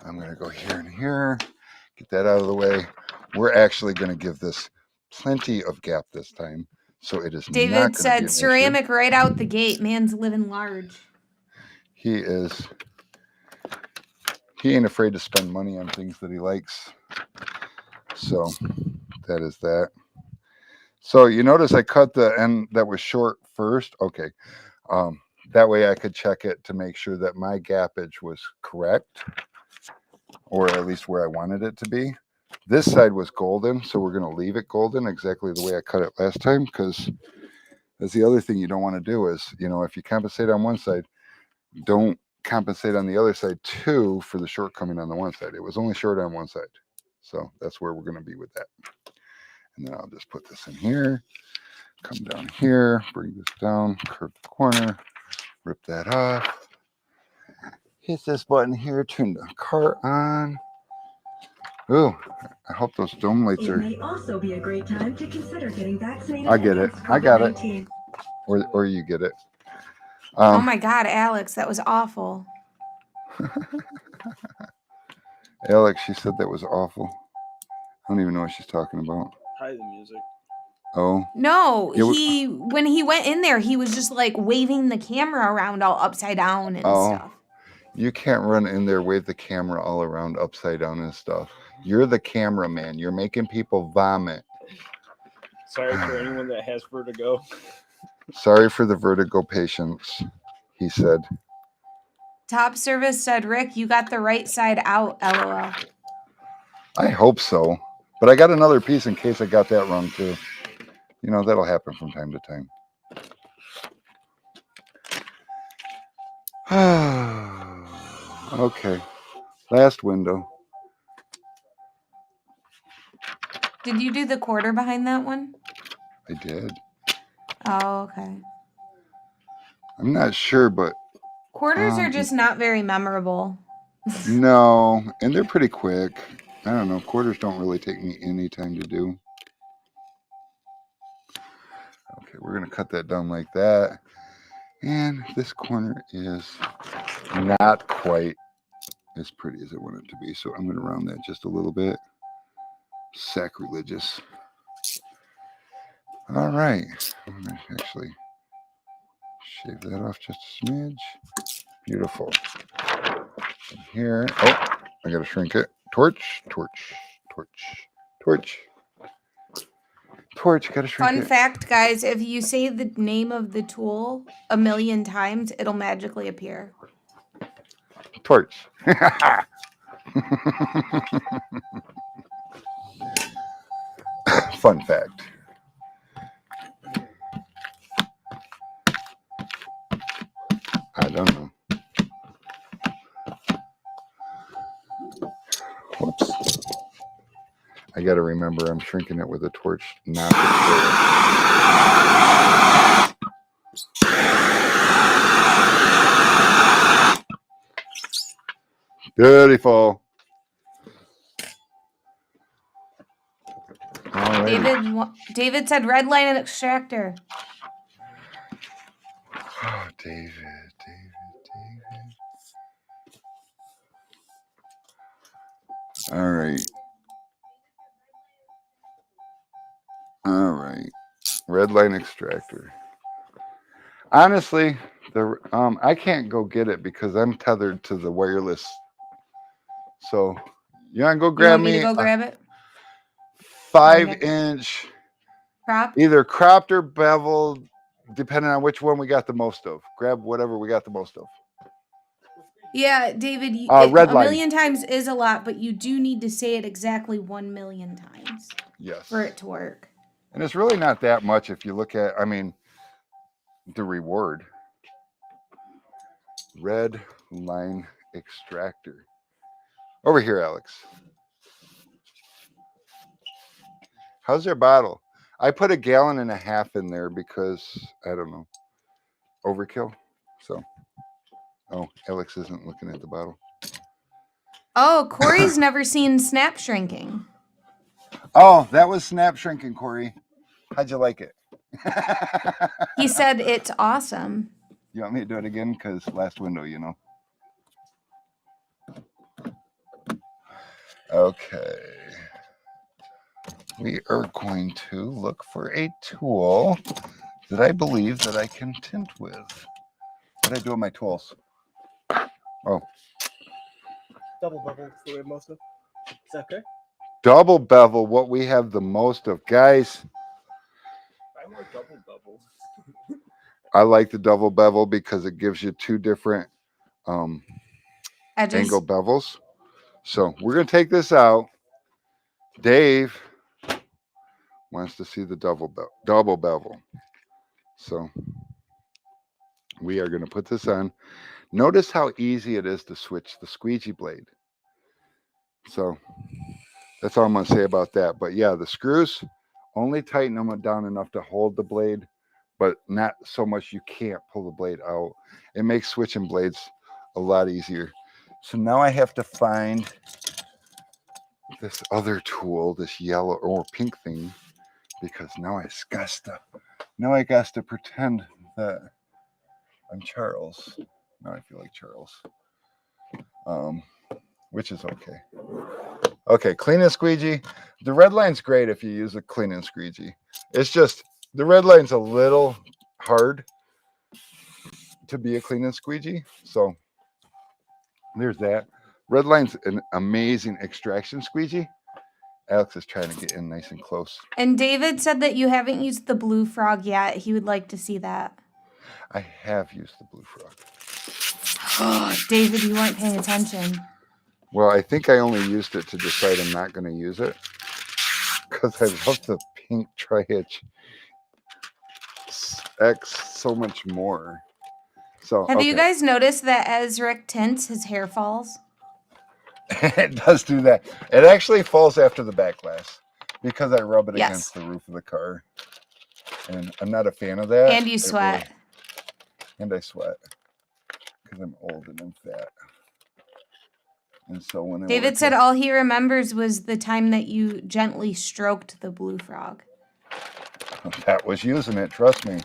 I'm going to go here and here, get that out of the way. We're actually going to give this plenty of gap this time. So it is not David going to be said an ceramic issue. right out the gate. Man's living large. He ain't afraid to spend money on things that he likes. So that is that. So you notice I cut the end that was short first. Okay. That way I could check it to make sure that my gappage was correct, or at least where I wanted it to be. This side was golden, so we're going to leave it golden exactly the way I cut it last time, because that's the other thing you don't want to do is, if you compensate on one side, don't compensate on the other side too for the shortcoming on the one side. It was only short on one side. So that's where we're going to be with that. And then I'll just put this in here, come down here, bring this down, curve the corner, rip that off, hit this button here, turn the car on. Ooh, I hope those dome lights are. It may also be a great time to consider getting vaccinated. I get it. against I got it. COVID-19. Or you get it. Oh my God, Alex, that was awful. Alex, she said that was awful. I don't even know what she's talking about. Probably the music. Oh, No, It when he went in there, he was just like waving the camera around all upside down and Oh. stuff. you can't run in there, wave the camera all around upside down and stuff. You're the cameraman. You're making people vomit. Sorry for anyone that has vertigo. Sorry for the vertigo patients, he said. Top Service said, Rick, you got the right side out, LOL. I hope so. But I got another piece in case I got that wrong too. That'll happen from time to time. Okay. Last window. Did you do the quarter behind that one? I did. Oh, okay. I'm not sure, but Quarters are just not very memorable. no. And they're pretty quick. I don't know. Quarters don't really take me any time to do. Okay, we're going to cut that down like that. And this corner is not quite as pretty as I want it to be. So I'm going to round that just a little bit. Sacrilegious. All right. I'm going to actually shave that off just a smidge. Beautiful. here. Oh, I gotta shrink it. Torch, torch, torch, torch. Torch, gotta shrink Fun it. fact, guys, if you say the name of the tool 1,000,000 times, it'll magically appear. Torch. Fun fact. I don't know. Whoops. I got to remember I'm shrinking it with a torch, not the square. Beautiful. David said Redline Extractor. Oh, David. All right. Redline Extractor. Honestly, I can't go get it because I'm tethered to the wireless. So you want to go grab You want me me to go grab it? 5-inch, Cropped? either cropped or beveled, depending on which one we got the most of. Grab whatever we got the most of. Yeah, David, Redline. 1,000,000 times is a lot, but you do need to say it exactly 1,000,000 times. Yes. For it to work. And it's really not that much if you look at, the reward. Redline Extractor. Over here, Alex. How's their bottle? I put 1.5 gallons in there because, I don't know, overkill. So, Alex isn't looking at the bottle. Oh, Corey's never seen snap shrinking. Oh, that was snap shrinking, Corey. How'd you like it? He said it's awesome. You want me to do it again? Because last window, you know. Okay. We are going to look for a tool that I believe that I can tint with. What did I do with my tools? Oh. Double bevel is the way most of. Is that okay? Double bevel, what we have the most of. Guys, I want double bevel. I like the double bevel because it gives you 2 different Edges. angle bevels. So we're going to take this out. Dave wants to see the double bevel. So we are going to put this on. Notice how easy it is to switch the squeegee blade. So that's all I'm going to say about that. But yeah, the screws, only tighten them down enough to hold the blade, but not so much you can't pull the blade out. It makes switching blades a lot easier. So now I have to find this other tool, this yellow or pink thing, because now I got to pretend that I'm Charles. Now I feel like Charles. Which is okay. Okay, clean and squeegee. The Redline's great if you use a clean and squeegee. It's just the Redline's a little hard to be a clean and squeegee. So there's that. Redline's an amazing extraction squeegee. Alex is trying to get in nice and close. And David said that you haven't used the blue frog yet. He would like to see that. I have used the blue frog. David, you weren't paying attention. Well, I think I only used it to decide I'm not going to use it because I love the pink tri-hitch X so much more. So Have you guys noticed that as Rick tints, his hair falls? It does do that. It actually falls after the back glass because I rub it against the roof of the car. And I'm not a fan of that. And you sweat. And I sweat because I'm old and I'm fat. And so when David said all he remembers was the time that you gently stroked the blue frog. That was using it, trust me.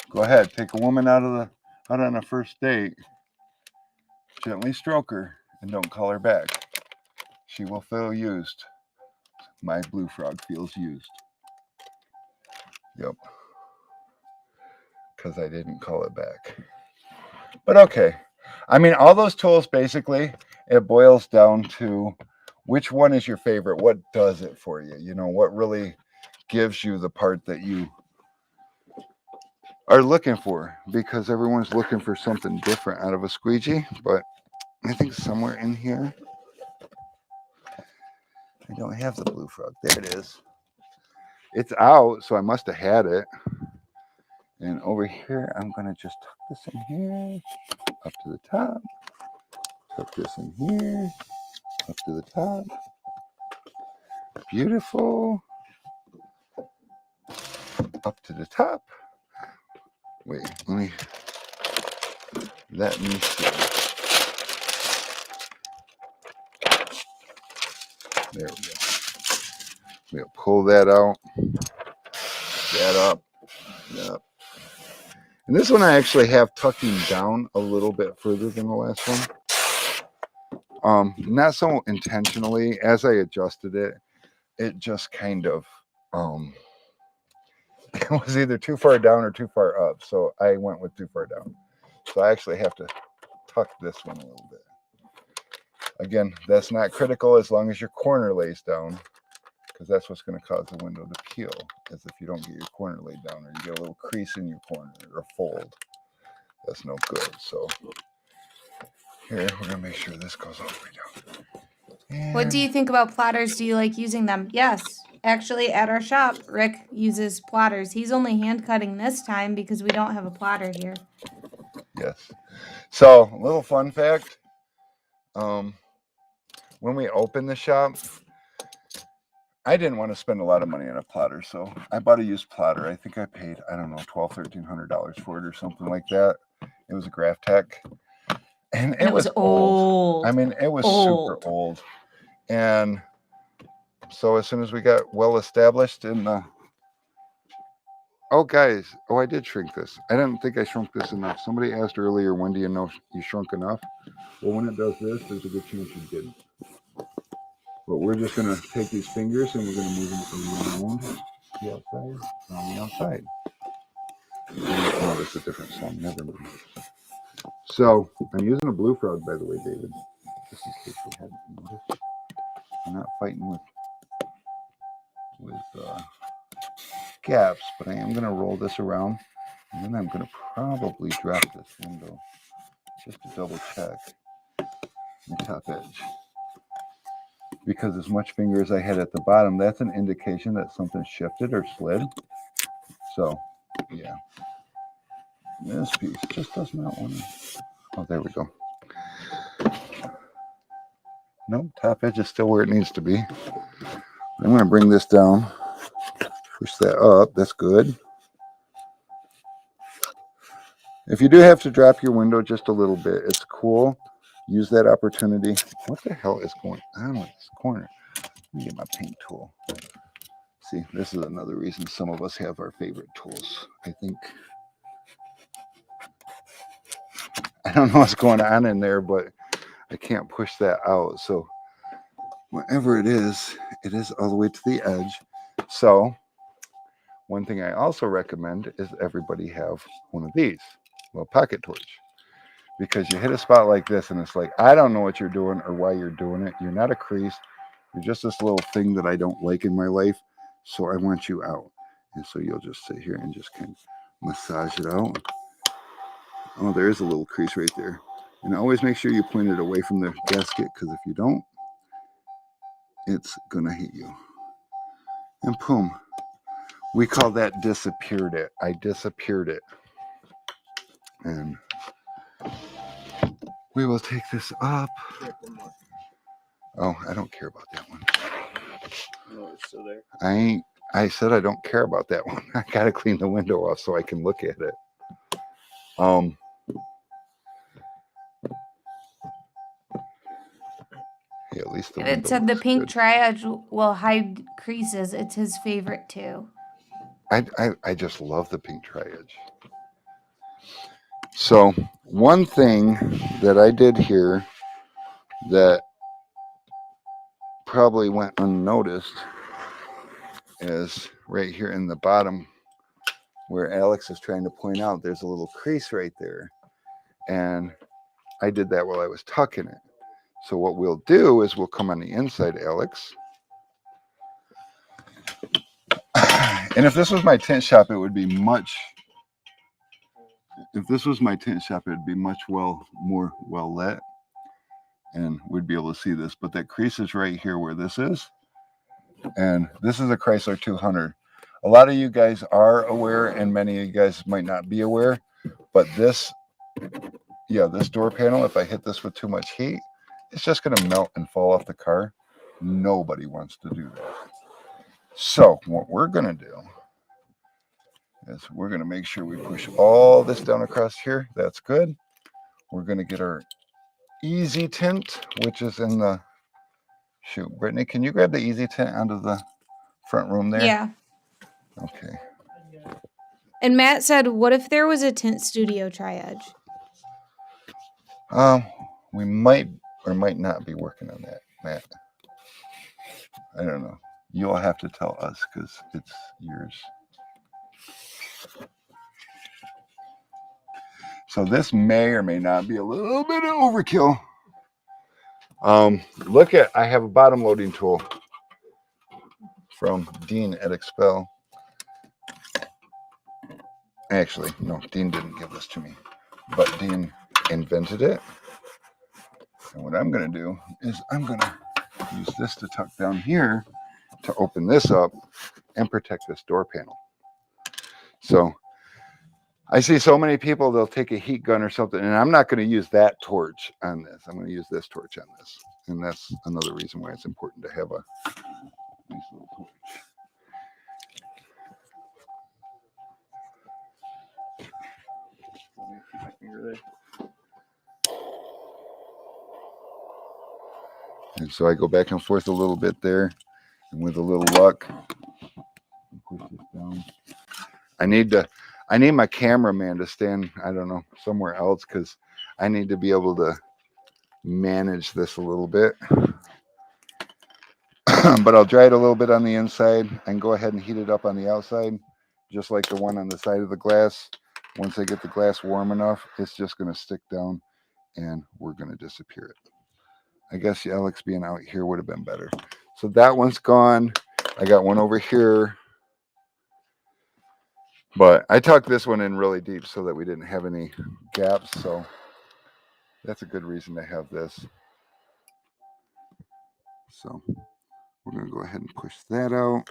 Go ahead, take a woman out on a first date. Gently stroke her and don't call her back. She will feel used. My blue frog feels used. Yep. Because I didn't call it back. But okay. I mean, all those tools, basically, it boils down to which one is your favorite? What does it for you? You know, what really gives you the part that you are looking for? Because everyone's looking for something different out of a squeegee. But I think somewhere in here, I don't have the blue frog. There it is. It's out, so I must have had it. And over here, I'm going to just tuck this in here, up to the top. Tuck this in here, up to the top. Beautiful. Up to the top. Wait, let me see. There we go. We'll pull that out. That up. Yep. And this one I actually have tucking down a little bit further than the last one. Not so intentionally. As I adjusted it, it just kind of it was either too far down or too far up. So I went with too far down. So I actually have to tuck this one a little bit. Again, that's not critical as long as your corner lays down, because that's what's going to cause the window to peel, is if you don't get your corner laid down or you get a little crease in your corner or a fold. That's no good. So here, we're going to make sure this goes all the way down. And What do you think about platters? Do you like using them? Yes. Actually, at our shop, Rick uses platters. He's only hand cutting this time because we don't have a platter here. yes. So, little fun fact. When we opened the shop, I didn't want to spend a lot of money on a platter, so I bought a used platter. I think I paid, I don't know, $1,200 for it or something like that. It was a Graph Tech, and it was old. I mean, it was super old. And so as soon as we got well established in the, oh guys, oh, I did shrink this. I didn't think I shrunk this enough. Somebody asked earlier, when do you know you shrunk enough? Well, when it does this, there's a good chance you didn't. But we're just going to take these fingers and we're going to move them around the outside, on the outside. Oh, that's a different song. Never mind. So I'm using a blue frog, by the way, David. Just in case you hadn't noticed. I'm not fighting with gaps, but I am going to roll this around, and then I'm going to probably drop this window just to double check the top edge. Because as much finger as I had at the bottom, that's an indication that something shifted or slid. So, yeah. This piece just does not want to. Oh, there we go. Nope, top edge is still where it needs to be. I'm going to bring this down, push that up. That's good. If you do have to drop your window just a little bit, it's cool. Use that opportunity. What the hell is going on with this corner? Let me get my paint tool. See, this is another reason some of us have our favorite tools. I think, I don't know what's going on in there, but I can't push that out. So whatever it is all the way to the edge. So one thing I also recommend is everybody have one of these, a little pocket torch. Because you hit a spot like this and it's like, I don't know what you're doing or why you're doing it. You're not a crease. You're just this little thing that I don't like in my life. So I want you out. And so you'll just sit here and just kind of massage it out. Oh, there is a little crease right there. And always make sure you point it away from the gasket, because if you don't, it's going to hit you. And boom. We call that disappeared it. I disappeared it. And we will take this up. Oh, I don't care about that one. No, it's still there. I said I don't care about that one. I gotta clean the window off so I can look at it. Yeah, at least the window It said the looks pink good. triad will hide creases. It's his favorite too. I just love the pink tri-edge. So one thing that I did here that probably went unnoticed is right here in the bottom where Alex is trying to point out, there's a little crease right there. And I did that while I was tucking it. So what we'll do is we'll come on the inside, Alex. And if this was my tint shop, it would be much. If this was my tint shop, it would be much more well lit, and we'd be able to see this. But that crease is right here where this is, and this is a Chrysler 200. A lot of you guys are aware, and many of you guys might not be aware. But this, this door panel, if I hit this with too much heat, it's just going to melt and fall off the car. Nobody wants to do that. So what we're going to do is we're going to make sure we push all this down across here. That's good. We're going to get our easy tint, which is in the, shoot, Brittany, can you grab the easy tint out of the front room there? Yeah. Okay. And Matt said, what if there was a Tint Studio Tri-Edge? We might or might not be working on that, Matt. I don't know. You'll have to tell us because it's yours. So this may or may not be a little bit of overkill. Look at, I have a bottom loading tool from Dean at Expel. Actually, no, Dean didn't give this to me, but Dean invented it. And what I'm going to do is I'm going to use this to tuck down here to open this up and protect this door panel. So I see so many people, they'll take a heat gun or something, and I'm not going to use that torch on this. I'm going to use this torch on this. And that's another reason why it's important to have a nice little torch. And so I go back and forth a little bit there, and with a little luck, push this down. I need my cameraman to stand, I don't know, somewhere else, because I need to be able to manage this a little bit. But I'll dry it a little bit on the inside and go ahead and heat it up on the outside, just like the one on the side of the glass. Once I get the glass warm enough, it's just going to stick down and we're going to disappear it. I guess Alex being out here would have been better. So that one's gone. I got one over here. But I tucked this one in really deep so that we didn't have any gaps. So that's a good reason to have this. So we're going to go ahead and push that out.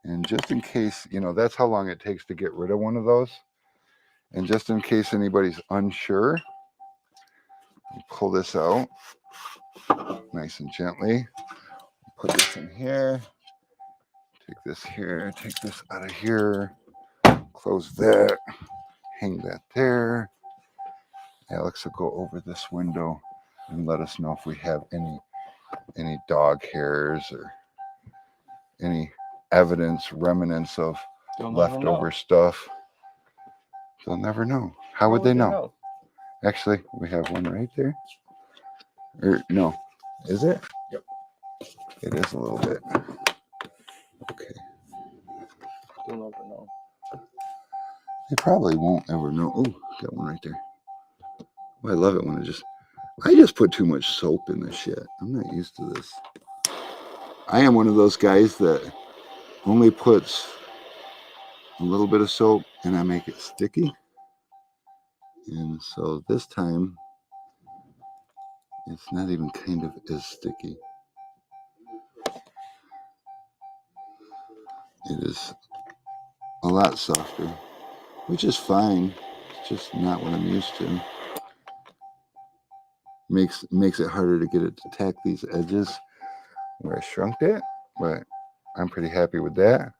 And just in case, that's how long it takes to get rid of one of those. And just in case anybody's unsure, pull this out nice and gently. Put this in here. Take this here. Take this out of here. Close that. Hang that there. Alex will go over this window and let us know if we have any dog hairs or any evidence, remnants of leftover stuff. They'll never know. How would they know? Actually, we have one right there. Or no, is it? Yep. It is a little bit. Okay. They'll never know. They probably won't ever know. Oh, got one right there. Oh, I love it when I just put too much soap in this shit. I'm not used to this. I am one of those guys that only puts a little bit of soap and I make it sticky. And so this time, it's not even kind of as sticky. It is a lot softer, which is fine. It's just not what I'm used to. Makes it harder to get it to tack these edges where I shrunk it, but I'm pretty happy with that.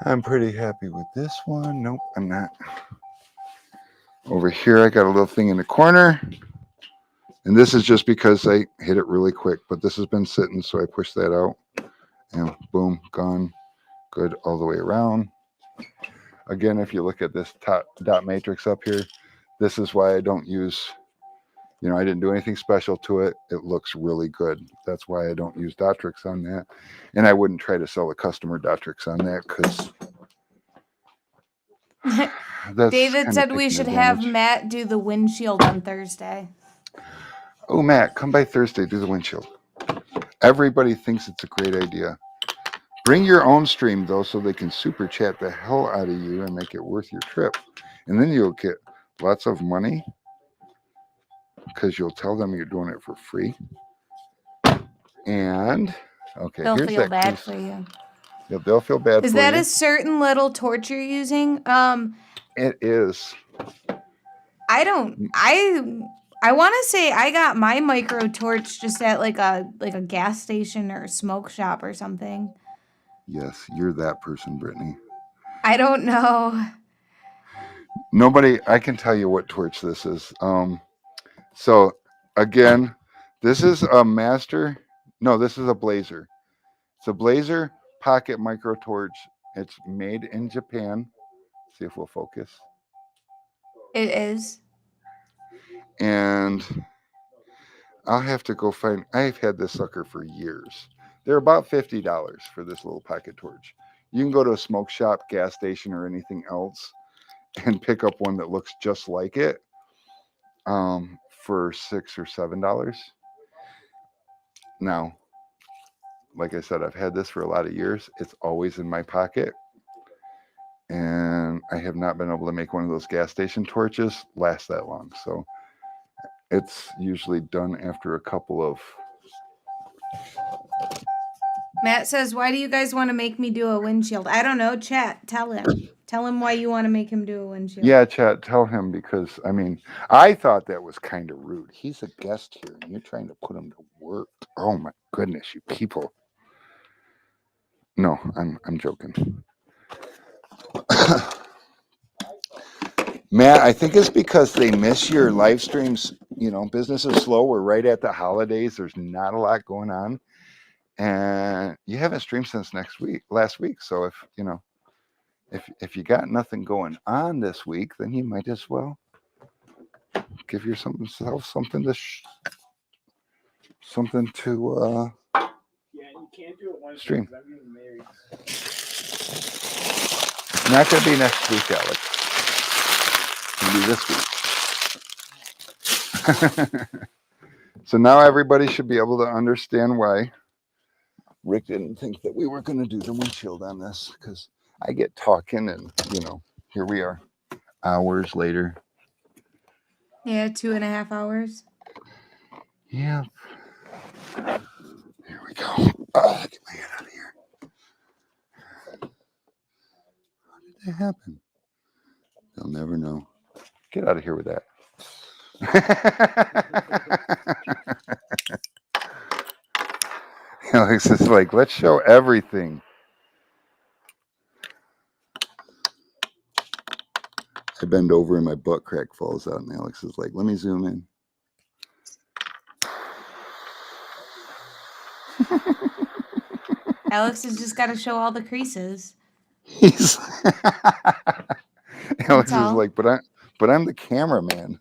I'm pretty happy with this one. Nope, I'm not. Over here, I got a little thing in the corner. And this is just because I hit it really quick, but this has been sitting, so I push that out. And boom, gone. Good all the way around. Again, if you look at this top dot matrix up here, this is why I don't use, I didn't do anything special to it. It looks really good. That's why I don't use dot tricks on that. And I wouldn't try to sell a customer dot tricks on that because That's David kinda said we taking should have advantage. Matt do the windshield on Thursday. Oh, Matt, come by Thursday, do the windshield. Everybody thinks it's a great idea. Bring your own stream, though, so they can super chat the hell out of you and make it worth your trip. And then you'll get lots of money because you'll tell them you're doing it for free. And, okay, They'll here's feel that bad crease. for you. Yeah, they'll feel bad Is for that you. a certain little torch you're using? It is. I don't. I want to say I got my micro torch just at like a gas station or a smoke shop or something. Yes, you're that person, Brittany. I don't know. Nobody, I can tell you what torch this is. So again, this is a master. No, this is a Blazer. It's a Blazer pocket micro torch. It's made in Japan. See if we'll focus. It is. And I'll have to go find. I've had this sucker for years. They're about $50 for this little pocket torch. You can go to a smoke shop, gas station, or anything else, and pick up one that looks just like it for $6 or $7. Now, like I said, I've had this for a lot of years. It's always in my pocket. And I have not been able to make one of those gas station torches last that long. So it's usually done after a couple of. Matt says, "Why do you guys want to make me do a windshield?" I don't know. Chat, tell him. Tell him why you want to make him do a windshield. Yeah, chat, tell him, because I mean, I thought that was kind of rude. He's a guest here and you're trying to put him to work. Oh my goodness, you people. No, I'm joking. Matt, I think it's because they miss your live streams. You know, business is slow. We're right at the holidays. There's not a lot going on. And you haven't streamed since last week. So if you know, if you got nothing going on this week, then you might as well give yourself something to Yeah, you can't do it Wednesday stream. 'cause I'm getting married. Not gonna be next week, Alex. It's gonna be this week. So now everybody should be able to understand why Rick didn't think that we were going to do the windshield on this, because I get talking and, you know, here we are hours later. Yeah, 2.5 hours. Yeah. Here we go. Oh, get my head out of here. How did that happen? They'll never know. Get out of here with that. Alex is like, let's show everything. I bend over and my butt crack falls out, and Alex is like, let me zoom in. Alex has just got to show all the creases. He's Alex is all. like, but I'm the cameraman.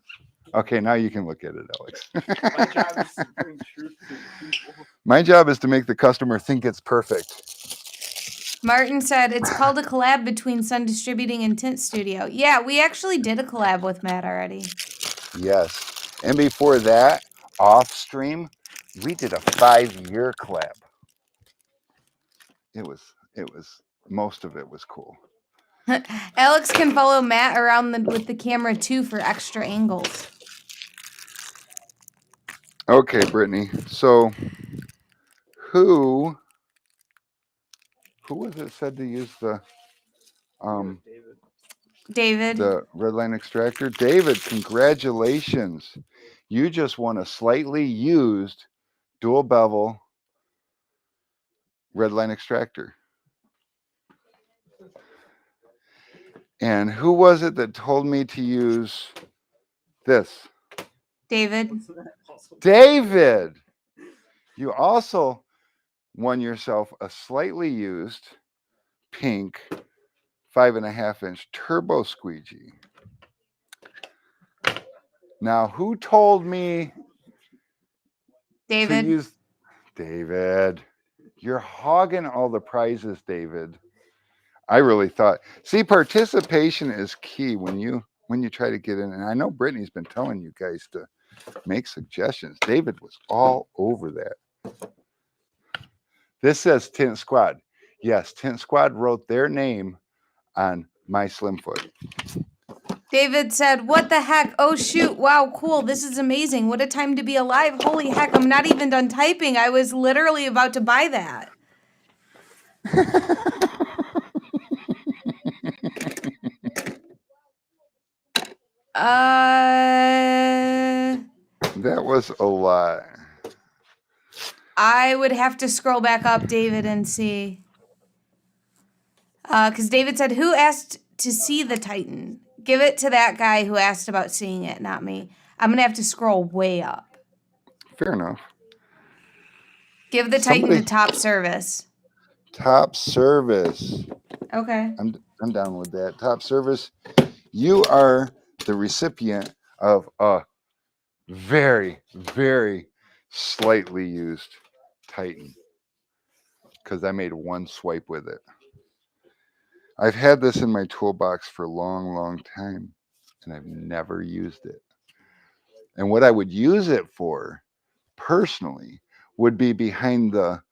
Okay, now you can look at it, Alex. My job is to bring truth to people. My job is to make the customer think it's perfect. Martin said it's called a collab between Sun Distributing and Tint Studio. Yeah, we actually did a collab with Matt already. Yes. And before that, off stream, we did a 5-year collab. It was most of it was cool. Alex can follow Matt around with the camera too for extra angles. Okay, Brittany. So who was it said to use the David. the Redline Extractor? David, congratulations. You just won a slightly used dual bevel Redline Extractor. And who was it that told me to use this? David. David! You also won yourself a slightly used pink 5.5-inch turbo squeegee. Now, who told me David. to use David? You're hogging all the prizes, David. I really thought, see, participation is key when you try to get in. And I know Brittany's been telling you guys to make suggestions. David was all over that. This says Tint Squad. Yes, Tint Squad wrote their name on my Slimfoot. David said, "What the heck? Oh shoot! Wow, cool! This is amazing! What a time to be alive! Holy heck! I'm not even done typing. I was literally about to buy that." That was a lot. I would have to scroll back up, David, and see. Because David said, "Who asked to see the Titan?" Give it to that guy who asked about seeing it, not me. I'm gonna have to scroll way up. Fair enough. Give the Titan to top service. Top service. Okay. I'm down with that. Top service. You are the recipient of a very, very slightly used Titan because I made one swipe with it. I've had this in my toolbox for a long, long time, and I've never used it. And what I would use it for, personally, would be behind the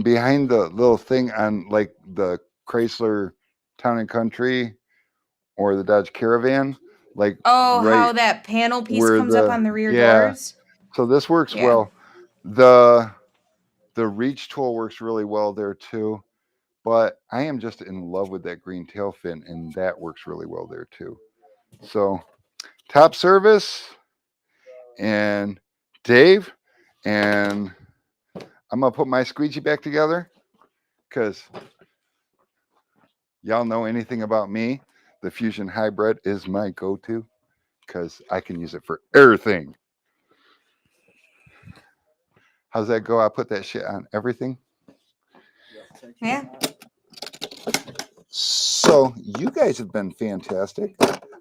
behind the little thing on like the Chrysler Town and Country or the Dodge Caravan. Like Oh, right how that panel piece where comes up on the rear yeah. doors. So this works Yeah. well. The reach tool works really well there too. But I am just in love with that green tail fin, and that works really well there too. So top service and Dave, and I'm gonna put my squeegee back together because y'all know anything about me. The Fusion Hybrid is my go-to because I can use it for everything. How's that go? I put that shit on everything. Yeah. So you guys have been fantastic.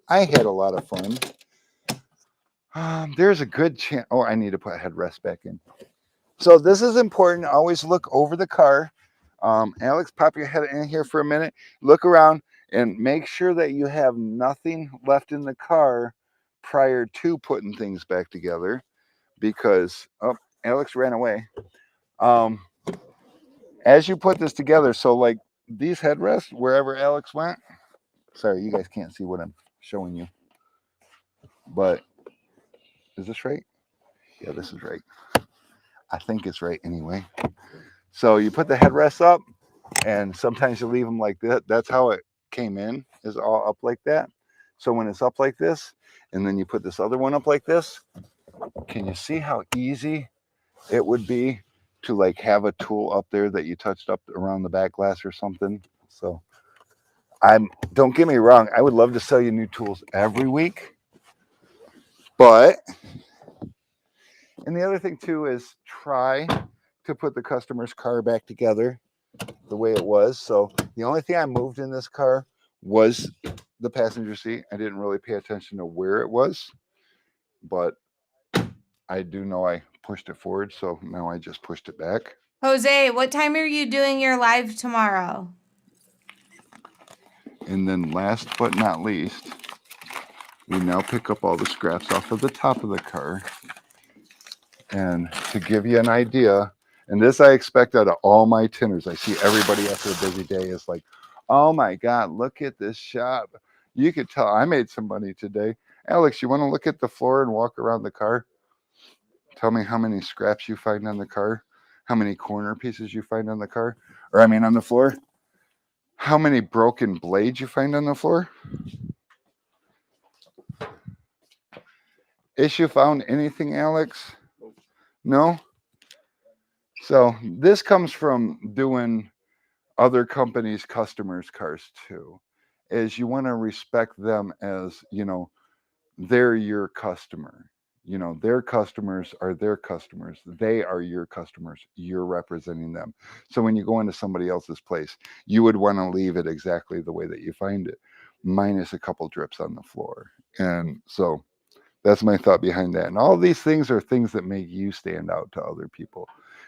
I had a lot of fun. There's a good chance. Oh, I need to put headrest back in. So this is important. Always look over the car. Alex, pop your head in here for a minute. Look around and make sure that you have nothing left in the car prior to putting things back together. Because Alex ran away. As you put this together, so like these headrests, wherever Alex went. Sorry, you guys can't see what I'm showing you. But is this right? Yeah, this is right. I think it's right anyway. So you put the headrests up, and sometimes you leave them like that. That's how it came in, is all up like that. So when it's up like this, and then you put this other one up like this, can you see how easy it would be to like have a tool up there that you touched up around the back glass or something? So don't get me wrong, I would love to sell you new tools every week, but and the other thing too is try to put the customer's car back together the way it was. So the only thing I moved in this car was the passenger seat. I didn't really pay attention to where it was, but I do know I pushed it forward, so now I just pushed it back. Jose, what time are you doing your live tomorrow? And then last but not least, we now pick up all the scraps off of the top of the car. And to give you an idea, and this I expect out of all my tinners, I see everybody after a busy day is like, oh my God, look at this shop. You could tell I made some money today. Alex, you want to look at the floor and walk around the car? Tell me how many scraps you find on the car, how many corner pieces you find on the car, or I mean on the floor. How many broken blades you find on the floor? Issue found anything, Alex? No? So this comes from doing other companies' customers' cars too, is you want to respect them as, you know, they're your customer. You know, their customers are their customers. They are your customers. You're representing them. So when you go into somebody else's place, you would want to leave it exactly the way that you find it, minus a couple drips on the floor. And so that's my thought behind that. And all these things are things that make you stand out to other people.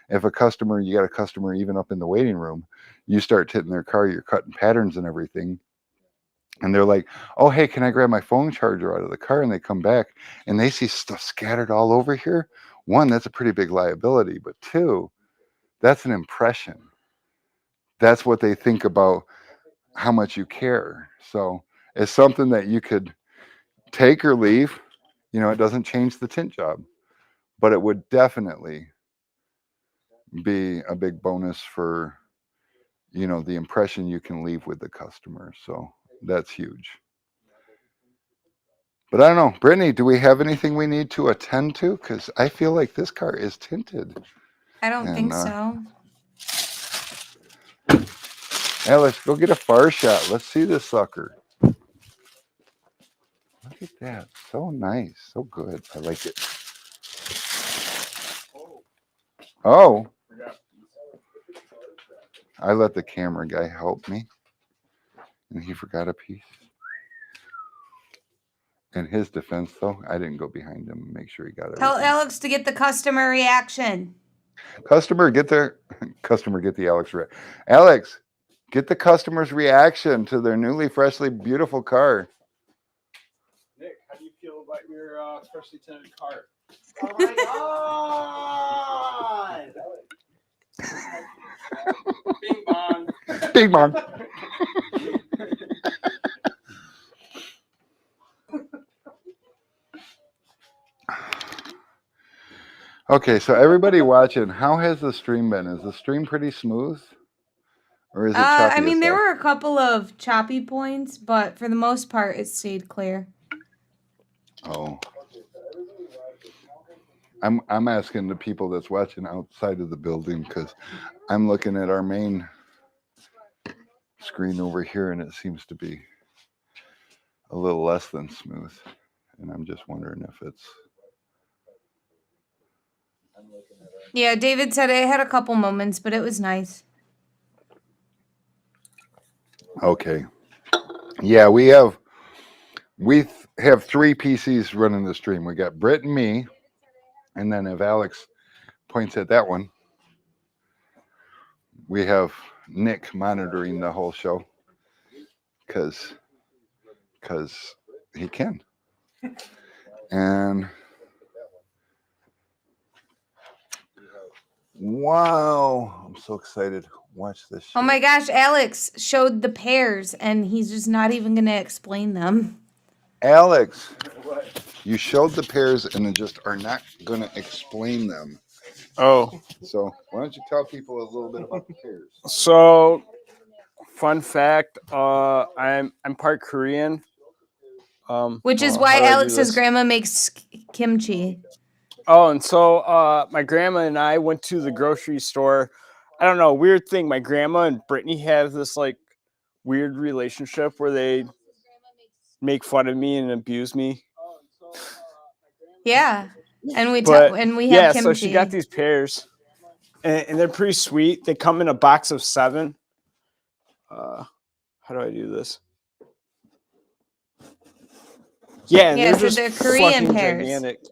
if a customer, you got a customer even up in the waiting room, you start tinting their car, you're cutting patterns and everything. And they're like, oh, hey, can I grab my phone charger out of the car? And they come back and they see stuff scattered all over here. One, that's a pretty big liability. But two, that's an impression. That's what they think about how much you care. So it's something that you could take or leave. It doesn't change the tint job, but it would definitely be a big bonus for, the impression you can leave with the customer. So that's huge. But I don't know, Brittany, do we have anything we need to attend to? Because I feel like this car is tinted. I don't think so. Alex, go get a far shot. Let's see this sucker. Look at that. So nice. So good. I like it. Oh. I let the camera guy help me. And he forgot a piece. In his defense, though, I didn't go behind him and make sure he got it. Tell Alex to get the customer reaction. Customer, get the Alex. Alex, get the customer's reaction to their newly, freshly beautiful car. Nick, how do you feel about your freshly tinted car? Oh my god! Bing bong. Bing bong. Okay, so everybody watching, how has the stream been? Is the stream pretty smooth? Or is it choppy? I mean, there were a couple of choppy points, but for the most part, it stayed clear. Oh. I'm asking the people that's watching outside of the building because I'm looking at our main screen over here and it seems to be a little less than smooth. And I'm just wondering if it's... Yeah, David said it had a couple moments, but it was nice. Okay. Yeah, we have three PCs running the stream. We got Britt and me, and then if Alex points at that one, we have Nick monitoring the whole show because he can. And wow, I'm so excited. Watch this show. Oh my gosh, Alex showed the pairs, and he's just not even going to explain them. Alex, you showed the pairs and then just are not going to explain them. Oh. So why don't you tell people a little bit about the pairs? So, fun fact, I'm part Korean. Which is why Alex's grandma makes kimchi. Oh, and so my grandma and I went to the grocery store. I don't know, weird thing. My grandma and Brittany have this like weird relationship where they make fun of me and abuse me. Yeah, and we yeah, have kimchi. so she got these pears, and they're pretty sweet. They come in a box of 7. How do I do this? Yeah, and so they're Korean pears. Gigantic.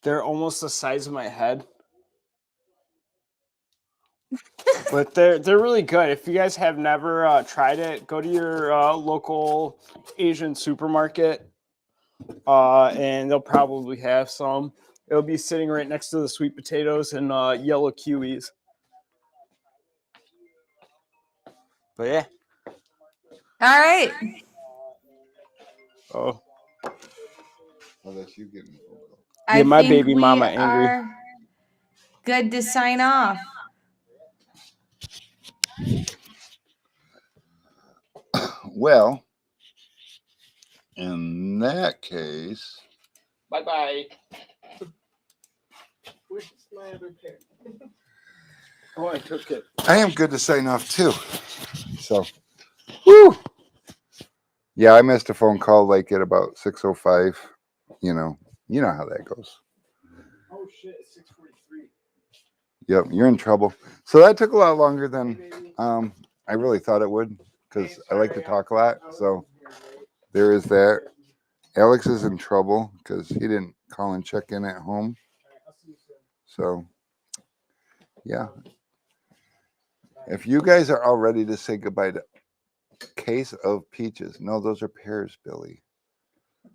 They're almost the size of my head. But they're really good. If you guys have never tried it, go to your local Asian supermarket, and they'll probably have some. It'll be sitting right next to the sweet potatoes and yellow kiwis. But yeah. All right. Oh. Well, that's you getting the phone call. Yeah, my think baby we mama angry. Are good to sign off. Well, in that case, Bye-bye. Where's my other pair? Oh, I took it. I am good to sign off too. So, woo! Yeah, I missed a phone call like at about 6:05. You know how that goes. Oh shit, it's 6:43. Yep, you're in trouble. So that took a lot longer than I really thought it would because I like to talk a lot. So there is that. Alex is in trouble because he didn't call and check in at home. So, yeah. If you guys are all ready to say goodbye to Case of Peaches. No, those are pears, Billy.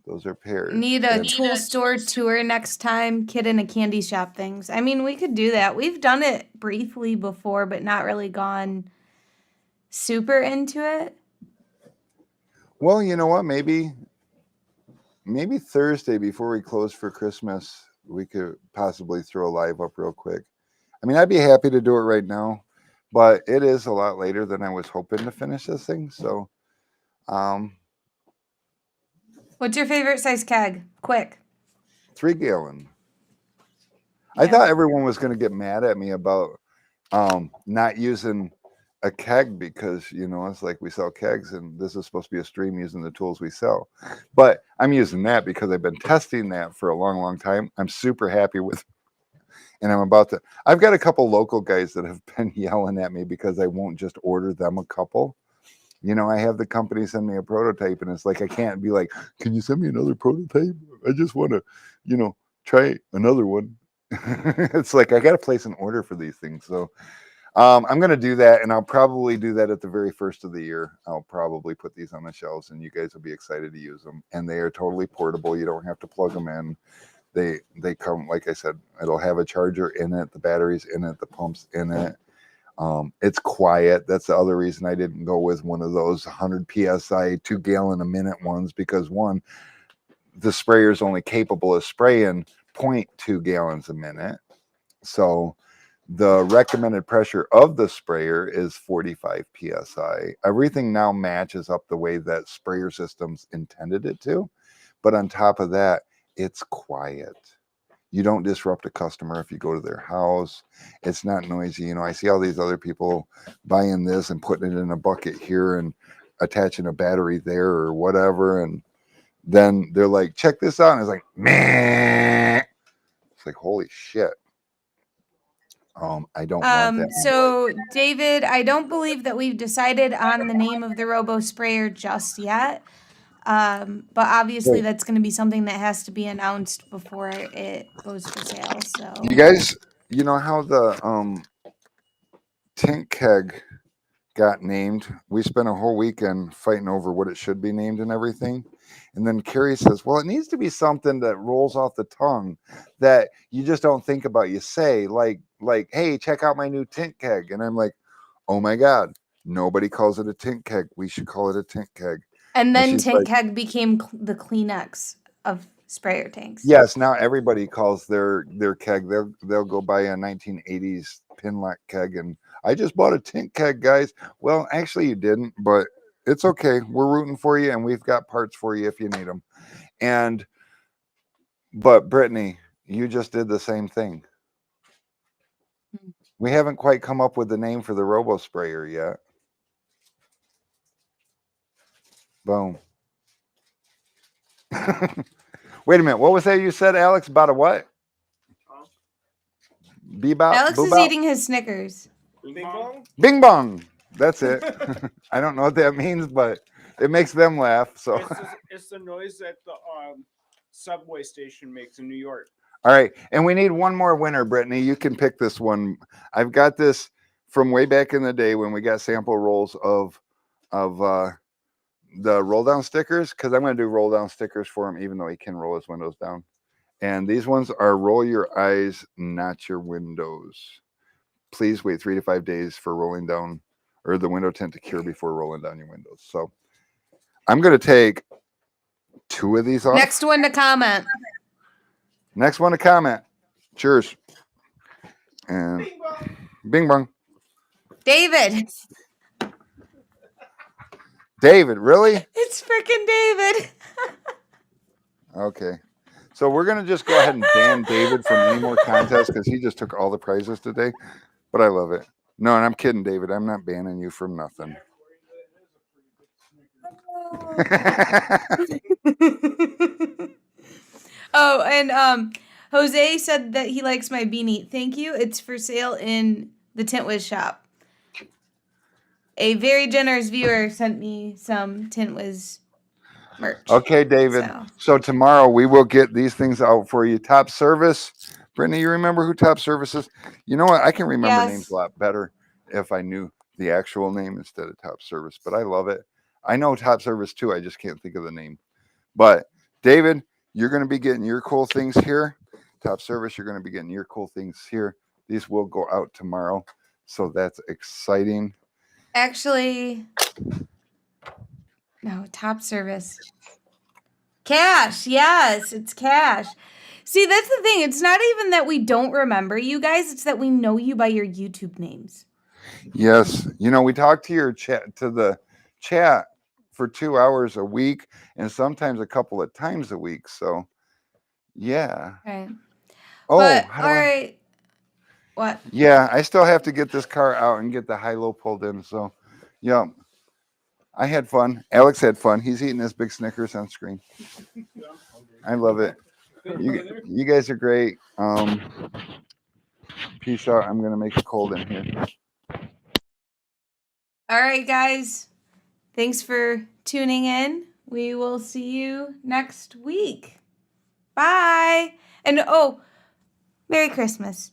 Those are pears. Need a tool store tour next time, kid in a candy shop things. I mean, we could do that. We've done it briefly before, but not really gone super into it. Well, you know what? Maybe Thursday before we close for Christmas, we could possibly throw a live up real quick. I mean, I'd be happy to do it right now, but it is a lot later than I was hoping to finish this thing. So, What's your favorite size keg? Quick. 3 gallon. I thought everyone was going to get mad at me about not using a keg because, you know, it's like we sell kegs and this is supposed to be a stream using the tools we sell. But I'm using that because I've been testing that for a long, long time. I'm super happy with it. And I've got a couple local guys that have been yelling at me because I won't just order them a couple. You know, I have the company send me a prototype and it's like, I can't be like, can you send me another prototype? I just want to, you know, try another one. It's like, I got to place an order for these things. So I'm going to do that. And I'll probably do that at the very first of the year. I'll probably put these on the shelves and you guys will be excited to use them. And they are totally portable. You don't have to plug them in. They come, like I said, it'll have a charger in it, the batteries in it, the pumps in it. It's quiet. That's the other reason I didn't go with one of those 100 psi 2 gallon a minute ones, because one, the sprayer is only capable of spraying 0.2 gallons a minute. So the recommended pressure of the sprayer is 45 psi. Everything now matches up the way that sprayer systems intended it to. But on top of that, it's quiet. You don't disrupt a customer if you go to their house. It's not noisy. You know, I see all these other people buying this and putting it in a bucket here and attaching a battery there or whatever. And then they're like, check this out. And it's like, meh. It's like, holy shit. I don't want that. So, David, I don't believe that we've decided on the name of the robo sprayer just yet. But obviously that's going to be something that has to be announced before it goes for sale. So you guys, you know how the TINT keg got named? We spent a whole weekend fighting over what it should be named and everything. And then Carrie says, well, it needs to be something that rolls off the tongue that you just don't think about. You say like, hey, check out my new TINT keg. And I'm like, oh my God, nobody calls it a TINT keg. We should call it a TINT keg. And then TINT keg became the Kleenex of sprayer tanks. Yes, now everybody calls their keg. They'll go buy a 1980s Pinlock keg and I just bought a TINT keg, guys. Well, actually you didn't, but it's okay. We're rooting for you and we've got parts for you if you need them. But Brittany, you just did the same thing. We haven't quite come up with the name for the robo sprayer yet. Boom. Wait a minute. What was that you said, Alex? About a what? Bebop? Alex is eating his Snickers. Bing bong? Bing bong. That's it. I don't know what that means, but it makes them laugh. So It's the noise that the subway station makes in New York. all right. And we need one more winner, Brittany. You can pick this one. I've got this from way back in the day when we got sample rolls of the roll down stickers, because I'm going to do roll down stickers for him, even though he can roll his windows down. And these ones are roll your eyes, not your windows. Please wait 3 to 5 days for rolling down or the window tint to cure before rolling down your windows. So I'm going to take 2 of these off. Next one to comment. Next one to comment. Cheers. And Bing bong. bing bong. David. David, really? It's freaking David. Okay. So we're going to just go ahead and ban David from any more contests because he just took all the prizes today. But I love it. No, and I'm kidding, David. I'm not banning you from nothing. Oh, and Jose said that he likes my beanie. Thank you. It's for sale in the Tint Wiz shop. A very generous viewer sent me some Tint Wiz merch. Okay, David. So. So tomorrow we will get these things out for you. Top Service. Brittany, you remember who Top Service is? You know what? I can remember Yes. names a lot better if I knew the actual name instead of Top Service, but I love it. I know Top Service too. I just can't think of the name. But David, you're going to be getting your cool things here. Top Service, you're going to be getting your cool things here. These will go out tomorrow. So that's exciting. Actually, no, Top Service. Cash. Yes, it's Cash. See, that's the thing. It's not even that we don't remember you guys. It's that we know you by your YouTube names. Yes. You know, we talk to your chat, to the chat for 2 hours a week and sometimes a couple of times a week. So, yeah. Right. Oh, But, how do all I? right. What? Yeah, I still have to get this car out and get the high-low pulled in. So, yeah, I had fun. Alex had fun. He's eating his big Snickers on screen. I love it. You guys are great. Peace out. I'm gonna make it cold in here. All right, guys. Thanks for tuning in. We will see you next week. Bye. And oh, Merry Christmas.